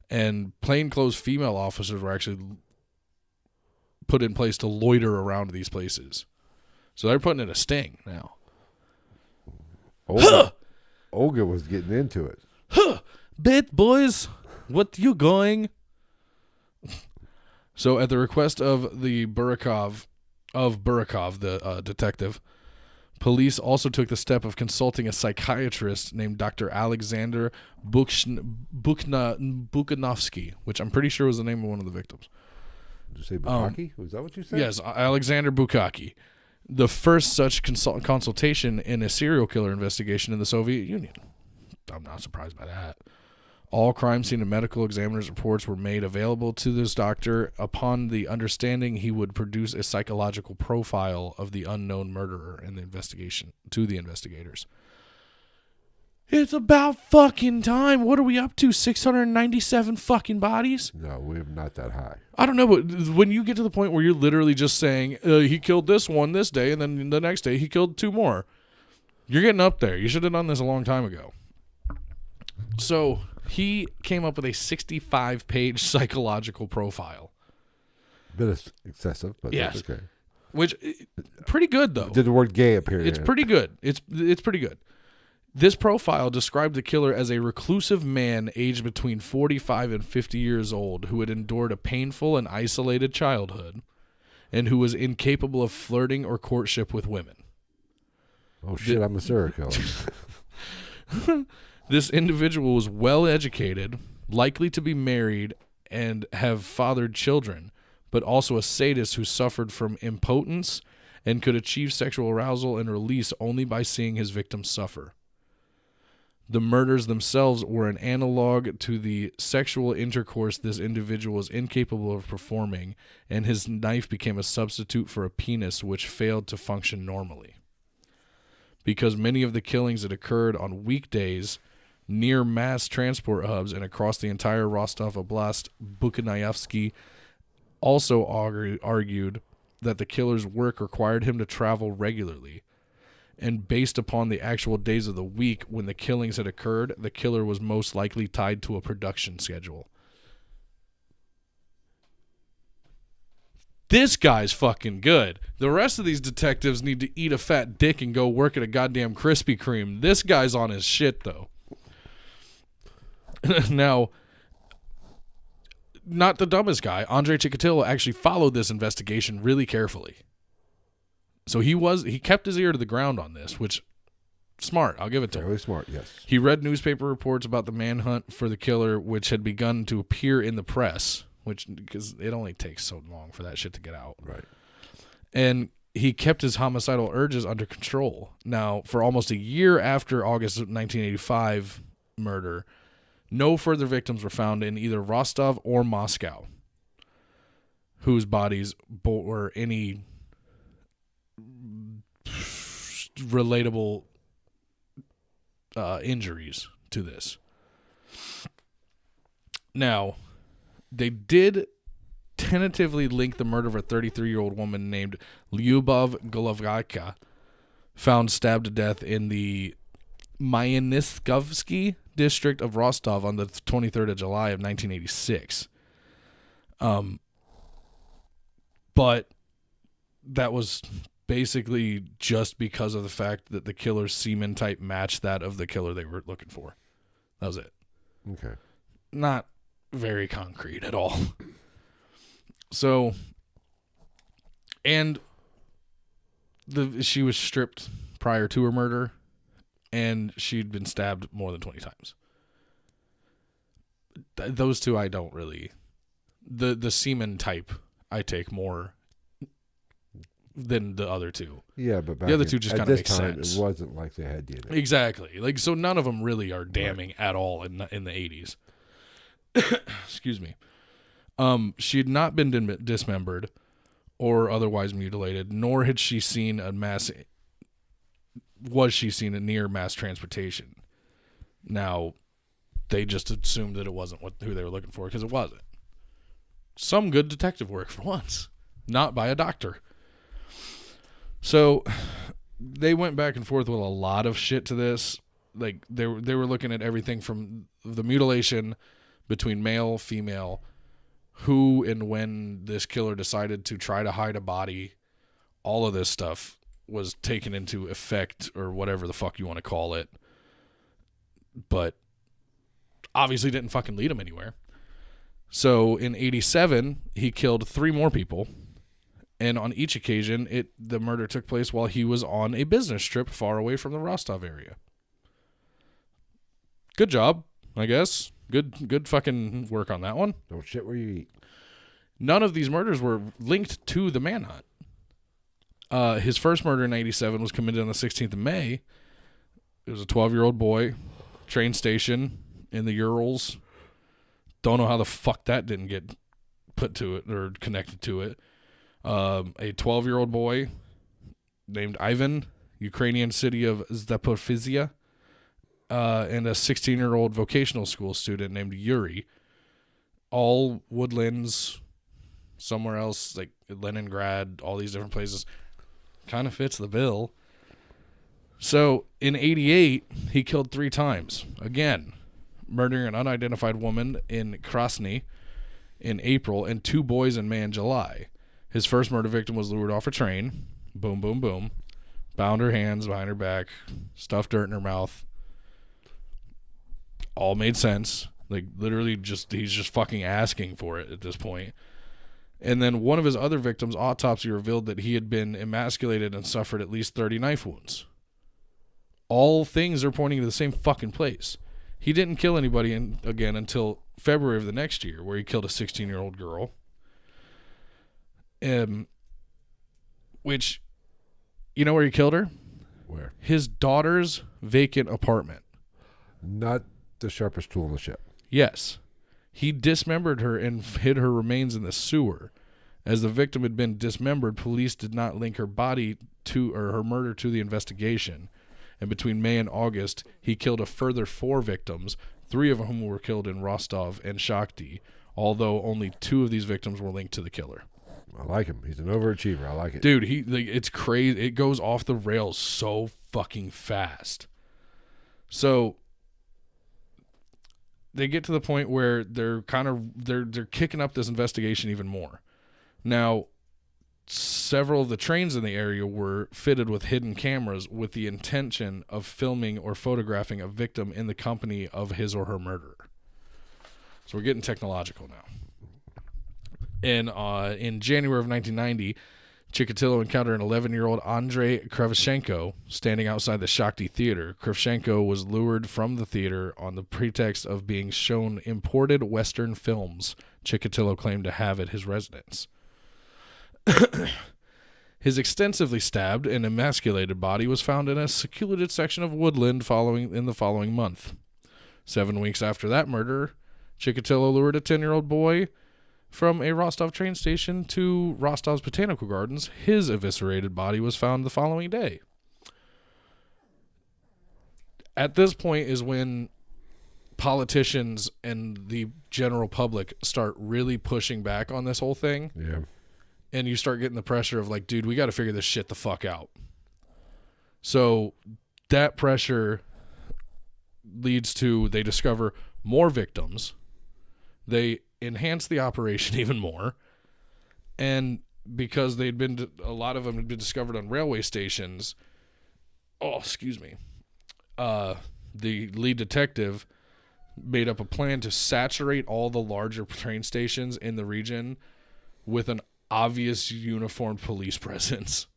and plainclothes female officers were actually put in place to loiter around these places. So they're putting in a sting now. Olga was getting into it. Bet boys, what you going? So at the request of the Burakov, the detective, police also took the step of consulting a psychiatrist named Dr. Alexander Bukhanovsky, which I'm pretty sure was the name of one of the victims. Did you say Bukaki? Was that what you said? Yes, Alexander Bukaki. The first such consultation in a serial killer investigation in the Soviet Union. I'm not surprised by that. All crime scene and medical examiner's reports were made available to this doctor upon the understanding he would produce a psychological profile of the unknown murderer in the investigation to the investigators. It's about fucking time. What are we up to? 697 fucking bodies? No, we're not that high. I don't know, but when you get to the point where you're literally just saying, he killed this one this day, and then the next day he killed 2 more, you're getting up there. You should have done this a long time ago. So he came up with a 65-page psychological profile. Bit excessive, but yes. That's okay. Which, pretty good, though. Did the word gay appear? It's pretty good. It's pretty good. This profile described the killer as a reclusive man aged between 45 and 50 years old who had endured a painful and isolated childhood and who was incapable of flirting or courtship with women. Oh, shit, I'm a serial killer. This individual was well educated, likely to be married and have fathered children, but also a sadist who suffered from impotence and could achieve sexual arousal and release only by seeing his victims suffer. The murders themselves were an analog to the sexual intercourse this individual was incapable of performing, and his knife became a substitute for a penis which failed to function normally. Because many of the killings had occurred on weekdays near mass transport hubs and across the entire Rostov Oblast, Bukhanovsky also argued that the killer's work required him to travel regularly. And based upon the actual days of the week when the killings had occurred, the killer was most likely tied to a production schedule. This guy's fucking good. The rest of these detectives need to eat a fat dick and go work at a goddamn Krispy Kreme. This guy's on his shit, though. Now, not the dumbest guy, Andrei Chikatilo actually followed this investigation really carefully. So he kept his ear to the ground on this, which, smart, I'll give it to him. Really smart, yes. He read newspaper reports about the manhunt for the killer, which had begun to appear in the press. because it only takes so long for that shit to get out. Right. And he kept his homicidal urges under control. Now, for almost a year after August 1985 murder, no further victims were found in either Rostov or Moscow whose bodies bore any relatable injuries to this. Now, they did tentatively link the murder of a 33-year-old woman named Lyubov Golovayka, found stabbed to death in the Myaniskovsky district of Rostov on the 23rd of July of 1986. But that was basically just because of the fact that the killer's semen type matched that of the killer they were looking for. That was it. Okay. Not very concrete at all. So, and she was stripped prior to her murder, and she'd been stabbed more than 20 times. Those two I don't really... The semen type I take more than the other two. Yeah, but the other two just kind of make sense. It wasn't like they had DNA. Exactly. Like, so none of them really are damning at all in the 80s. Excuse me. She had not been dismembered or otherwise mutilated, nor had she seen a near mass transportation. Now, they just assumed that it wasn't who they were looking for, because it wasn't. Some good detective work for once, not by a doctor. So they went back and forth with a lot of shit to this. Like, they were looking at everything from the mutilation between male, female, who and when this killer decided to try to hide a body. All of this stuff was taken into effect, or whatever the fuck you want to call it. But obviously didn't fucking lead him anywhere. So in 87, he killed 3 more people. And on each occasion, the murder took place while he was on a business trip far away from the Rostov area. Good job, I guess. Good fucking work on that one. Don't shit where you eat. None of these murders were linked to the manhunt. His first murder in 87 was committed on the 16th of May. It was a 12-year-old boy, train station in the Urals. Don't know how the fuck that didn't get put to it or connected to it. A 12-year-old boy named Ivan, Ukrainian city of Zaporizhzhia, and a 16-year-old vocational school student named Yuri, all Woodlands, somewhere else, like Leningrad, all these different places. Kind of fits the bill. So in 88, he killed 3 times. Again, murdering an unidentified woman in Krasny in April and 2 boys in May and July. His first murder victim was lured off a train. Boom, boom, boom. Bound her hands behind her back. Stuffed dirt in her mouth. All made sense. Like, literally he's just fucking asking for it at this point. And then one of his other victims' autopsy revealed that he had been emasculated and suffered at least 30 knife wounds. All things are pointing to the same fucking place. He didn't kill anybody again until February of the next year, where he killed a 16-year-old girl. Which, you know where he killed her? Where? His daughter's vacant apartment. Not the sharpest tool in the shed. Yes. He dismembered her and hid her remains in the sewer. As the victim had been dismembered, police did not link her body to, or her murder to, the investigation. And between May and August, he killed a further 4 victims, 3 of whom were killed in Rostov and Shakhty, although only 2 of these victims were linked to the killer. I like him. He's an overachiever. I like it. Dude, it's crazy. It goes off the rails so fucking fast. So they get to the point where they're kicking up this investigation even more. Now, several of the trains in the area were fitted with hidden cameras with the intention of filming or photographing a victim in the company of his or her murderer. So we're getting technological now. And in January of 1990, Chikatilo encountered an 11-year-old Andrei Kravchenko standing outside the Shakhty Theater. Kravchenko was lured from the theater on the pretext of being shown imported Western films Chikatilo claimed to have at his residence. His extensively stabbed and emasculated body was found in a secluded section of woodland in the following month. 7 weeks after that murder, Chikatilo lured a 10-year-old boy from a Rostov train station to Rostov's botanical gardens. His eviscerated body was found the following day. At this point is when politicians and the general public start really pushing back on this whole thing. Yeah. And you start getting the pressure of like, dude, we got to figure this shit the fuck out. So that pressure leads to, they discover more victims. They enhance the operation even more. And because a lot of them had been discovered on railway stations. The lead detective made up a plan to saturate all the larger train stations in the region with an obvious uniformed police presence.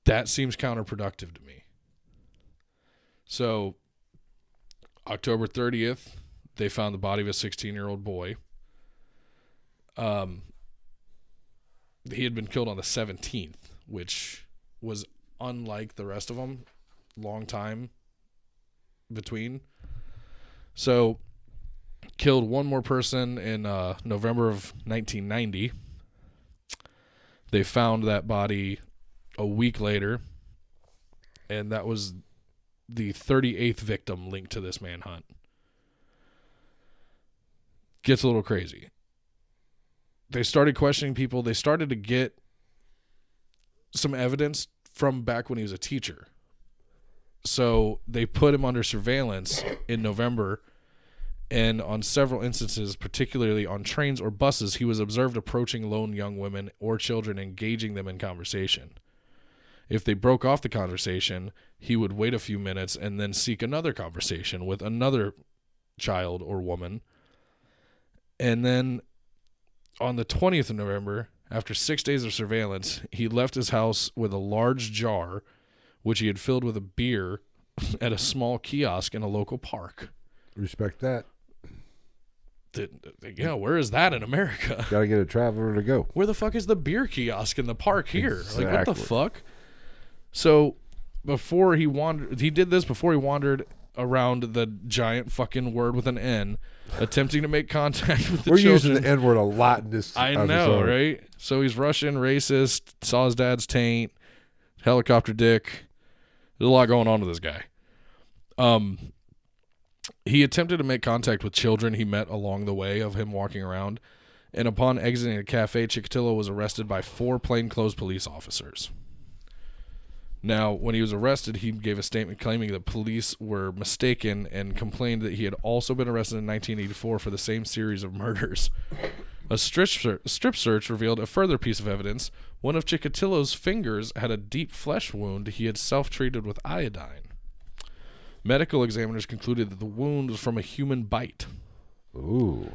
That seems counterproductive to me. So, October 30th, they found the body of a 16-year-old boy. He had been killed on the 17th, which was unlike the rest of them. Long time between. So, killed one more person in November of 1990. They found that body a week later, and that was the 38th victim linked to this manhunt. Gets a little crazy. They started questioning people. They started to get some evidence from back when he was a teacher. So they put him under surveillance in November, and on several instances, particularly on trains or buses, he was observed approaching lone young women or children, engaging them in conversation. If they broke off the conversation, he would wait a few minutes and then seek another conversation with another child or woman. And then on the 20th of November, after 6 days of surveillance, he left his house with a large jar, which he had filled with a beer at a small kiosk in a local park. Respect that. Yeah, where is that in America? Gotta get a traveler to go. Where the fuck is the beer kiosk in the park here? Exactly. Like, what the fuck? So, before he wandered, he did this before he wandered around the giant fucking word with an N, attempting to make contact with the children. We're using the N word a lot in this. I know, right? So he's Russian, racist, saw his dad's taint, helicopter dick. There's a lot going on with this guy. He attempted to make contact with children he met along the way of him walking around, and upon exiting a cafe, Chikatilo was arrested by 4 plainclothes police officers. Now, when he was arrested, he gave a statement claiming that police were mistaken and complained that he had also been arrested in 1984 for the same series of murders. A strip search revealed a further piece of evidence. One of Chikatilo's fingers had a deep flesh wound he had self-treated with iodine. Medical examiners concluded that the wound was from a human bite. Ooh.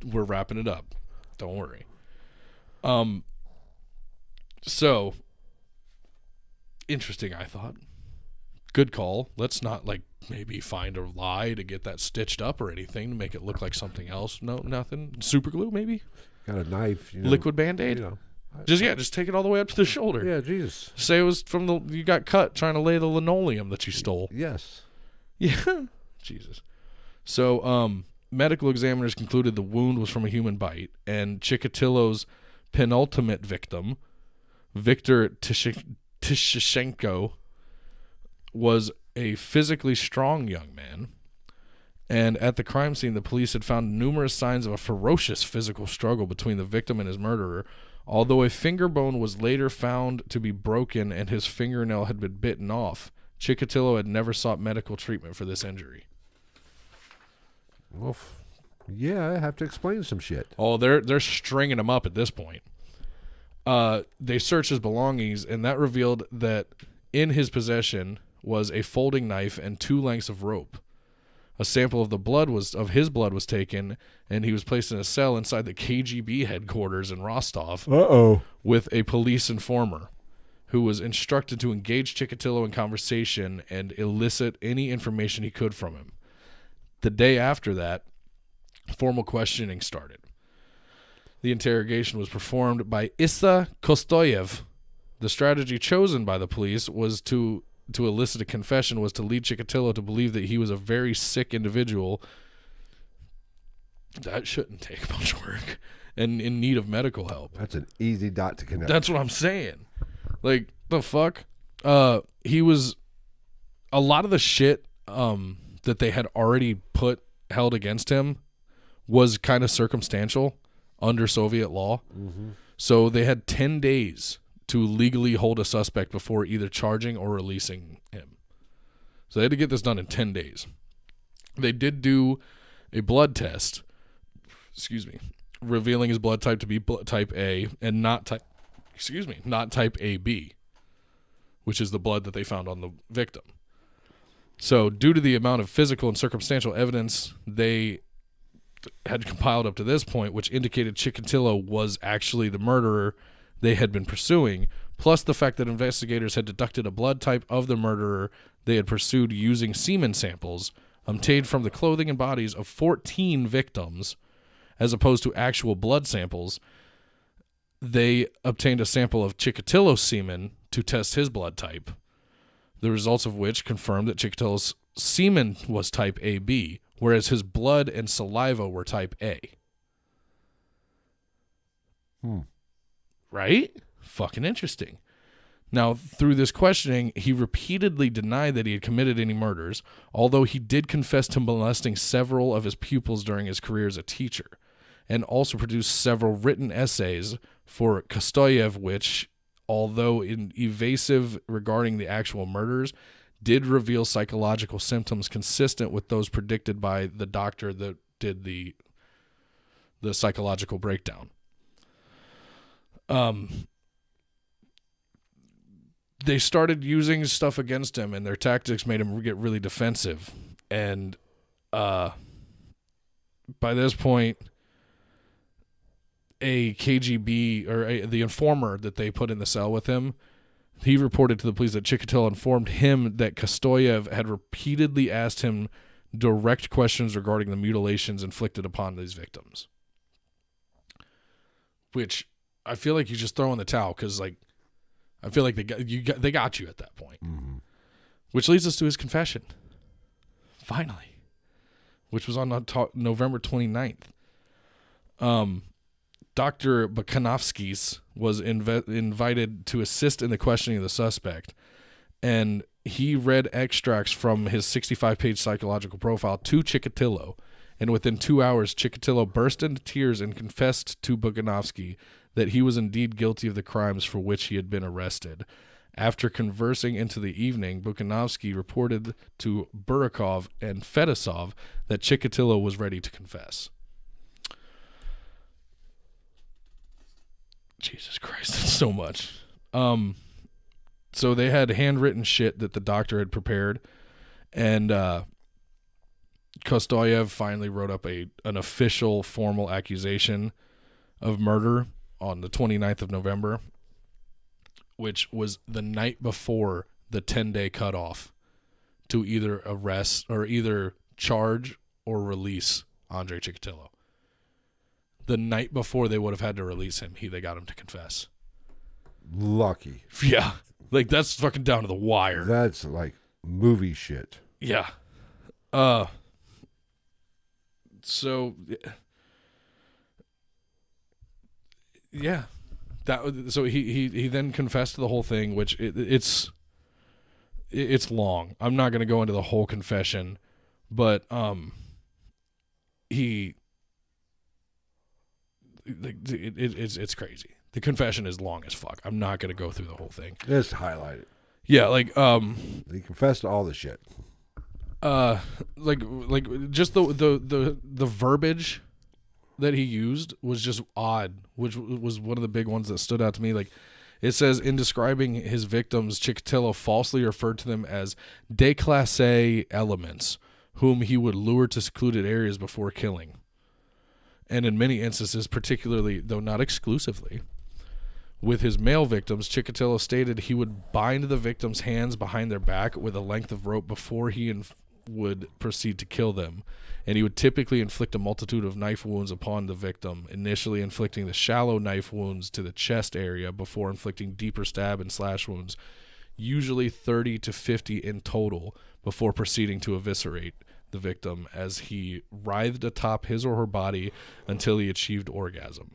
We're wrapping it up. Don't worry. So, interesting, I thought. Good call. Let's not, maybe find a lie to get that stitched up or anything to make it look like something else. No, nothing. Super glue, maybe? Got a knife. Liquid Band-Aid? Just take it all the way up to the shoulder. Yeah, Jesus. Say it was from you got cut trying to lay the linoleum that you stole. Yes. Yeah. Jesus. So, medical examiners concluded the wound was from a human bite, and Chikatilo's penultimate victim, Viktor Tishenko, was a physically strong young man. And at the crime scene, the police had found numerous signs of a ferocious physical struggle between the victim and his murderer. Although a finger bone was later found to be broken and his fingernail had been bitten off, Chikatilo had never sought medical treatment for this injury. Well, yeah, I have to explain some shit. Oh, they're stringing him up at this point. They searched his belongings, and that revealed that in his possession was a folding knife and 2 lengths of rope. A sample of his blood was taken, and he was placed in a cell inside the KGB headquarters in Rostov with a police informer who was instructed to engage Chikatilo in conversation and elicit any information he could from him. The day after that, Formal questioning started. The interrogation was performed by Issa Kostoyev. The strategy chosen by the police was to elicit a confession was to lead Chikatilo to believe that he was a very sick individual that shouldn't take much work and in need of medical help. That's an easy dot to connect. That's what I'm saying. Like, the fuck? He was... A lot of the shit that they had already held against him was kind of circumstantial under Soviet law. Mm-hmm. So they had 10 days to legally hold a suspect before either charging or releasing him. So they had to get this done in 10 days. They did do a blood test, revealing his blood type to be type A and not type AB, which is the blood that they found on the victim. So due to the amount of physical and circumstantial evidence they had compiled up to this point, which indicated Chikatilo was actually the murderer they had been pursuing, plus the fact that investigators had deducted a blood type of the murderer they had pursued using semen samples obtained from the clothing and bodies of 14 victims, as opposed to actual blood samples, they obtained a sample of Chikatilo's semen to test his blood type, the results of which confirmed that Chikatilo's semen was type AB, whereas his blood and saliva were type A. Right? Fucking interesting. Now, through this questioning, he repeatedly denied that he had committed any murders, although he did confess to molesting several of his pupils during his career as a teacher, and also produced several written essays for Kostoyev, which, although evasive regarding the actual murders, did reveal psychological symptoms consistent with those predicted by the doctor that did the psychological breakdown. They started using stuff against him, and their tactics made him get really defensive. And by this point, a KGB, or the informer that they put in the cell with him, he reported to the police that Chikatilo informed him that Kostoyev had repeatedly asked him direct questions regarding the mutilations inflicted upon these victims. Which I feel like you just throw in the towel, because like I feel like they got you at that point. Mm-hmm. Which leads us to his confession. Finally. Which was on November 29th. Dr. Bakanovskis was invited to assist in the questioning of the suspect, and he read extracts from his 65-page psychological profile to Chikatilo, and within 2 hours, Chikatilo burst into tears and confessed to Bakanovsky that he was indeed guilty of the crimes for which he had been arrested. After conversing into the evening, Bakanovsky reported to Burakov and Fedosov that Chikatilo was ready to confess. Jesus Christ, that's so much. So they had handwritten shit that the doctor had prepared, and Kostoyev finally wrote up an official formal accusation of murder on the 29th of November, which was the night before the 10-day cutoff to either arrest or either charge or release Andrei Chikatilo. The night before they would have had to release him, they got him to confess. Lucky. Yeah. Like, that's fucking down to the wire. That's like movie shit. Yeah. So, yeah. So he then confessed to the whole thing, which it's long. I'm not going to go into the whole confession, but it's crazy. The confession is long as fuck. I'm not going to go through the whole thing. Just highlight it. Yeah, like he confessed to all the shit. Like just the verbiage that he used was just odd, which was one of the big ones that stood out to me. Like, it says, in describing his victims, Chikatilo falsely referred to them as déclassé elements, whom he would lure to secluded areas before killing. And in many instances, particularly, though not exclusively, with his male victims, Chikatilo stated he would bind the victims' hands behind their back with a length of rope before he would proceed to kill them, and he would typically inflict a multitude of knife wounds upon the victim, initially inflicting the shallow knife wounds to the chest area before inflicting deeper stab and slash wounds, usually 30 to 50 in total, before proceeding to eviscerate the victim as he writhed atop his or her body until he achieved orgasm.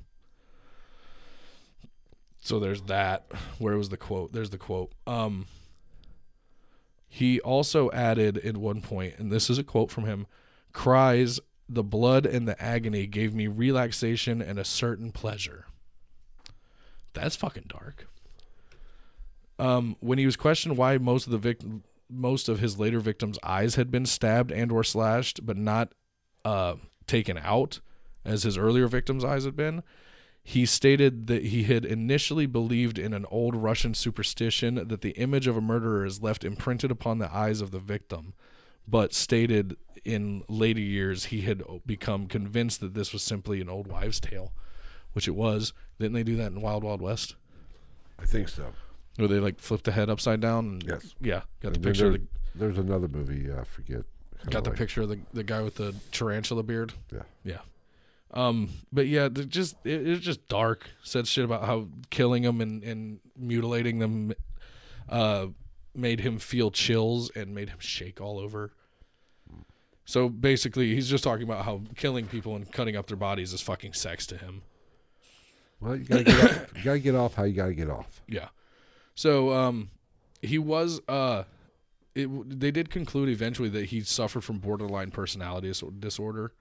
So there's that. Where was the quote? There's the quote. He also added at one point, and this is a quote from him, cries, "The blood and the agony gave me relaxation and a certain pleasure." That's fucking dark. When he was questioned why most of his later victims' eyes had been stabbed and or slashed, but not taken out, as his earlier victims' eyes had been, he stated that he had initially believed in an old Russian superstition that the image of a murderer is left imprinted upon the eyes of the victim, but stated in later years he had become convinced that this was simply an old wives' tale, which it was. Didn't they do that in Wild Wild West? I think so. Where they like flipped the head upside down? And, Yes. Yeah. Got the And picture of there's another movie, I forget. Got the picture of the guy with the tarantula beard. Yeah. Yeah. But yeah, it was just dark. Said shit about how killing them and mutilating them made him feel chills and made him shake all over. So basically, he's just talking about how killing people and cutting up their bodies is fucking sex to him. Well, you gotta get off. You gotta get off how you gotta get off. Yeah. So he was they did conclude eventually that he suffered from borderline personality disorder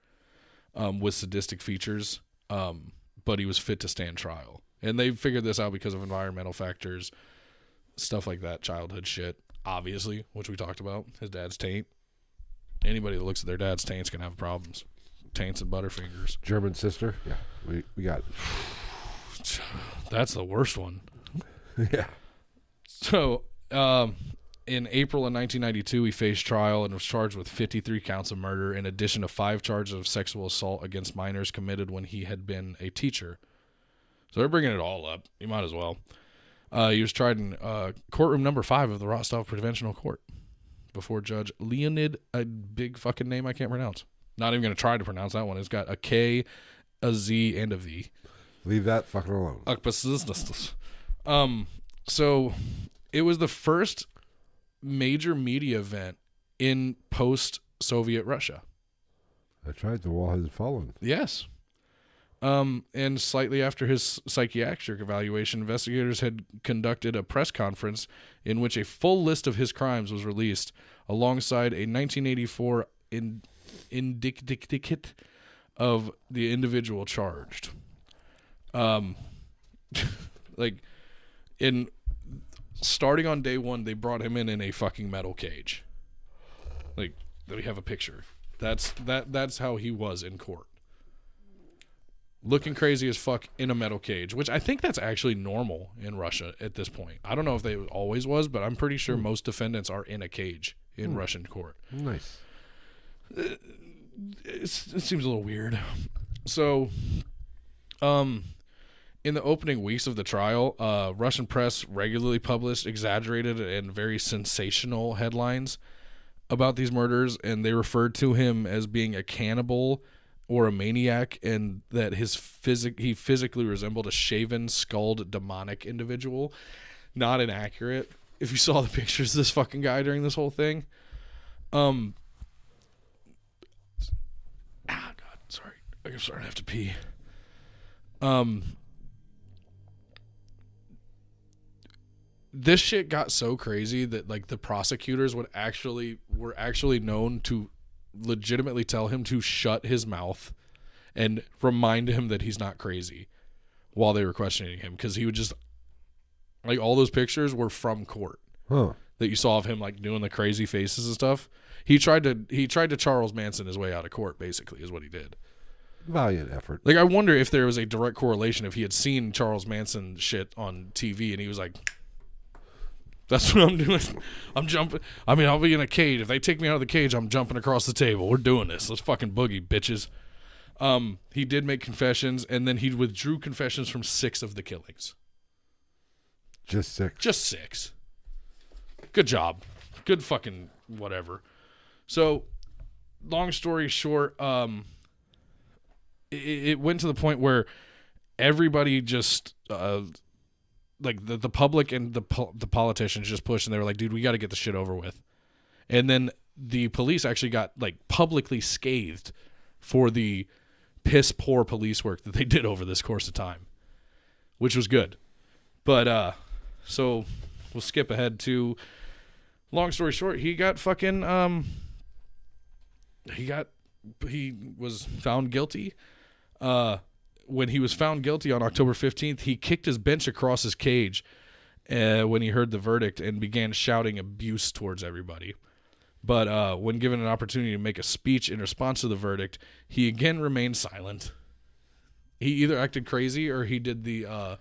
with sadistic features, but he was fit to stand trial. And they figured this out because of environmental factors, stuff like that, childhood shit, obviously, which we talked about. His dad's taint. Anybody that looks at their dad's taint's going to have problems. Taints and butterfingers. German sister? Yeah, we got it. That's the worst one. Yeah. So, in April of 1992, he faced trial and was charged with 53 counts of murder, in addition to 5 charges of sexual assault against minors committed when he had been a teacher. So they're bringing it all up. You might as well. He was tried in courtroom number 5 of the Rostov Provincial Court before Judge Leonid, a big fucking name I can't pronounce. Not even going to try to pronounce that one. It's got a K, a Z, and a V. Leave that fucking alone. So it was the first major media event in post-Soviet Russia. That's right. The wall has fallen. Yes. And slightly after his psychiatric evaluation, investigators had conducted a press conference in which a full list of his crimes was released, alongside a 1984 indictment of the individual charged. Starting on day 1, they brought him in a fucking metal cage. Like, we have a picture. That's how he was in court. Looking crazy as fuck in a metal cage, which I think that's actually normal in Russia at this point. I don't know if they always was, but I'm pretty sure most defendants are in a cage in Russian court. Nice. It seems a little weird. So, in the opening weeks of the trial, Russian press regularly published exaggerated and very sensational headlines about these murders, and they referred to him as being a cannibal or a maniac, and that he physically resembled a shaven, skulled, demonic individual. Not inaccurate. If you saw the pictures of this fucking guy during this whole thing. God, sorry. I'm starting to have to pee. This shit got so crazy that like the prosecutors were actually known to legitimately tell him to shut his mouth and remind him that he's not crazy while they were questioning him, because he would just, like, all those pictures were from court that you saw of him like doing the crazy faces and stuff. He tried to Charles Manson his way out of court, basically, is what he did. Valiant effort. Like, I wonder if there was a direct correlation if he had seen Charles Manson shit on TV and he was like, that's what I'm doing. I'm jumping. I mean, I'll be in a cage. If they take me out of the cage, I'm jumping across the table. We're doing this. Let's fucking boogie, bitches. He did make confessions, and then he withdrew confessions from 6 of the killings. Just 6. Just 6. Good job. Good fucking whatever. So, long story short, it went to the point where everybody just like the public and the politicians just pushed, and they were like, dude, we got to get the shit over with. And then the police actually got like publicly scathed for the piss poor police work that they did over this course of time, which was good. But so we'll skip ahead to, long story short, he got fucking he was found guilty. When he was found guilty on October 15th, he kicked his bench across his cage when he heard the verdict and began shouting abuse towards everybody. But when given an opportunity to make a speech in response to the verdict, he again remained silent. He either acted crazy or he did the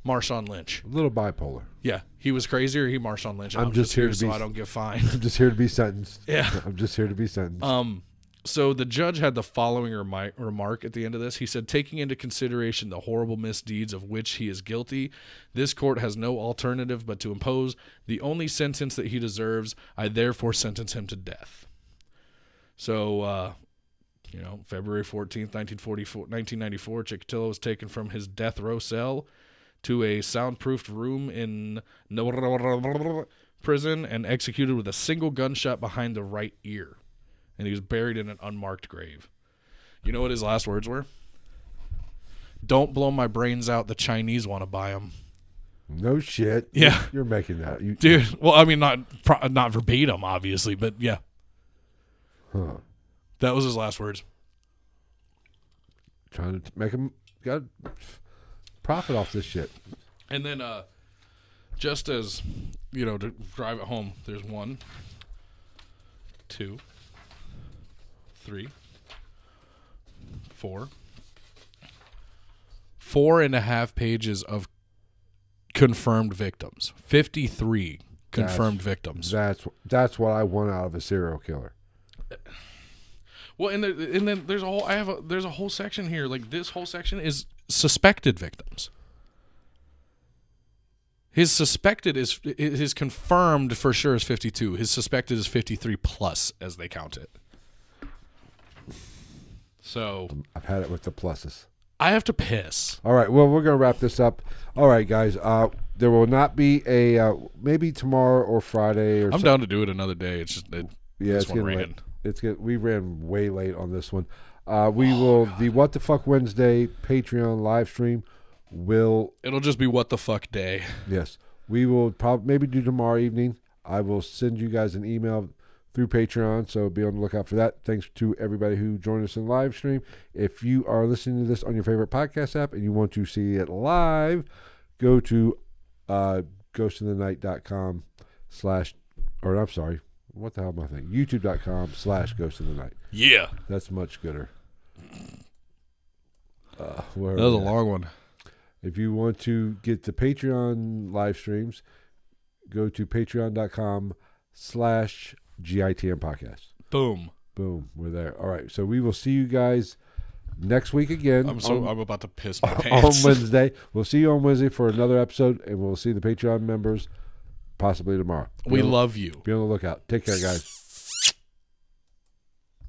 Marshawn Lynch. A little bipolar. Yeah, he was crazy or he Marshawn Lynch. I'm just here to so be, I don't get fined. I'm just here to be sentenced. Yeah. I'm just here to be sentenced. So the judge had the following remark at the end of this. He said, taking into consideration the horrible misdeeds of which he is guilty, this court has no alternative but to impose the only sentence that he deserves. I therefore sentence him to death. So, February 14th, 1994, Chikatilo was taken from his death row cell to a soundproofed room in prison and executed with a single gunshot behind the right ear. And he was buried in an unmarked grave. You know what his last words were? Don't blow my brains out. The Chinese want to buy them. No shit. Yeah. You're making that. Dude, well, I mean, not verbatim, obviously, but yeah. Huh. That was his last words. Trying to make him got profit off this shit. And then, just as, to drive it home, there's 1, 2, 3, 4. 4.5 pages of confirmed victims. 53 confirmed victims. That's what I want out of a serial killer. Well, and then there's a whole there's a whole section here. Like, this whole section is suspected victims. His suspected his confirmed for sure is 52. His suspected is 53 plus as they count it. So I've had it with the pluses. I have to piss. All right. Well, we're going to wrap this up. All right, guys. There will not be a maybe tomorrow or Friday or I'm down to do it another day. It's just it's getting late. We ran way late on this one. We will the What the Fuck Wednesday Patreon live stream it'll just be What the Fuck Day. Yes. We will probably maybe do tomorrow evening. I will send you guys an email through Patreon, so be on the lookout for that. Thanks to everybody who joined us in the live stream. If you are listening to this on your favorite podcast app and you want to see it live, go to ghostinthenight.com what the hell am I thinking? youtube.com/ghostinthenight. Yeah. That's much gooder. That was a long one. If you want to get the Patreon live streams, go to patreon.com/GITM podcast. Boom. Boom. We're there. All right. So we will see you guys next week again. I'm about to piss my on pants. Wednesday. We'll see you on Wednesday for another episode, and we'll see the Patreon members possibly tomorrow. We love you. Be on the lookout. Take care, guys.